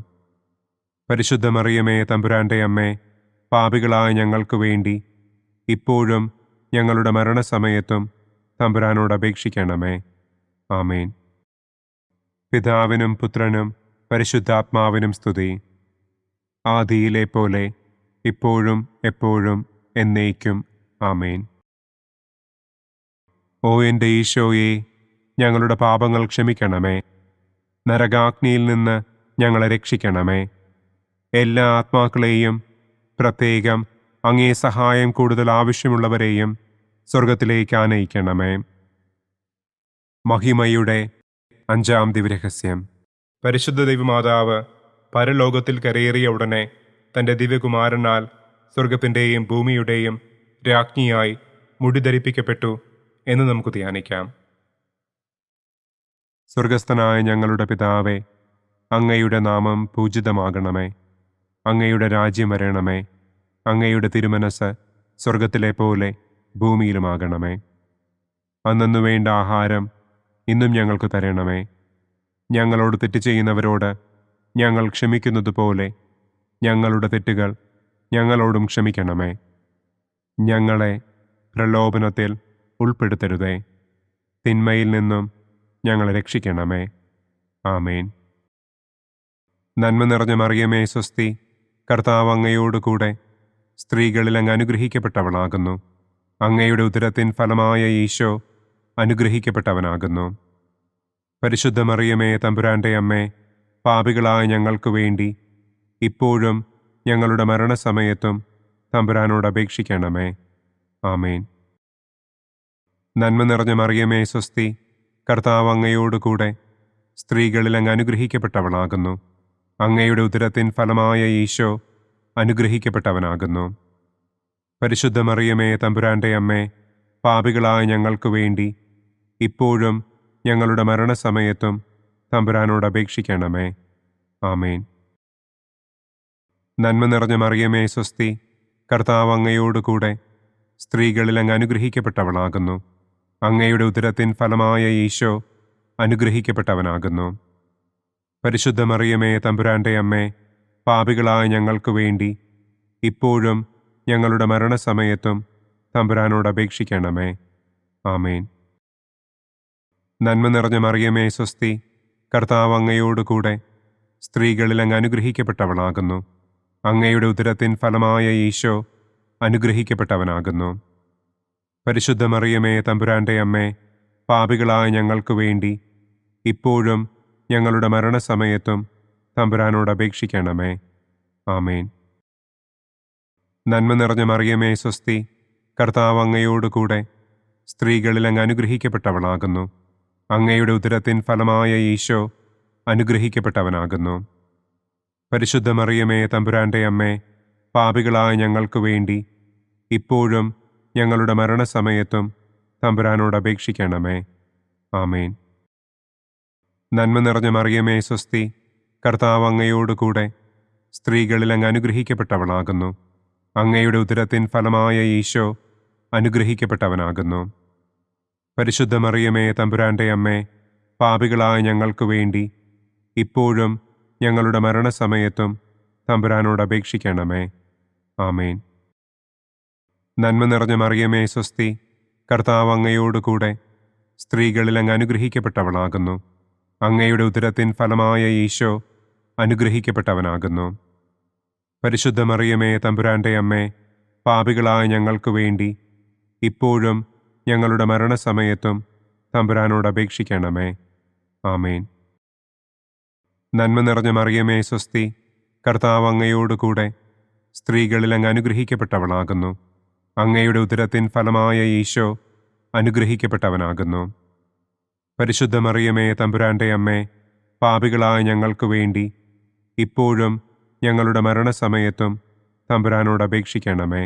പരിശുദ്ധ മറിയമേ, തമ്പുരാന്റെ അമ്മേ, പാപികളായ ഞങ്ങൾക്ക് വേണ്ടി ഇപ്പോഴും ഞങ്ങളുടെ മരണസമയത്തും തമ്പുരാനോട് അപേക്ഷിക്കണമേ. ആമേൻ. പിതാവിനും പുത്രനും പരിശുദ്ധാത്മാവിനും സ്തുതി. ആദിയിലെ പോലെ ഇപ്പോഴും എപ്പോഴും എന്നേക്കും. ആമേൻ. ഓ എൻ്റെ ഈശോയെ, ഞങ്ങളുടെ പാപങ്ങൾ ക്ഷമിക്കണമേ. നരകാഗ്നിയിൽ നിന്ന് ഞങ്ങളെ രക്ഷിക്കണമേ. എല്ലാ ആത്മാക്കളെയും, പ്രത്യേകം അങ്ങേ സഹായം കൂടുതൽ ആവശ്യമുള്ളവരെയും സ്വർഗത്തിലേക്ക് ആനയിക്കണമേ. മഹിമയുടെ 5-ാം ദിവ്യരഹസ്യം. പരിശുദ്ധ ദൈവമാതാവ് പരലോകത്തിൽ കരയേറിയ ഉടനെ തൻ്റെ ദിവ്യകുമാരനാൽ സ്വർഗത്തിൻ്റെയും ഭൂമിയുടെയും രാജ്ഞിയായി മുടിധരിപ്പിക്കപ്പെട്ടു എന്ന് നമുക്ക് ധ്യാനിക്കാം. സ്വർഗസ്ഥനായ ഞങ്ങളുടെ പിതാവേ, അങ്ങയുടെ നാമം പൂജിതമാകണമേ. അങ്ങയുടെ രാജ്യം വരണമേ. അങ്ങയുടെ തിരുമനസ് സ്വർഗത്തിലെ പോലെ ഭൂമിയിലുമാകണമേ. അന്നു വേണ്ട ആഹാരം ഇന്നും ഞങ്ങൾക്ക് തരണമേ. ഞങ്ങളോട് തെറ്റ് ചെയ്യുന്നവരോട് ഞങ്ങൾ ക്ഷമിക്കുന്നത് പോലെ ഞങ്ങളുടെ തെറ്റുകൾ ഞങ്ങളോടും ക്ഷമിക്കണമേ. ഞങ്ങളെ പ്രലോഭനത്തിൽ ഉൾപ്പെടുത്തരുതേ. തിന്മയിൽ നിന്നും ഞങ്ങളെ രക്ഷിക്കണമേ. ആമേൻ. നന്മ നിറഞ്ഞ മറിയമേ, സ്വസ്തി, കർത്താവ് അങ്ങയോടുകൂടെ സ്ത്രീകളിൽ അങ്ങ് അനുഗ്രഹിക്കപ്പെട്ടവളാകുന്നു. അങ്ങയുടെ ഉദരത്തിൻ ഫലമായ ഈശോ അനുഗ്രഹിക്കപ്പെട്ടവനാകുന്നു. പരിശുദ്ധ മറിയമേ, തമ്പുരാന്റെ അമ്മേ, പാപികളായ ഞങ്ങൾക്ക് വേണ്ടി ഇപ്പോഴും ഞങ്ങളുടെ മരണസമയത്തും തമ്പുരാനോട് അപേക്ഷിക്കണമേ. ആമേൻ. നന്മ നിറഞ്ഞ മറിയമേ സ്വസ്തി, കർത്താവ് അങ്ങയോടുകൂടെ സ്ത്രീകളിൽ അങ്ങ് അനുഗ്രഹിക്കപ്പെട്ടവളാകുന്നു. അങ്ങയുടെ ഉദരത്തിൻ ഫലമായ ഈശോ അനുഗ്രഹിക്കപ്പെട്ടവനാകുന്നു. പരിശുദ്ധ മറിയമേ തമ്പുരാന്റെ അമ്മേ, പാപികളായ ഞങ്ങൾക്ക് വേണ്ടി ഇപ്പോഴും ഞങ്ങളുടെ മരണസമയത്തും തമ്പുരാനോട് അപേക്ഷിക്കണമേ. ആമേൻ. നന്മ നിറഞ്ഞ മറിയമേ സ്വസ്തി, കർത്താവ് അങ്ങയോടുകൂടെ സ്ത്രീകളിൽ അങ്ങ് അനുഗ്രഹിക്കപ്പെട്ടവളാകുന്നു. അങ്ങയുടെ ഉദരത്തിൻ ഫലമായ ഈശോ അനുഗ്രഹിക്കപ്പെട്ടവനാകുന്നു. പരിശുദ്ധ മറിയമേ തമ്പുരാന്റെ അമ്മേ, പാപികളായ ഞങ്ങൾക്ക് വേണ്ടി ഇപ്പോഴും ഞങ്ങളുടെ മരണസമയത്തും തമ്പുരാനോട് അപേക്ഷിക്കണമേ. ആമേൻ. നന്മ നിറഞ്ഞ മറിയമേ സ്വസ്തി, കർത്താവ് അങ്ങയോടുകൂടെ സ്ത്രീകളിൽ അങ്ങ് അനുഗ്രഹിക്കപ്പെട്ടവളാകുന്നു. അങ്ങയുടെ ഉദരത്തിൻ ഫലമായ ഈശോ അനുഗ്രഹിക്കപ്പെട്ടവനാകുന്നു. പരിശുദ്ധ മറിയമേ തമ്പുരാന്റെ അമ്മേ, പാപികളായ ഞങ്ങൾക്ക് വേണ്ടി ഇപ്പോഴും ഞങ്ങളുടെ മരണസമയത്തും തമ്പുരാനോട് അപേക്ഷിക്കണമേ. ആമേൻ. നന്മ നിറഞ്ഞ മറിയമേ സ്വസ്തി, കർത്താവ് അങ്ങയോടുകൂടെ സ്ത്രീകളിൽ അങ്ങ് അനുഗ്രഹിക്കപ്പെട്ടവളാകുന്നു. അങ്ങയുടെ ഉദരത്തിൻ ഫലമായ ഈശോ അനുഗ്രഹിക്കപ്പെട്ടവനാകുന്നു. പരിശുദ്ധ മറിയമേ തമ്പുരാന്റെ അമ്മേ, പാപികളായ ഞങ്ങൾക്ക് വേണ്ടി ഇപ്പോഴും ഞങ്ങളുടെ മരണസമയത്തും തമ്പുരാനോട് അപേക്ഷിക്കണമേ. ആമേൻ. നന്മ നിറഞ്ഞ മറിയമേ സ്വസ്തി, കർത്താവ് അങ്ങയോടുകൂടെ സ്ത്രീകളിൽ അങ്ങ് അനുഗ്രഹിക്കപ്പെട്ടവളാകുന്നു. അങ്ങയുടെ ഉദരത്തിൻ ഫലമായ ഈശോ അനുഗ്രഹിക്കപ്പെട്ടവനാകുന്നു. പരിശുദ്ധ മറിയമേ തമ്പുരാന്റെ അമ്മേ, പാപികളായ ഞങ്ങൾക്ക് വേണ്ടി ഇപ്പോഴും ഞങ്ങളുടെ മരണസമയത്തും തമ്പുരാനോട് അപേക്ഷിക്കണമേ. ആമേൻ. നന്മ നിറഞ്ഞ മറിയമേ സ്വസ്തി, കർത്താവ് അങ്ങയോടുകൂടെ സ്ത്രീകളിൽ അങ്ങ് അനുഗ്രഹിക്കപ്പെട്ടവളാകുന്നു. അങ്ങയുടെ ഉദരത്തിൻ ഫലമായ ഈശോ അനുഗ്രഹിക്കപ്പെട്ടവനാകുന്നു. പരിശുദ്ധ മറിയമേ തമ്പുരാന്റെ അമ്മേ, പാപികളായ ഞങ്ങൾക്ക് വേണ്ടി ഇപ്പോഴും ഞങ്ങളുടെ മരണസമയത്തും തമ്പുരാനോട് അപേക്ഷിക്കണമേ. ആമേൻ. നന്മ നിറഞ്ഞ മറിയമേ സ്വസ്തി, കർത്താവ് അങ്ങയോടുകൂടെ സ്ത്രീകളിൽ അങ്ങ് അനുഗ്രഹിക്കപ്പെട്ടവളാകുന്നു. അങ്ങയുടെ ഉദരത്തിൻ ഫലമായ ഈശോ അനുഗ്രഹിക്കപ്പെട്ടവനാകുന്നു. പരിശുദ്ധ മറിയമേ തമ്പുരാന്റെ അമ്മേ, പാപികളായ ഞങ്ങൾക്ക് വേണ്ടി ഇപ്പോഴും ഞങ്ങളുടെ മരണസമയത്തും തമ്പുരാനോട് അപേക്ഷിക്കണമേ.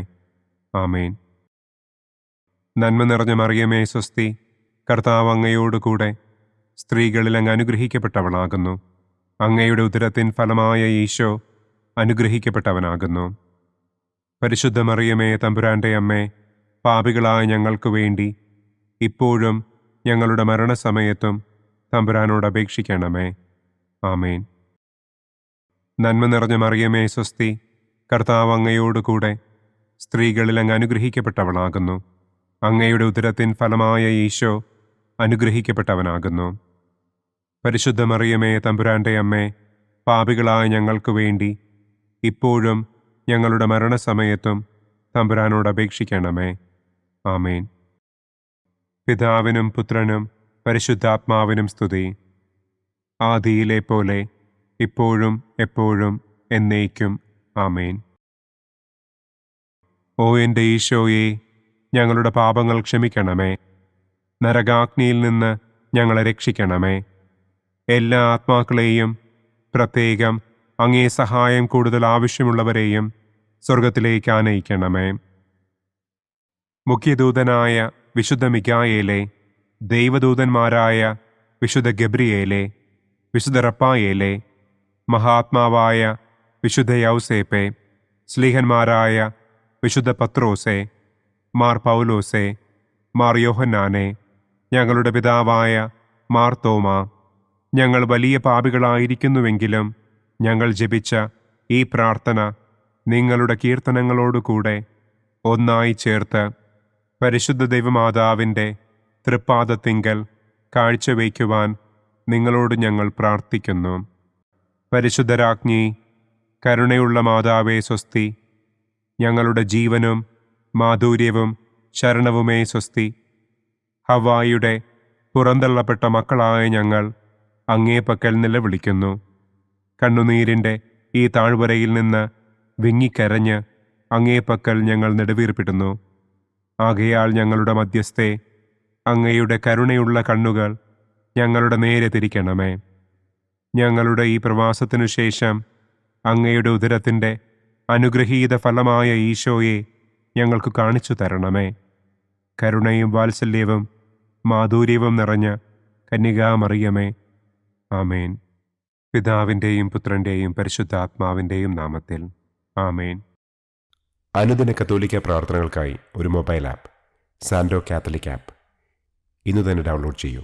ആമേൻ. നന്മ നിറഞ്ഞ മറിയമേ സ്വസ്തി, കർത്താവ് അങ്ങയോടുകൂടെ സ്ത്രീകളിൽ അങ്ങ് അനുഗ്രഹിക്കപ്പെട്ടവളാകുന്നു. അങ്ങയുടെ ഉദരത്തിൻ ഫലമായ ഈശോ അനുഗ്രഹിക്കപ്പെട്ടവനാകുന്നു. പരിശുദ്ധ മറിയമേ തമ്പുരാന്റെ അമ്മേ, പാപികളായ ഞങ്ങൾക്ക് വേണ്ടി ഇപ്പോഴും ഞങ്ങളുടെ മരണസമയത്തും തമ്പുരാനോട് അപേക്ഷിക്കണമേ. ആമേൻ. നന്മ നിറഞ്ഞ മറിയമേ സ്വസ്തി, കർത്താവ് അങ്ങയോടുകൂടെ സ്ത്രീകളിൽ അങ്ങ് അനുഗ്രഹിക്കപ്പെട്ടവളാകുന്നു. അങ്ങയുടെ ഉദരത്തിൻ ഫലമായ ഈശോ അനുഗ്രഹിക്കപ്പെട്ടവനാകുന്നു. പരിശുദ്ധ മറിയമേ തമ്പുരാന്റെ അമ്മേ, പാപികളായ ഞങ്ങൾക്ക് വേണ്ടി ഇപ്പോഴും ഞങ്ങളുടെ മരണസമയത്തും തമ്പുരാനോട് അപേക്ഷിക്കണമേ. ആമേൻ. പിതാവിനും പുത്രനും പരിശുദ്ധാത്മാവിനും സ്തുതി. ആദിയിലെ പോലെ ഇപ്പോഴും എപ്പോഴും എന്നേക്കും. ആമേൻ. ഓ എൻ്റെ ഈശോയെ, ഞങ്ങളുടെ പാപങ്ങൾ ക്ഷമിക്കണമേ. നരകാഗ്നിയിൽ നിന്ന് ഞങ്ങളെ രക്ഷിക്കണമേ. എല്ലാ ആത്മാക്കളെയും, പ്രത്യേകം അങ്ങേ സഹായം കൂടുതൽ ആവശ്യമുള്ളവരെയും സ്വർഗത്തിലേക്ക് ആനയിക്കണമേ. മുഖ്യദൂതനായ വിശുദ്ധ മിഖായേലേ, ദൈവദൂതന്മാരായ വിശുദ്ധ ഗബ്രിയേലേ, വിശുദ്ധ റപ്പായേലേ, മഹാത്മാവായ വിശുദ്ധ യൗസേപ്പേ, സ്ലീഹന്മാരായ വിശുദ്ധ പത്രോസേ, മാർ പൗലോസേ, മാർ യോഹന്നാനെ, ഞങ്ങളുടെ പിതാവായ മാർ തോമാ, ഞങ്ങൾ വലിയ പാപികളായിരിക്കുന്നുവെങ്കിലും ഞങ്ങൾ ജപിച്ച ഈ പ്രാർത്ഥന നിങ്ങളുടെ കീർത്തനങ്ങളോടുകൂടെ ഒന്നായി ചേർത്ത് പരിശുദ്ധ ദൈവമാതാവിൻ്റെ തൃപ്പാദത്തിങ്കൽ കാഴ്ചവയ്ക്കുവാൻ നിങ്ങളോട് ഞങ്ങൾ പ്രാർത്ഥിക്കുന്നു. പരിശുദ്ധരാജ്ഞി, കരുണയുള്ള മാതാവേ സ്വസ്തി. ഞങ്ങളുടെ ജീവനും മാധുര്യവും ശരണവുമേ സ്വസ്തി. ഹവ്വായുടെ പുറന്തള്ളപ്പെട്ട മക്കളായ ഞങ്ങൾ അങ്ങേ പക്കൽ നിലവിളിക്കുന്നു. കണ്ണുനീരിൻ്റെ ഈ താഴ്വരയിൽ നിന്ന് വിങ്ങിക്കരഞ്ഞ് അങ്ങേ പക്കൽ ഞങ്ങൾ നെടുവീർപ്പിടുന്നു. ആകയാൽ ഞങ്ങളുടെ മധ്യസ്ഥെ, അങ്ങയുടെ കരുണയുള്ള കണ്ണുകൾ ഞങ്ങളുടെ നേരെ തിരിക്കണമേ. ഞങ്ങളുടെ ഈ പ്രവാസത്തിനു ശേഷം അങ്ങയുടെ ഉദരത്തിൻ്റെ അനുഗ്രഹീത ഫലമായ ഈശോയെ ഞങ്ങൾക്ക് കാണിച്ചു തരണമേ. കരുണയും വാത്സല്യവും മാധുര്യവും നിറഞ്ഞ കന്യകാമറിയമേ, ആമേൻ. പിതാവിൻ്റെയും പുത്രൻ്റെയും പരിശുദ്ധാത്മാവിൻ്റെയും നാമത്തിൽ, ആമേൻ. അനുദിന കത്തോലിക്ക പ്രാർത്ഥനകൾക്കായി ഒരു മൊബൈൽ ആപ്പ്, സാൻഡോ കാത്തലിക് ആപ്പ്, ഇന്ന് തന്നെ ഡൗൺലോഡ് ചെയ്യൂ.